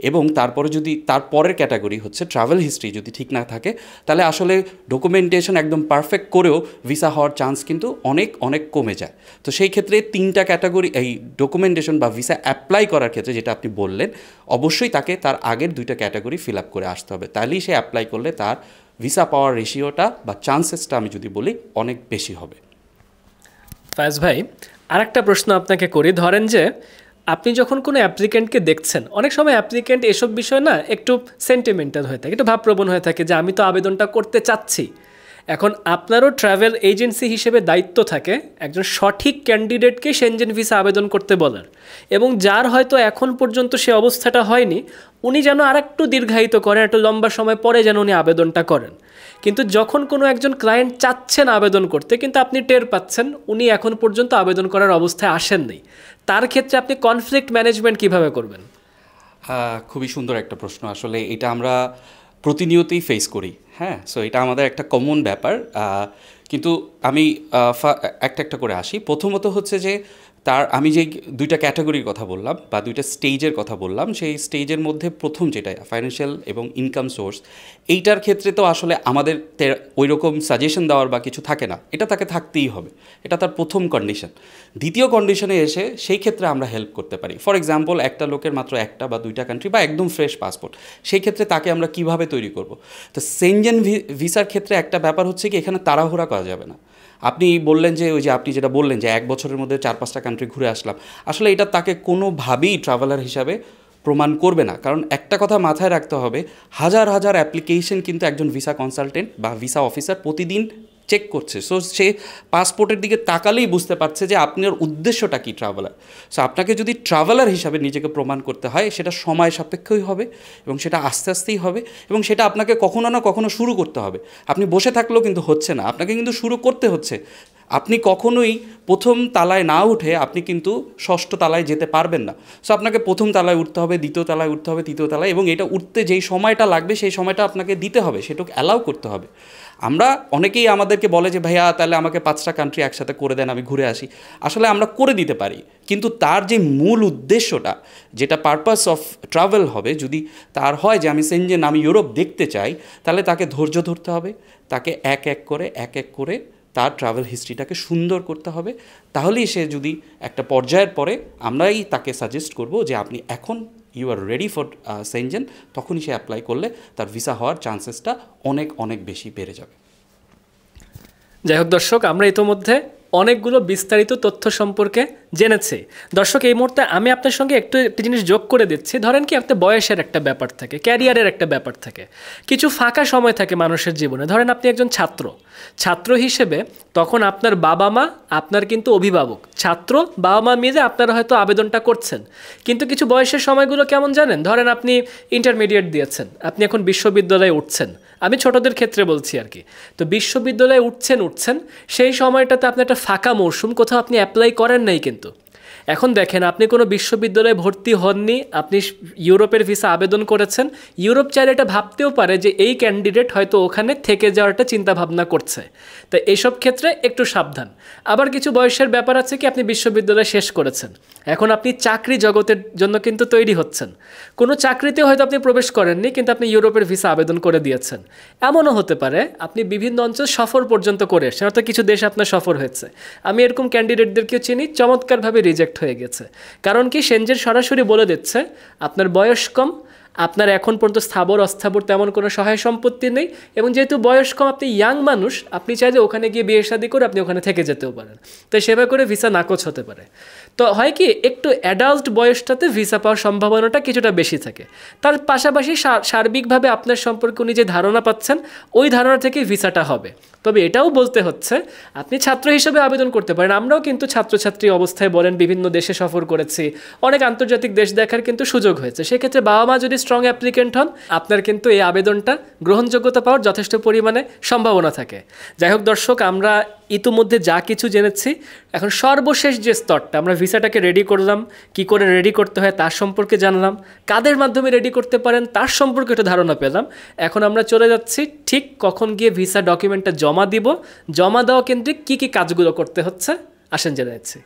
এবং তারপরে যদি তারপরের ক্যাটাগরি হচ্ছে ট্রাভেল হিস্ট্রি যদি ঠিক না থাকে, তাহলে আসলে ডকুমেন্টেশন একদম পারফেক্ট করেও ভিসা হওয়ার চান্স কিন্তু অনেক অনেক কমে যায়। তো সেই ক্ষেত্রে তিনটা ক্যাটাগরি এই ডকুমেন্টেশন বা ভিসা অ্যাপ্লাই করার ক্ষেত্রে যেটা আপনি বললেন, অবশ্যই তাকে তার আগের দুইটা ক্যাটাগরি ফিল আপ করে আসতে হবে, তাহলেই সে অ্যাপ্লাই করলে তার ভিসা পাওয়ার রেশিওটা বা চান্সেসটা আমি যদি বলি অনেক বেশি হবে। ফায়াজ ভাই, আরেকটা প্রশ্ন আপনাকে করি। ধরেন যে আপনি যখন কোনো অ্যাপ্লিকেন্টকে দেখছেন, অনেক সময় অ্যাপ্লিকেন্ট এসব বিষয় না একটু সেন্টিমেন্টাল হয়ে থাকে, একটু ভাবপ্রবণ হয়ে থাকে যে আমি তো আবেদনটা করতে চাচ্ছি। এখন আপনারও ট্রাভেল এজেন্সি হিসেবে দায়িত্ব থাকে একজন সঠিক ক্যান্ডিডেটকে সেনজেন ভিসা আবেদন করতে বলার, এবং যার হয়তো এখন পর্যন্ত সে অবস্থাটা হয়নি উনি যেন আরেকটু দীর্ঘায়িত করেন, একটু লম্বা সময় পরে যেন উনি আবেদনটা করেন। কিন্তু যখন কোনো একজন ক্লায়েন্ট চাচ্ছেন আবেদন করতে, কিন্তু আপনি টের পাচ্ছেন উনি এখন পর্যন্ত আবেদন করার অবস্থায় আসেননি, তার ক্ষেত্রে আপনি কনফ্লিক্ট ম্যানেজমেন্ট কিভাবে করবেন? খুবই সুন্দর একটা প্রশ্ন। আসলে এটা আমরা প্রতিনিয়তই ফেস করি, হ্যাঁ। সো এটা আমাদের একটা কমন ব্যাপার, কিন্তু আমি একটা একটা করে আসি। প্রথমত হচ্ছে যে আমি যে দুইটা ক্যাটাগরির কথা বললাম বা দুইটা স্টেজের কথা বললাম, সেই স্টেজের মধ্যে প্রথম যেটা ফাইন্যান্সিয়াল এবং ইনকাম সোর্স, এইটার ক্ষেত্রে তো আসলে আমাদের ওই রকম সাজেশন দেওয়ার বা কিছু থাকে না, এটা তাকে থাকতেই হবে, এটা তার প্রথম কন্ডিশন। দ্বিতীয় কন্ডিশনে এসে সেই ক্ষেত্রে আমরা হেল্প করতে পারি। ফর এক্সাম্পল, একটা লোকের মাত্র একটা বা দুইটা কান্ট্রি বা একদম ফ্রেশ পাসপোর্ট, সেই ক্ষেত্রে তাকে আমরা কিভাবে তৈরি করব। তো সেনজেন ভিসার ক্ষেত্রে একটা ব্যাপার হচ্ছে কি, এখানে তাড়াহুড়া করা যাবে না। আপনি বললেন যে ওই যে আপনি যেটা বললেন যে 1 বছরের মধ্যে 4-5টা কান্ট্রি ঘুরে আসলাম, আসলে এটা তাকে কোনোভাবেই ট্রাভেলার হিসাবে প্রমাণ করবে না। কারণ একটা কথা মাথায় রাখতে হবে, হাজার হাজার অ্যাপ্লিকেশন কিন্তু একজন ভিসা কনসালটেন্ট বা ভিসা অফিসার প্রতিদিন চেক করছে। সো সে পাসপোর্টের দিকে তাকালেই বুঝতে পারছে যে আপনার উদ্দেশ্যটা কী ট্রাভেলার। সো আপনাকে যদি ট্রাভেলার হিসাবে নিজেকে প্রমাণ করতে হয়, সেটা সময় সাপেক্ষই হবে এবং সেটা আস্তে আস্তেই হবে, এবং সেটা আপনাকে কখনো না কখনো শুরু করতে হবে। আপনি বসে থাকলেও কিন্তু হচ্ছে না, আপনাকে কিন্তু শুরু করতে হচ্ছে। আপনি কখনোই প্রথম তালায় না উঠে আপনি কিন্তু 6ষ্ঠ তালায় যেতে পারবেন না। সো আপনাকে প্রথম তালায় উঠতে হবে, দ্বিতীয় তালায় উঠতে হবে, তৃতীয় তালায়, এবং এটা উঠতে যেই সময়টা লাগবে সেই সময়টা আপনাকে দিতে হবে, সেটুকু অ্যালাউ করতে হবে। আমরা অনেকেই আমাদেরকে বলে যে ভাইয়া তাহলে আমাকে 5টা কান্ট্রি একসাথে করে দেন, আমি ঘুরে আসি। আসলে আমরা করে দিতে পারি, কিন্তু তার যে মূল উদ্দেশ্যটা, যেটা পারপাস অফ ট্রাভেল হবে, যদি তার হয় যে আমি সেনজেন, আমি ইউরোপ দেখতে চাই, তাহলে তাকে ধৈর্য ধরতে হবে, তাকে এক এক করে তার ট্রাভেল হিস্ট্রিটাকে সুন্দর করতে হবে। তাহলেই সে যদি একটা পর্যায়ের পরে আমরাই তাকে সাজেস্ট করব যে আপনি এখন you are ready for Schengen, তখনই সে অ্যাপ্লাই করলে তার ভিসা হওয়ার চান্সেসটা অনেক অনেক বেশি বেড়ে যাবে। যাই হোক দর্শক, আমরা ইতোমধ্যে অনেকগুলো বিস্তারিত তথ্য সম্পর্কে জেনেছি। দর্শক, এই মুহূর্তে আমি আপনার সঙ্গে একটি জিনিস যোগ করে দিচ্ছি। ধরেন কি, আপনার বয়সের একটা ব্যাপার থাকে, ক্যারিয়ারের একটা ব্যাপার থাকে, কিছু ফাঁকা সময় থাকে মানুষের জীবনে। ধরেন আপনি একজন ছাত্র হিসেবে তখন আপনার বাবা মা আপনার কিন্তু অভিভাবক, ছাত্র বাবা মা মিলে আপনারা হয়তো আবেদনটা করছেন, কিন্তু কিছু বয়সের সময়গুলো কেমন জানেন? ধরেন আপনি ইন্টারমিডিয়েট দিয়েছেন, আপনি এখন বিশ্ববিদ্যালয়ে উঠছেন, আমি ছোটদের ক্ষেত্রে বলছি আর কি। তো বিশ্ববিদ্যালয়ে উঠছেন, সেই সময়টাতে আপনার একটা ফাঁকা মৌসুম, কোথাও আপনি অ্যাপ্লাই করেন নাই। কিন্তু এখন দেখেন, আপনি কোনো বিশ্ববিদ্যালয়ে ভর্তি হননি, আপনি ইউরোপের ভিসা আবেদন করেছেন। ইউরোপ চাইলে এটা ভাবতেও পারে যে এই ক্যান্ডিডেট হয়তো ওখানে থেকে যাওয়াটা চিন্তা ভাবনা করছে। তাই এইসব ক্ষেত্রে একটু সাবধান। আবার কিছু বয়সের ব্যাপার আছে কি, আপনি বিশ্ববিদ্যালয় শেষ করেছেন, এখন আপনি চাকরি জগতের জন্য কিন্তু তৈরি হচ্ছেন। কোনো চাকরিতে হয়তো আপনি প্রবেশ করেননি, কিন্তু আপনি ইউরোপের ভিসা আবেদন করে দিয়েছেন। এমনও হতে পারে আপনি বিভিন্ন অঞ্চল সফর পর্যন্ত করে এসেছেন, অর্থাৎ কিছু দেশ আপনার সফর হয়েছে। আমি এরকম ক্যান্ডিডেটদেরকেও চিনি, চমৎকারভাবে রিজেক্ট হয়ে গেছে। কারণ কি, সেনজেন সরাসরি বলে দিচ্ছে আপনার বয়স কম, আপনার এখন পর্যন্ত স্থাবর অস্থাবর তেমন কোনো সহায় সম্পত্তি নেই, এবং যেহেতু বয়স কম, আপনি ইয়াং মানুষ, আপনি চাইলে ওখানে গিয়ে বিয়ে শাদী করে আপনি ওখানে থেকে যেতেও পারেন। তো সেভাবে করে ভিসা নাকচ হতে পারে। তো হয় কি একটু অ্যাডাল্ট বয়সটাতে ভিসা পাওয়ার সম্ভাবনাটা কিছুটা বেশি থাকে। তার পাশাপাশি সার্বিকভাবে আপনার সম্পর্কে উনি যে ধারণা পাচ্ছেন ওই ধারণা থেকে ভিসাটা হবে। তবে এটাও বলতে হচ্ছে আপনি ছাত্র হিসেবে আবেদন করতে পারেন। আমরাও কিন্তু ছাত্রছাত্রী অবস্থায় বলেন বিভিন্ন দেশে সফর করেছি, অনেক আন্তর্জাতিক দেশ দেখার কিন্তু সুযোগ হয়েছে। সেক্ষেত্রে বাবা মা যদি স্ট্রং অ্যাপ্লিকেন্ট হন, আপনার কিন্তু এই আবেদনটা গ্রহণযোগ্যতা পাওয়ার যথেষ্ট পরিমাণে সম্ভাবনা থাকে। যাই হোক দর্শক, আমরা ইতিমধ্যে যা কিছু জেনেছি, এখন সর্বশেষ যে স্তরটা, আমরা ভিসাটাকে রেডি করলাম, কি করে রেডি করতে হয় তার সম্পর্কে জানলাম, কাদের মাধ্যমে রেডি করতে পারেন তার সম্পর্কে একটা ধারণা পেলাম। এখন আমরা চলে যাচ্ছি ঠিক কখন গিয়ে ভিসা ডকুমেন্টটা জমা দিব, জমা দেওয়া কেন্দ্রিক কী কী কাজগুলো করতে হচ্ছে আসেন জেনে যাচ্ছি।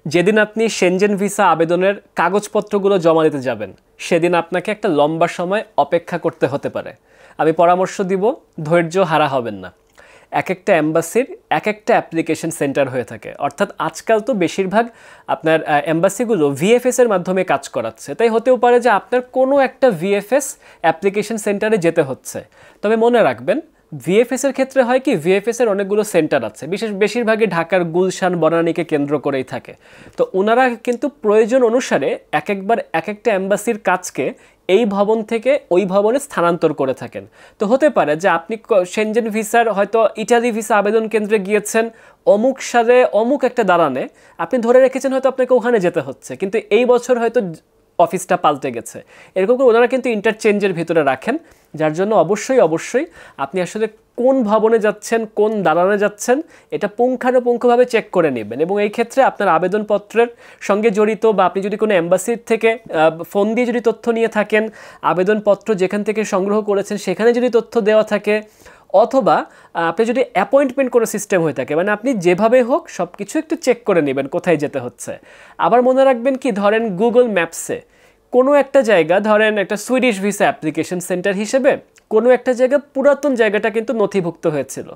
যেদিন আপনি সেনজেন ভিসা আবেদনের কাগজপত্রগুলো জমা দিতে যাবেন, সেদিন আপনাকে একটা লম্বা সময় অপেক্ষা করতে হতে পারে। আমি পরামর্শ দিব, ধৈর্য হারা হবেন না। এক একটা এম্বাসির এক একটা অ্যাপ্লিকেশন সেন্টার হয়ে থাকে, অর্থাৎ আজকাল তো বেশিরভাগ আপনার এম্বাসিগুলো ভিএফএসের মাধ্যমে কাজ করাচ্ছে। তাই হতেও পারে যে আপনার কোনো একটা ভিএফএস অ্যাপ্লিকেশন সেন্টারে যেতে হচ্ছে। তবে মনে রাখবেন, ভিএফএসের ক্ষেত্রে হয় কি, ভিএফএসের অনেকগুলো সেন্টার আছে, বেশিরভাগই ঢাকার গুলশান বনানীকে কেন্দ্র করেই থাকে। তো ওনারা কিন্তু প্রয়োজন অনুসারে একবার এক একটা এম্বাসির কাজকে এই ভবন থেকে ওই ভবনে স্থানান্তর করে থাকেন। তো হতে পারে যে আপনি সেনজেন ভিসার হয়তো ইটালি ভিসা আবেদন কেন্দ্রে গিয়েছেন অমুক সালে অমুক একটা দাঁড়ানে, আপনি ধরে রেখেছেন হয়তো আপনাকে ওখানে যেতে হচ্ছে, কিন্তু এই বছর হয়তো অফিসটা পাল্টে গেছে। এরকম করে ওনারা কিন্তু ইন্টারচেঞ্জের ভিতরে রাখেন, যার জন্য অবশ্যই আপনি আসলে কোন ভবনে যাচ্ছেন, কোন দালানে যাচ্ছেন, এটা পুঙ্খানুপুঙ্খভাবে চেক করে নেবেন। এবং এই ক্ষেত্রে আপনার আবেদনপত্রের সঙ্গে জড়িত বা আপনি যদি কোনো এম্বাসির থেকে ফোন দিয়ে যদি তথ্য নিয়ে থাকেন, আবেদনপত্র যেখান থেকে সংগ্রহ করেছেন সেখানে যদি তথ্য দেওয়া থাকে, অথবা আপনি যদি অ্যাপয়েন্টমেন্ট কোনো সিস্টেম হয়ে থাকে, মানে আপনি যেভাবে হোক সব কিছু একটু চেক করে নেবেন কোথায় যেতে হচ্ছে। আবার মনে রাখবেন কি, ধরেন গুগল ম্যাপসে কোনো একটা জায়গা, ধরেন একটা সুইডিশ ভিসা অ্যাপ্লিকেশন সেন্টার হিসেবে কোনো একটা জায়গা, পুরাতন জায়গাটা কিন্তু নথিভুক্ত হয়েছিল।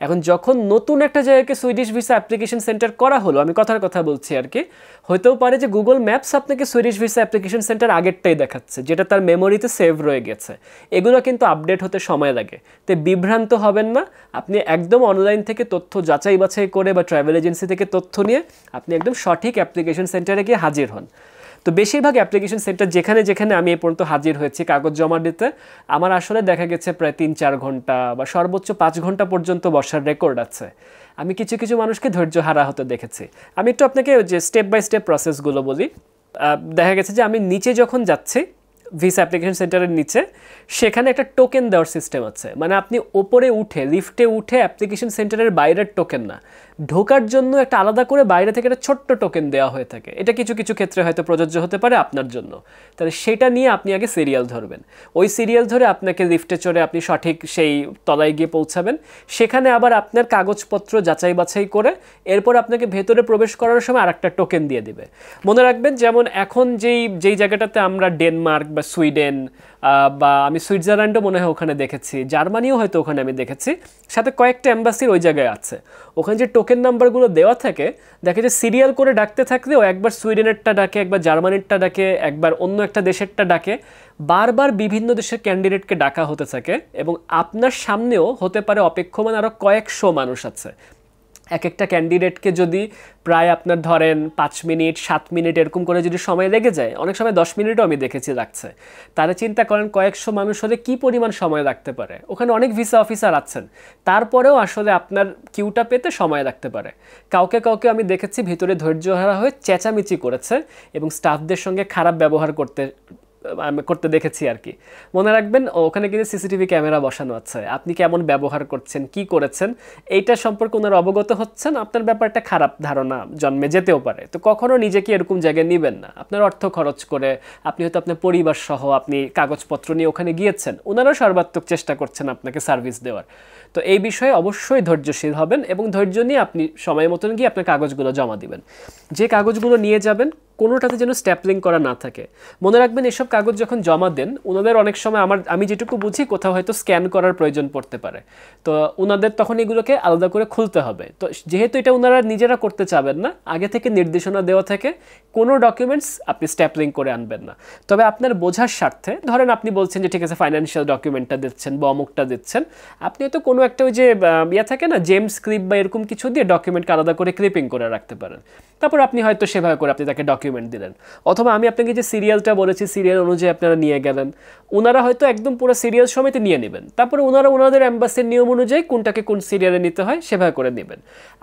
এখন যখন নতুন একটা জায়গাকে সুইডিশ ভিসা অ্যাপ্লিকেশন সেন্টার করা হলো, আমি কথার কথা বলছি আর কি, হতেও পারে যে গুগল ম্যাপস আপনাকে সুইডিশ ভিসা অ্যাপ্লিকেশন সেন্টার আগেরটাই দেখাচ্ছে, যেটা তার মেমোরিতে সেভ রয়ে গেছে। এগুলো কিন্তু আপডেট হতে সময় লাগে, তো বিভ্রান্ত হবেন না। আপনি একদম অনলাইন থেকে তথ্য যাচাই বাছাই করে বা ট্রাভেল এজেন্সি থেকে তথ্য নিয়ে আপনি একদম সঠিক অ্যাপ্লিকেশন সেন্টারে গিয়ে হাজির হন। তো বেশিরভাগ অ্যাপ্লিকেশন সেন্টার যেখানে আমি এ পর্যন্ত হাজির হয়েছি কাগজ জমা দিতে, আমার আসলে দেখা গেছে প্রায় 3-4 ঘন্টা বা সর্বোচ্চ 5 ঘন্টা পর্যন্ত বসার রেকর্ড আছে। আমি কিছু মানুষকে ধৈর্য হারা হতে দেখেছি। আমি একটু আপনাকে যে স্টেপ বাই স্টেপ প্রসেসগুলো বলি। দেখা গেছে যে আমি নিচে যখন যাচ্ছি ভিসা অ্যাপ্লিকেশন সেন্টারের নিচে, সেখানে একটা টোকেন দেওয়ার সিস্টেম আছে। মানে আপনি ওপরে উঠে, লিফটে উঠে অ্যাপ্লিকেশন সেন্টারের বাইরের টোকেন না, ঢোকার জন্য একটা আলাদা করে বাইরে থেকে একটা ছোট্ট টোকেন দেওয়া হয়ে থাকে। এটা কিছু ক্ষেত্রে হয়তো প্রযোজ্য হতে পারে আপনার জন্য। তাহলে সেটা নিয়ে আপনি আগে সিরিয়াল ধরবেন। ওই সিরিয়াল ধরে আপনাকে লিফটে চড়ে আপনি সঠিক সেই তলায় গিয়ে পৌঁছাবেন। সেখানে আবার আপনার কাগজপত্র যাচাই বাছাই করে এরপর আপনাকে ভেতরে প্রবেশ করার সময় আরেকটা টোকেন দিয়ে দিবে। মনে রাখবেন, যেমন এখন যেই জায়গাটাতে আমরা ডেনমার্ক বা সুইডেন বা আমি সুইজারল্যান্ডও মনে হয় ওখানে দেখেছি, জার্মানিও হয়তো ওখানে আমি দেখেছি, সাথে কয়েকটা এম্বাসির ওই জায়গায় আছে। ওখানে যে টোকেন নাম্বারগুলো দেওয়া থাকে, দেখে যে সিরিয়াল করে ডাকতে থাকলেও একবার সুইডেনেরটা ডাকে, একবার জার্মানিরটা ডাকে, একবার অন্য একটা দেশেরটা ডাকে, বারবার বিভিন্ন দেশের ক্যান্ডিডেটকে ডাকা হতে থাকে। এবং আপনার সামনেও হতে পারে অপেক্ষমান আরও কয়েকশো মানুষ আছে। এক একটা ক্যান্ডিডেটকে যদি প্রায় আপনার ধরেন 5 মিনিট 7 মিনিট এরকম করে যদি সময় লেগে যায়, অনেক সময় 10 মিনিটও আমি দেখেছি লাগছে, তারা চিন্তা করেন কয়েকশো মানুষ হলে কী পরিমাণ সময় লাগতে পারে। ওখানে অনেক ভিসা অফিসার আছেন, তারপরেও আসলে আপনার কিউটা পেতে সময় লাগতে পারে। কাউকে আমি দেখেছি ভিতরে ধৈর্যহারা হয়ে চেঁচামেচি করেছে এবং স্টাফদের সঙ্গে খারাপ ব্যবহার করতে দেখেছি আর কি। মনে রাখবেন, ওখানে কিন্তু সিসিটিভি ক্যামেরা বসানো আছে, আপনি কেমন ব্যবহার করছেন, কি করেছেন, এইটা সম্পর্কে ওনারা অবগত হচ্ছেন, আপনার ব্যাপারটা খারাপ ধারণা জন্মে যেতেও পারে। তো কখনো নিজেকে এরকম জায়গায় নেবেন না। আপনার অর্থ খরচ করে আপনি হয়তো আপনার পরিবার সহ আপনি কাগজপত্র নিয়ে ওখানে গিয়েছেন, ওনারাও সর্বাত্মক চেষ্টা করছেন আপনাকে সার্ভিস দেওয়ার। তো এই বিষয়ে অবশ্যই ধৈর্যশীল হবেন এবং ধৈর্য নিয়ে আপনি সময় মতন গিয়ে আপনার কাগজগুলো জমা দিবেন। যে কাগজগুলো নিয়ে যাবেন কোনোটাতে যেন স্ট্যাপলিং করা না থাকে। মনে রাখবেন এসব কাগজ যখন জমা দেন ওনাদের অনেক সময় আমি যেটুকু বুঝি কোথাও হয়তো স্ক্যান করার প্রয়োজন পড়তে পারে, তো ওনাদের তখন এগুলোকে আলাদা করে খুলতে হবে। তো যেহেতু এটা ওনারা নিজেরা করতে চাবেন না, আগে থেকে নির্দেশনা দেওয়া থেকে কোনো ডকুমেন্টস আপনি স্ট্যাপলিং করে আনবেন না। তবে আপনার বোঝার স্বার্থে ধরেন আপনি বলছেন যে ঠিক আছে ফাইন্যান্সিয়াল ডকুমেন্টটা দিচ্ছেন বা অমুকটা দিচ্ছেন, আপনি হয়তো কোনো একটা ওই যে ইয়ে থাকে না জেমস ক্লিপ বা এরকম কিছু দিয়ে ডকুমেন্টকে আলাদা করে ক্লিপিং করে রাখতে পারেন। তারপর আপনি হয়তো সেভাবে করে আপনি তাকে ডকুমেন্ট দিলেন। অথবা আমি আপনাকে যে সিরিয়ালটা বলেছি সিরিয়াল অনুযায়ী আপনারা নিয়ে গেলেন, ওনারা হয়তো একদম পুরো সিরিয়াল সমেত নিয়ে নেবেন। তারপরে ওনারা ওনাদের অ্যাম্বাসির নিয়ম অনুযায়ী কোনটাকে কোন সিরিয়ালে নিতে হয় সেভাবে করে নেবেন।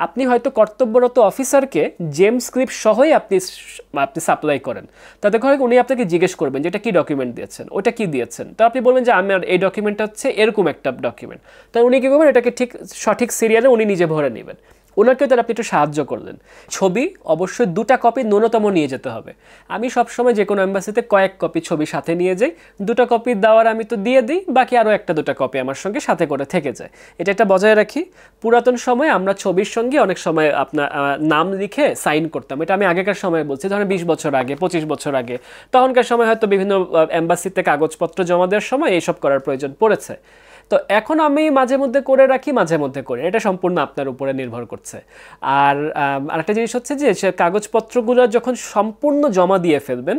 আপনি হয়তো কর্তব্যরত অফিসারকে জেমস ক্লিপ সহই আপনি সাপ্লাই করেন, তাতে করে উনি আপনাকে জিজ্ঞেস করবেন যে এটা কী ডকুমেন্ট দিয়েছেন, ওটা কি দিয়েছেন। তো আপনি বলবেন যে আমার এই ডকুমেন্টটা হচ্ছে এরকম একটা ডকুমেন্ট, তাই উনি কী করবেন এটাকে ঠিক সঠিক সিরিয়ালে উনি নিজে ভরে নেবেন। ওনাকেও তার আপনি একটু সাহায্য করলেন। ছবি অবশ্যই 2টা কপি ন্যূনতম নিয়ে যেতে হবে। আমি সবসময় যে কোনো অ্যাম্বাসিতে কয়েক কপি ছবি সাথে নিয়ে যাই, 2টা কপি দেওয়ার আমি তো দিয়ে দিই, বাকি আরও 1-2টা কপি আমার সঙ্গে সাথে করে থেকে যায়। এটা একটা বজায় রাখি। পুরাতন সময়ে আমরা ছবির সঙ্গে অনেক সময় আপনার নাম লিখে সাইন করতাম, এটা আমি আগেকার সময় বলছি, ধরেন 20 বছর আগে 25 বছর আগে, তখনকার সময় হয়তো বিভিন্ন অ্যাম্বাসিতে কাগজপত্র জমা দেওয়ার সময় এইসব করার প্রয়োজন পড়েছে। তো এখন আমি মাঝে মধ্যে করে রাখি, মাঝে মধ্যে করি, এটা সম্পূর্ণ আপনার উপরে নির্ভর করছে। আর আরেকটা জিনিস হচ্ছে যে সে কাগজপত্রগুলো যখন সম্পূর্ণ জমা দিয়ে ফেলবেন,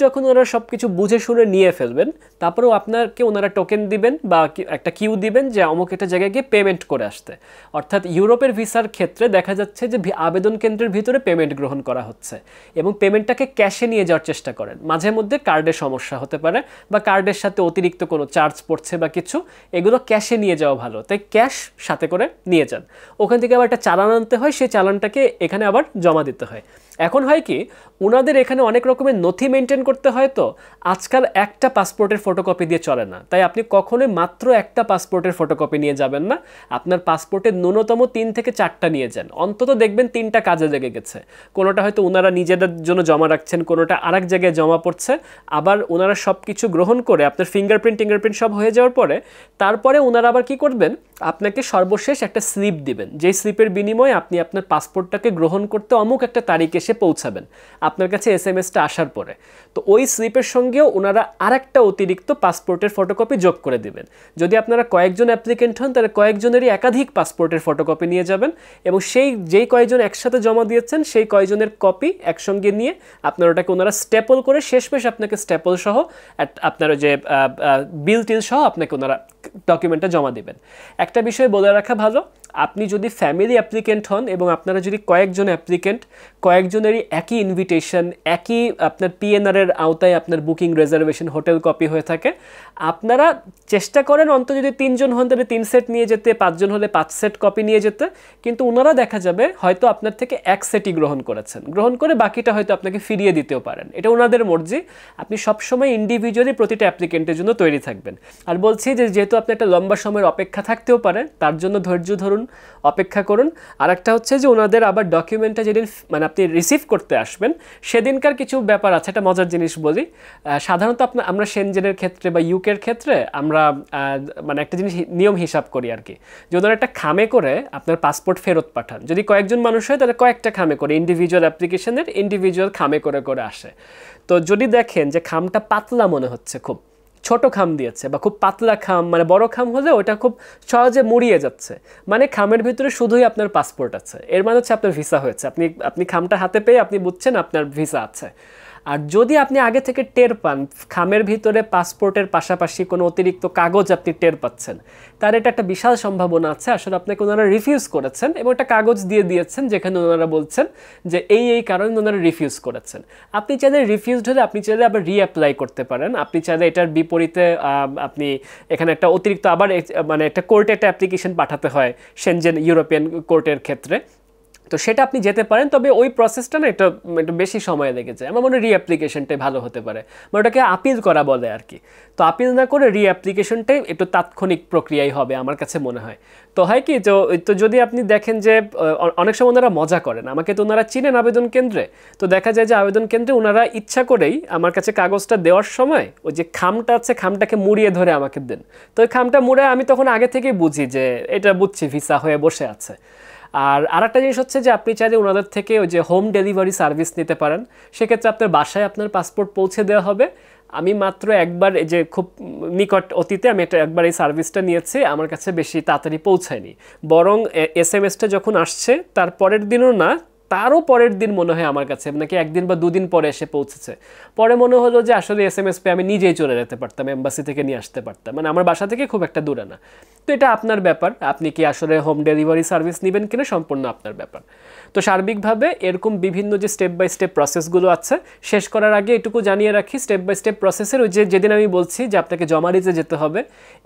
যখন ওরা সব কিছু বুঝে শুনে নিয়ে ফেলবেন, তারপরেও আপনাকে ওনারা টোকেন দিবেন বা একটা কিউ দিবেন যে অমুক একটা জায়গায় গিয়ে পেমেন্ট করে আসতে। অর্থাৎ ইউরোপের ভিসার ক্ষেত্রে দেখা যাচ্ছে যে আবেদন কেন্দ্রের ভিতরে পেমেন্ট গ্রহণ করা হচ্ছে এবং পেমেন্টটাকে ক্যাশে নিয়ে যাওয়ার চেষ্টা করেন। মাঝে মধ্যে কার্ডের সমস্যা হতে পারে বা কার্ডের সাথে অতিরিক্ত কোনো চার্জ পড়ছে বা কিছু, এগুলো ক্যাশে নিয়ে যাওয়া ভালো, তাই ক্যাশ সাথে করে নিয়ে যান। ওখান থেকে আবার একটা চালান আনতে হয়, সেই চালানটাকে এখানে আবার জমা দিতে হয়। এখন হয় কি ওনাদের এখানে অনেক রকমের নথি মেনটেন করতে হয়, তো আজকাল একটা পাসপোর্টের ফটোকপি দিয়ে চলে না, তাই আপনি কখনোই মাত্র একটা পাসপোর্টের ফটোকপি নিয়ে যাবেন না। আপনার পাসপোর্টের ন্যূনতম 3 থেকে 4টা নিয়ে যান, অন্তত দেখবেন 3টা কাজে লেগে গেছে। কোনোটা হয়তো ওনারা নিজেদের জন্য জমা রাখছেন, কোনোটা আরেক জায়গায় জমা পড়ছে, আবার ওনারা সব কিছু গ্রহণ করে আপনার ফিঙ্গারপ্রিন্ট সব হয়ে যাওয়ার পরে তারপরে ওনারা আবার কি করবেন, আপনাকে সর্বশেষ একটা স্লিপ দিবেন, যেই স্লিপের বিনিময়ে আপনি আপনার পাসপোর্টটাকে গ্রহণ করতে অমুক একটা তারিখে এসে পৌঁছাবেন আপনার কাছে SMS-টা আসার পরে। তো ওই স্লিপের সঙ্গেও ওনারা আরেকটা অতিরিক্ত পাসপোর্টের ফটোকপি যোগ করে দিবেন। যদি আপনারা কয়েকজন অ্যাপ্লিকেন্ট হন তাহলে কয়েকজনেরই একাধিক পাসপোর্টের ফটোকপি নিয়ে যাবেন এবং যেই কয়েকজন একসাথে জমা দিয়েছেন সেই কয়েকজনের কপি একসঙ্গে নিয়ে আপনার ওটাকে ওনারা স্ট্যাপল করে শেষমেশ আপনাকে স্ট্যাপল সহ আপনার যে বিল টিল সহ আপনাকে ওনারা ডকুমেন্টটা জমা দেবেন। একটা বিষয় বলে রাখা ভালো, আপনি যদি ফ্যামিলি অ্যাপ্লিকেন্ট হন এবং আপনারা যদি কয়েকজন অ্যাপ্লিকেন্ট, কয়েকজনেরই একই ইনভিটেশন, একই আপনার PNR-এর আওতায় আপনার বুকিং রিজার্ভেশন হোটেল কপি হয়ে থাকে, আপনারা চেষ্টা করেন অন্তত যদি 3 জন হন তাহলে 3 সেট নিয়ে যেতে, 5 জন হলে 5 সেট কপি নিয়ে যেতে। কিন্তু ওনারা দেখা যাবে হয়তো আপনার থেকে 1 সেটই গ্রহণ করেছেন, গ্রহণ করে বাকিটা হয়তো আপনাকে ফিরিয়ে দিতেও পারেন, এটা ওনাদের মর্জি। আপনি সবসময় ইন্ডিভিজুয়ালি প্রতিটা অ্যাপ্লিকেন্টের জন্য তৈরি থাকবেন। আর বলছি যে যেহেতু আপনি একটা লম্বা সময়ের অপেক্ষা থাকতেও পারে, তার জন্য ধৈর্য ধরুন, অপেক্ষা করুন। আর একটা হচ্ছে যে ওনাদের আবার ডকুমেন্টটা যেদিন মানে আপনি রিসিভ করতে আসবেন সেদিনকার কিছু ব্যাপার আছে, একটা মজার জিনিস বলি। সাধারণত আমরা সেনজেনের ক্ষেত্রে বা ইউকের ক্ষেত্রে আমরা মানে একটা জিনিস নিয়ম হিসাব করি আর কি, যে ওনারা একটা খামে করে আপনার পাসপোর্ট ফেরত পাঠান। যদি কয়েকজন মানুষ হয় তাহলে কয়েকটা খামে করে ইন্ডিভিজুয়াল অ্যাপ্লিকেশনের ইন্ডিভিজুয়াল খামে করে করে আসে। তো যদি দেখেন যে খামটা পাতলা মনে হচ্ছে, খুব ছোট খাম দিয়েছে বা খুব পাতলা খাম, মানে বড় খাম হলে ওটা খুব সহজে মুড়িয়ে যাচ্ছে, মানে খামের ভিতরে শুধুই আপনার পাসপোর্ট আছে, এর মানে হচ্ছে আপনার ভিসা হয়েছে। আপনি খামটা হাতে পেয়ে আপনি বুঝছেন আপনার ভিসা আছে। আর যদি আপনি আগে থেকে টের পান খামের ভিতরে পাসপোর্টের পাশাপাশি কোনো অতিরিক্ত কাগজ আপনি টের পাচ্ছেন, তার এটা একটা বিশাল সম্ভাবনা আছে আসলে আপনাকে ওনারা রিফিউজ করেছেন এবং একটা কাগজ দিয়ে দিয়েছেন যেখানে ওনারা বলছেন যে এই কারণে ওনারা রিফিউজ করেছেন। আপনি চাইলে রিফিউজড হলে আপনি চাইলে আবার রিঅ্যাপ্লাই করতে পারেন। আপনি চাইলে এটার বিপরীতে আপনি এখানে একটা অতিরিক্ত আবার মানে একটা কোর্টে একটা অ্যাপ্লিকেশন পাঠাতে হয় সেনজেন ইউরোপিয়ান কোর্টের ক্ষেত্রে, তো সেটা আপনি যেতে পারেন। তবে ওই প্রসেসটা না একটু বেশি সময় লেগে যায়। আমার মনে হয় রিঅ্যাপ্লিকেশনটাই ভালো হতে পারে, মানে ওটাকে আপিল করা বলে আর কি। তো আপিল না করে রিঅ্যাপ্লিকেশনটাই একটু তাৎক্ষণিক প্রক্রিয়াই হবে আমার কাছে মনে হয়। তো হয় কি, তো যদি আপনি দেখেন যে অনেক সময় ওনারা মজা করেন, আমাকে তো ওনারা চিনেন আবেদন কেন্দ্রে, তো দেখা যায় যে আবেদন কেন্দ্রে ওনারা ইচ্ছা করেই আমার কাছে কাগজটা দেওয়ার সময় ওই যে খামটা আছে খামটাকে মুড়িয়ে ধরে আমাকে দেন। তো ওই খামটা মুড়ে আমি তখন আগে থেকেই বুঝি যে এটা বুঝছি ভিসা হয়ে বসে আছে। আর আরেকটা জিনিস হচ্ছে যে আপনি চাইলে ওনাদের থেকে ওই যে হোম ডেলিভারি সার্ভিস নিতে পারেন, সেক্ষেত্রে আপনার বাসায় আপনার পাসপোর্ট পৌঁছে দেওয়া হবে। আমি মাত্র একবার এই যে খুব নিকট অতীতে আমি একবার এই সার্ভিসটা নিয়েছি, আমার কাছে বেশি তাড়াতাড়ি পৌঁছায়নি, বরং SMS-টা যখন আসছে তার পরের দিনও না, তারও পরের দিন মনে হয় আমার কাছে নাকি একদিন বা দুদিন পরে এসে পৌঁছেছে। পরে মনে হলো যে আসলে SMS পেয়ে আমি নিজেই চলে যেতে পারতাম, এম্বাসি থেকে নিয়ে আসতে পারতাম, মানে আমার বাসা থেকে খুব একটা দূরে না। তো এটা আপনার ব্যাপার, আপনি কি আসলে হোম ডেলিভারি সার্ভিস নেবেন কিনা সম্পূর্ণ আপনার ব্যাপার। তো সার্বিকভাবে এরকম বিভিন্ন যে স্টেপ বাই স্টেপ প্রসেসগুলো আছে, শেষ করার আগে এটুকু জানিয়ে রাখি, স্টেপ বাই স্টেপ প্রসেসের ওই যেদিন আমি বলছি যে আপনাকে জমা দিতে যেতে হবে,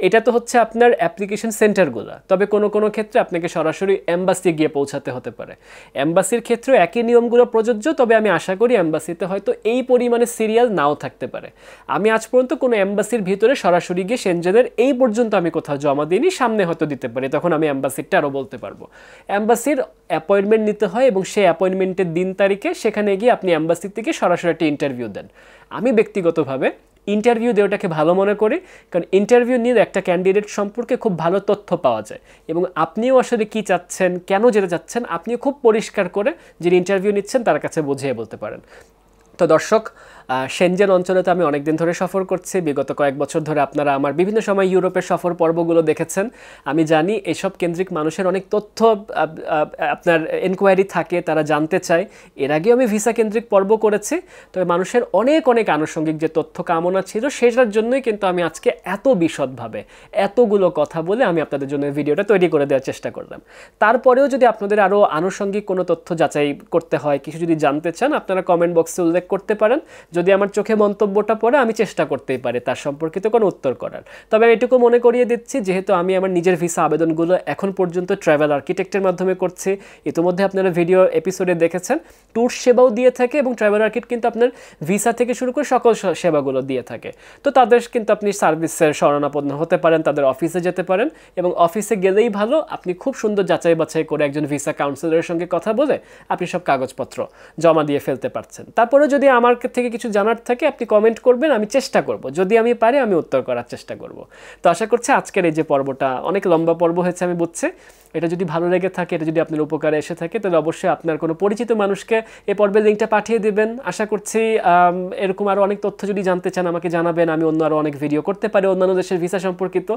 এটা তো হচ্ছে আপনার অ্যাপ্লিকেশন সেন্টারগুলো। তবে কোনো কোনো ক্ষেত্রে আপনাকে সরাসরি এম্বাসি গিয়ে পৌঁছাতে হতে পারে। এম্বাসির ক্ষেত্রে একই নিয়মগুলো প্রযোজ্য, তবে আমি আশা করি এম্বাসিতে হয়তো এই পরিমাণে সিরিয়াল নাও থাকতে পারে। আমি আজ পর্যন্ত কোনো এম্বাসির ভিতরে সরাসরি গিয়ে সেনজেনের এই পর্যন্ত আমি কোথাও জমা দিইনি, সামনে হয়তো দিতে পারি, তখন আমি এম্বাসিরটা আরও বলতে পারবো। এম্বাসির অ্যাপয়েন্টমেন্ট নিতে হয় এবং সেই অ্যাপয়েন্টমেন্টের দিন তারিখে সেখানে গিয়ে আপনি এম্বাসি থেকে সরাসরি একটা ইন্টারভিউ দেন। আমি ব্যক্তিগতভাবে ইন্টারভিউ দেওয়াটাকে ভালো মনে করি, কারণ ইন্টারভিউ নিয়ে একটা ক্যান্ডিডেট সম্পর্কে খুব ভালো তথ্য পাওয়া যায় এবং আপনিও আসলে কী চাচ্ছেন, কেন যেতে চাচ্ছেন, আপনিও খুব পরিষ্কার করে যিনি ইন্টারভিউ নিচ্ছেন তার কাছে বুঝিয়ে বলতে পারেন। তো দর্শক, সেনজেন অঞ্চলে তো আমি অনেক দিন ধরে সফর করছি, বিগত কয়েক বছর ধরে আপনারা আমার বিভিন্ন সময় ইউরোপের সফর পর্বগুলো দেখেছেন। আমি জানি এসব কেন্দ্রিক মানুষের অনেক তথ্য আপনার এনকোয়ারি থাকে, তারা জানতে চায়। এর আগেও আমি ভিসা কেন্দ্রিক পর্ব করেছি, তবে মানুষের অনেক অনেক আনুষঙ্গিক যে তথ্য কামনা ছিল, সেটার জন্যই কিন্তু আমি আজকে এত বিশদভাবে এতগুলো কথা বলে আমি আপনাদের জন্য ভিডিওটা তৈরি করে দেওয়ার চেষ্টা করলাম। তারপরেও যদি আপনাদের আরও আনুষঙ্গিক কোনো তথ্য যাচাই করতে হয়, কিছু যদি জানতে চান, আপনারা কমেন্ট বক্সে উল্লেখ করতে পারেন। যদি আমার চোখে মন্তব্যটা পড়ে আমি চেষ্টা করতেই পারি তার সম্পর্কিত কোনো উত্তর করার। তবে আমি এটুকু মনে করিয়ে দিচ্ছি, যেহেতু আমি আমার নিজের ভিসা আবেদনগুলো এখন পর্যন্ত ট্রাভেল আর্কিটেক্টের মাধ্যমে করছি, ইতিমধ্যে আপনারা ভিডিও এপিসোডে দেখেছেন, ট্যুর সেবাও দিয়ে থাকে এবং ট্রাভেল আর্কিট কিন্তু আপনার ভিসা থেকে শুরু করে সকল সেবাগুলো দিয়ে থাকে। তো তাদের কিন্তু আপনি সার্ভিসের শরণাপন্ন হতে পারেন, তাদের অফিসে যেতে পারেন, এবং অফিসে গেলেই ভালো, আপনি খুব সুন্দর যাচাই বাছাই করে একজন ভিসা কাউন্সিলরের সঙ্গে কথা বলে আপনি সব কাগজপত্র জমা দিয়ে ফেলতে পারছেন। তারপরে যদি আমার থেকে কিছু জানার থাকে আপনি কমেন্ট করবেন, আমি চেষ্টা করব, যদি আমি পারি আমি উত্তর করার চেষ্টা করব। তো আশা করছি আজকের এই যে পর্বটা অনেক লম্বা পর্ব হয়েছে আমি বুঝছি, এটা যদি ভালো লেগে থাকে, এটা যদি আপনার উপকারে এসে থাকে, তাহলে অবশ্যই আপনার কোনো পরিচিত মানুষকে এই পর্বের লিঙ্কটা পাঠিয়ে দেবেন। আশা করছি এরকম আরও অনেক তথ্য যদি জানতে চান আমাকে জানাবেন, আমি অন্য আরও অনেক ভিডিও করতে পারি অন্যান্য দেশের ভিসা সম্পর্কিত,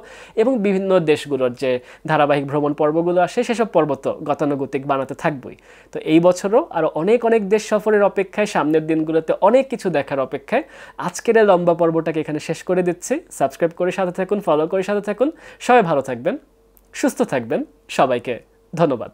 এবং বিভিন্ন দেশগুলোর যে ধারাবাহিক ভ্রমণ পর্বগুলো আসে সেসব পর্ব তো গতানুগতিক বানাতে থাকবই। তো এই বছরও আরও অনেক অনেক দেশ সফরের অপেক্ষায়, সামনের দিনগুলোতে অনেক কিছু দেখার অপেক্ষায় আজকের এই লম্বা পর্বটাকে এখানে শেষ করে দিচ্ছি। সাবস্ক্রাইব করে সাথে থাকুন, ফলো করে সাথে থাকুন। সবাই ভালো থাকবেন, সুস্থ থাকবেন, সবাইকে ধন্যবাদ।